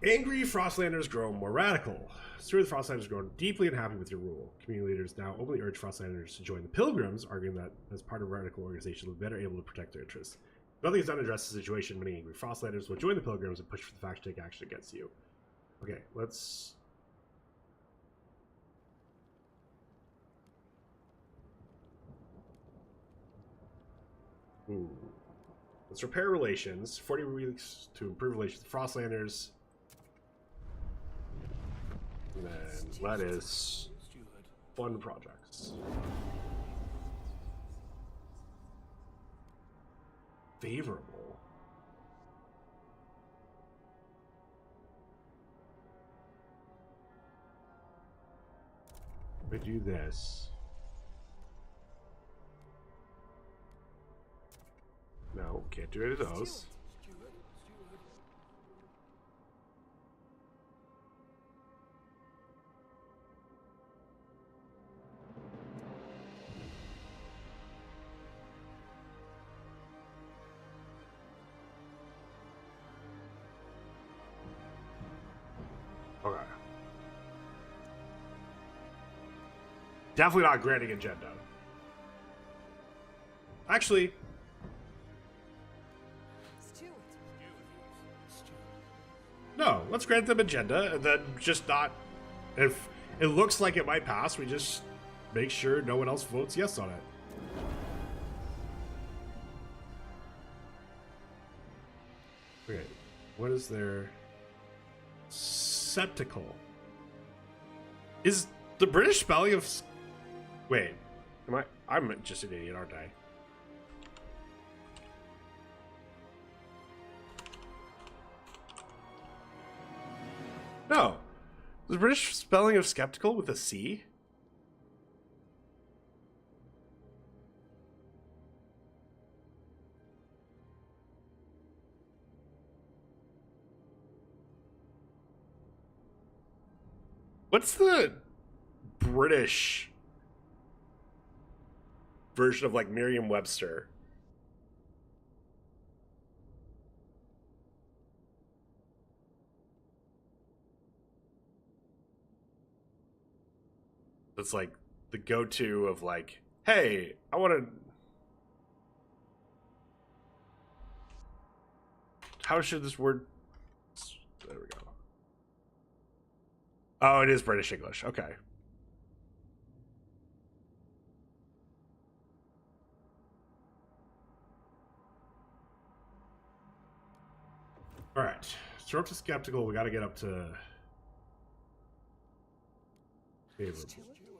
Angry Frostlanders grow more radical. Steward, the Frostlanders grown deeply unhappy with your rule. Community leaders now openly urge Frostlanders to join the Pilgrims, arguing that as part of a radical organization, they'll be better able to protect their interests. If nothing is done to address the situation, many angry Frostlanders will join the Pilgrims and push for the faction to take action against you. Okay, let's... Ooh. Let's repair relations. 40 weeks to improve relations with Frostlanders. And then lettuce. Fun projects. Favorable. If I do this. No, can't do any of those. Okay. Definitely not granting agenda. Actually, no, let's grant them agenda and then just not. If it looks like it might pass, we just make sure no one else votes yes on it. Okay, what is their septical? Is the British spelling of. Wait, I'm just an idiot, aren't I? No. The British spelling of skeptical with a C? What's the British version of like Merriam-Webster? It's like the go-to of like, hey, I want to. How should this word? There we go. Oh, it is British English. Okay. All right. So we're up to skeptical. We got to get up to favorable.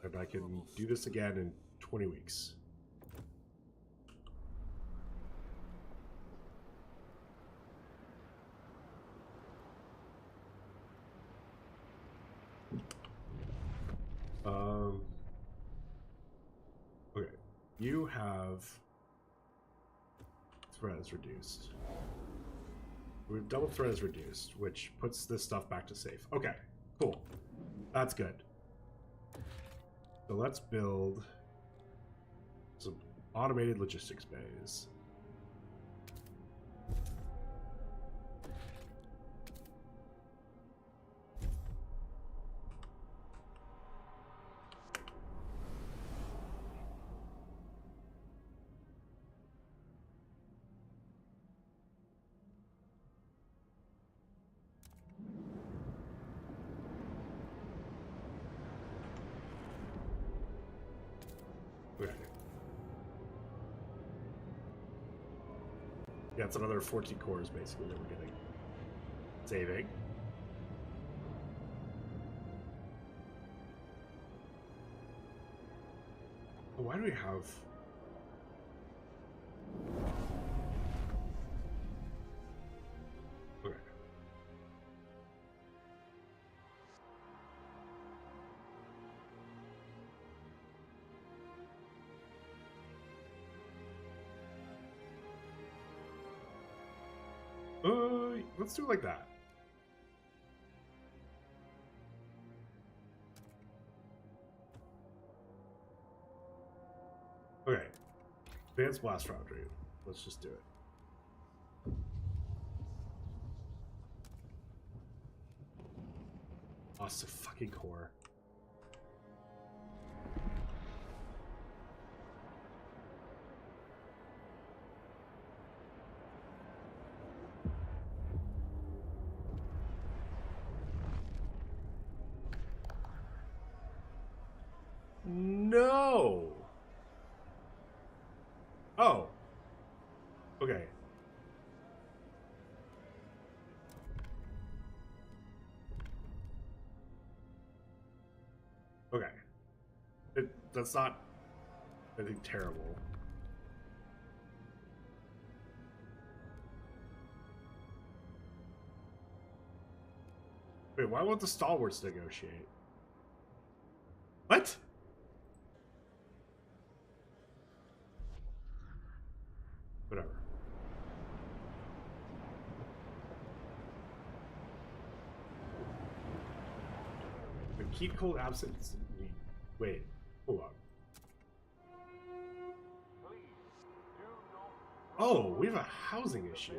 And I can do this again in 20 weeks. Okay. You have threat is reduced. We've double threat is reduced, which puts this stuff back to safe. Okay, cool. That's good. So let's build some automated logistics bays. Okay. Yeah, it's another 14 cores basically that we're getting. Saving. Oh, why do we have... Okay. Let's do it like that. Okay. Advanced blast foundry. Let's just do it. Oh, it's a fucking core. No. Oh. Okay. Okay. That's not anything terrible. Wait, why won't the stalwarts negotiate? What? Whatever. The keep cold absence. Wait, hold on. Oh, we have a housing issue.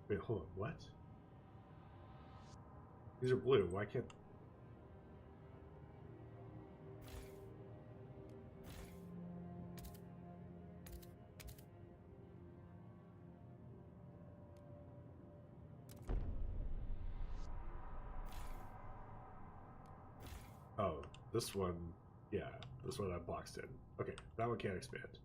Wait, hold on, what? These are blue, why can't... Oh, this one, yeah, this one I boxed in. Okay, that one can't expand.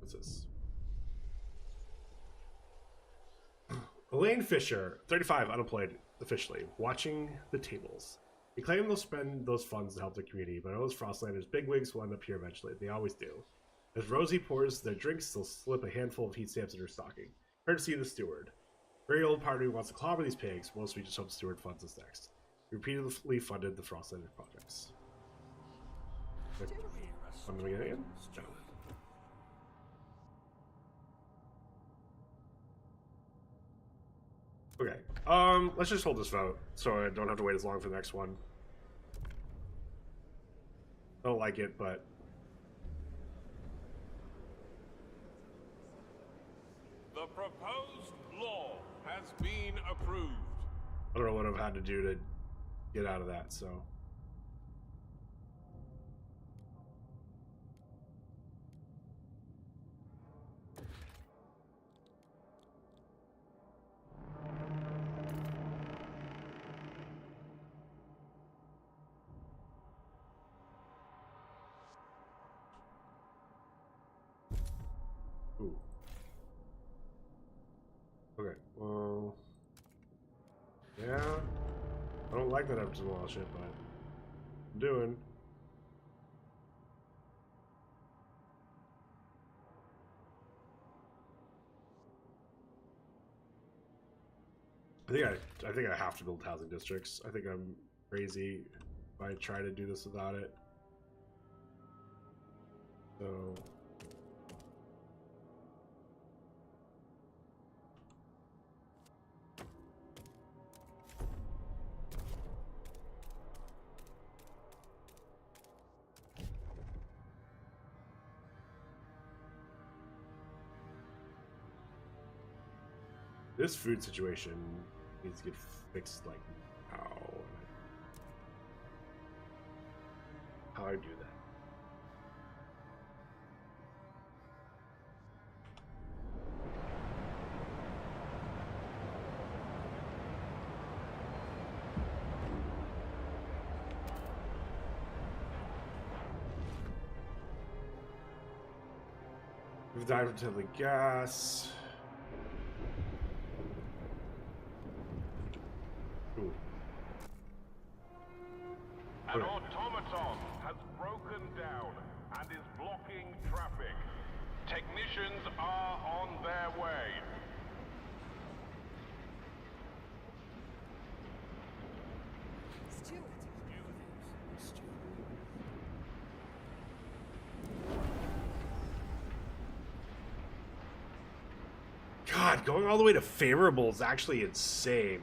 What's this? Elaine Fisher, 35, unemployed officially, watching the tables. They claim they'll spend those funds to help the community, but those Frostlanders bigwigs will end up here eventually. They always do. As Rosie pours their drinks, they'll slip a handful of heat stamps in her stocking. Courtesy of the steward. Very old party wants to clobber these pigs. Most we just hope Steward funds us next. He repeatedly funded the Frostlander projects. Fund them again? No. Okay. Let's just hold this vote so I don't have to wait as long for the next one. I don't like it, but The proposed law has been approved. I don't know what I've had to do to get out of that, so. Ooh. Okay, well. Yeah. I don't like that I have to demolish it, but I'm doing. I think I have to build housing districts. I think I'm crazy if I try to do this without it. So this food situation needs to get fixed like now. How I do that? We've died from deadly gas. Ooh. An Okay. automaton has broken down and is blocking traffic. Technicians are on their way. Steward. God, going all the way to favorable is actually insane.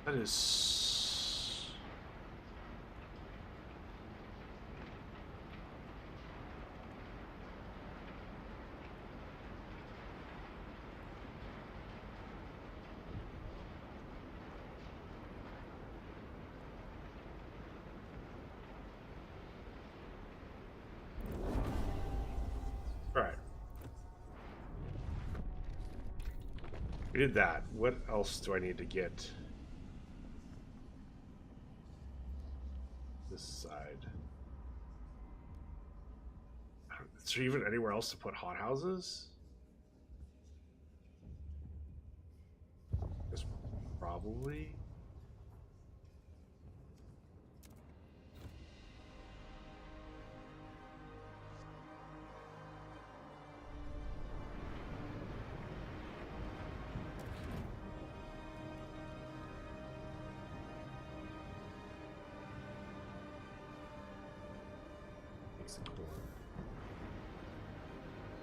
That is... Alright. We did that. What else do I need to get? This side. Is there even anywhere else to put hothouses? Guess probably.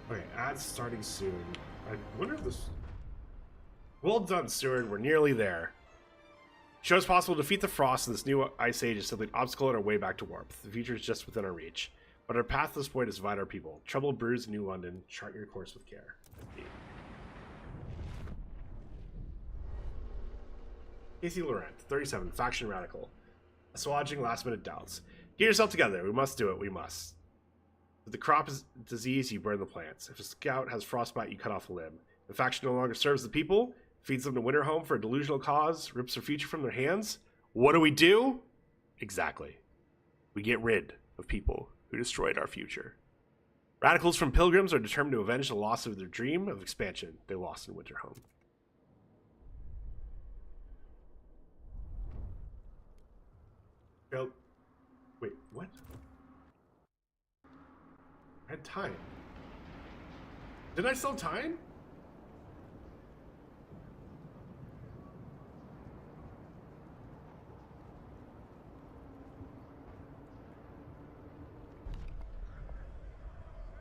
Okay, ads starting soon. I wonder if this... Well done, Steward. We're nearly there. Show us possible to defeat the frost in this new ice age is simply an obstacle on our way back to warmth. The future is just within our reach. But our path to this point is to divide our people. Trouble brews in New London. Chart your course with care. Casey Laurent, 37, faction radical. Assuaging last-minute doubts. Get yourself together. We must do it. We must. If the crop is disease, you burn the plants. If a scout has frostbite, you cut off a limb. If the faction no longer serves the people, feeds them to winter home for a delusional cause, rips their future from their hands, what do? Exactly. We get rid of people who destroyed our future. Radicals from Pilgrims are determined to avenge the loss of their dream of expansion they lost in winter home. Well, wait, what? I had time. Did I sell time?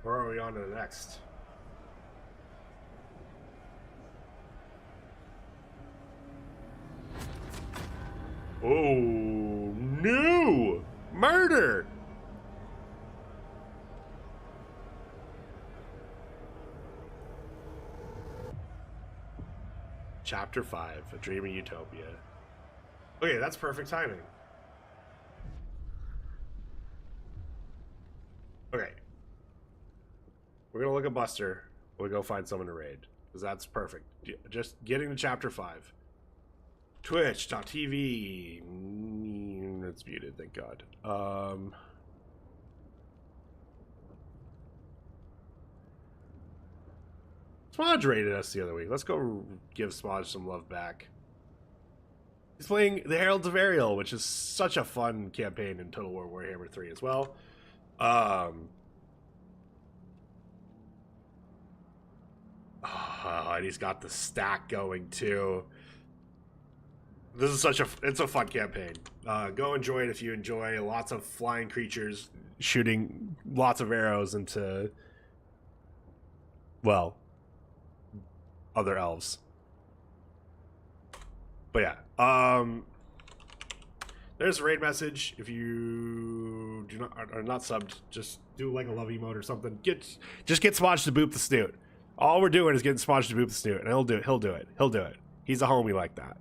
Where are we on to the next? Oh, no! Murder! Chapter 5, A Dreaming Utopia. Okay, that's perfect timing. Okay. We're gonna look at Buster. We'll go find someone to raid. Because that's perfect. Just getting to chapter 5. Twitch.tv. It's muted, thank God. Smodge raided us the other week. Let's go give Smodge some love back. He's playing the Heralds of Ariel, which is such a fun campaign in Total War Warhammer 3 as well. And he's got the stack going too. This is it's a fun campaign. Go enjoy it if you enjoy lots of flying creatures shooting lots of arrows into, well, other elves. But yeah, there's a raid message. If you are not subbed, just do like a love emote or something. Just get Smodge to boop the snoot. All we're doing is getting Smodge to boop the snoot, and he'll do it. He's a homie like that.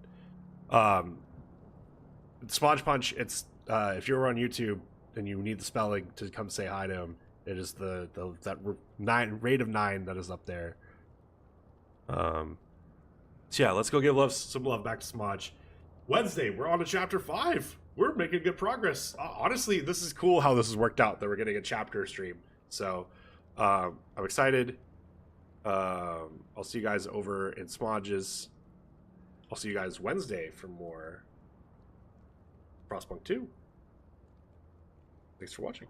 Smodge Punch. It's if you're on YouTube and you need the spelling to come say hi to him, it is that rate of 9 that is up there. So yeah, let's go give some love back to Smodge. Wednesday, we're on to chapter 5. We're making good progress. Honestly, this is cool how this has worked out, that we're getting a chapter stream. So I'm excited. I'll see you guys over in Smodge's. I'll see you guys Wednesday for more Frostpunk 2. Thanks for watching.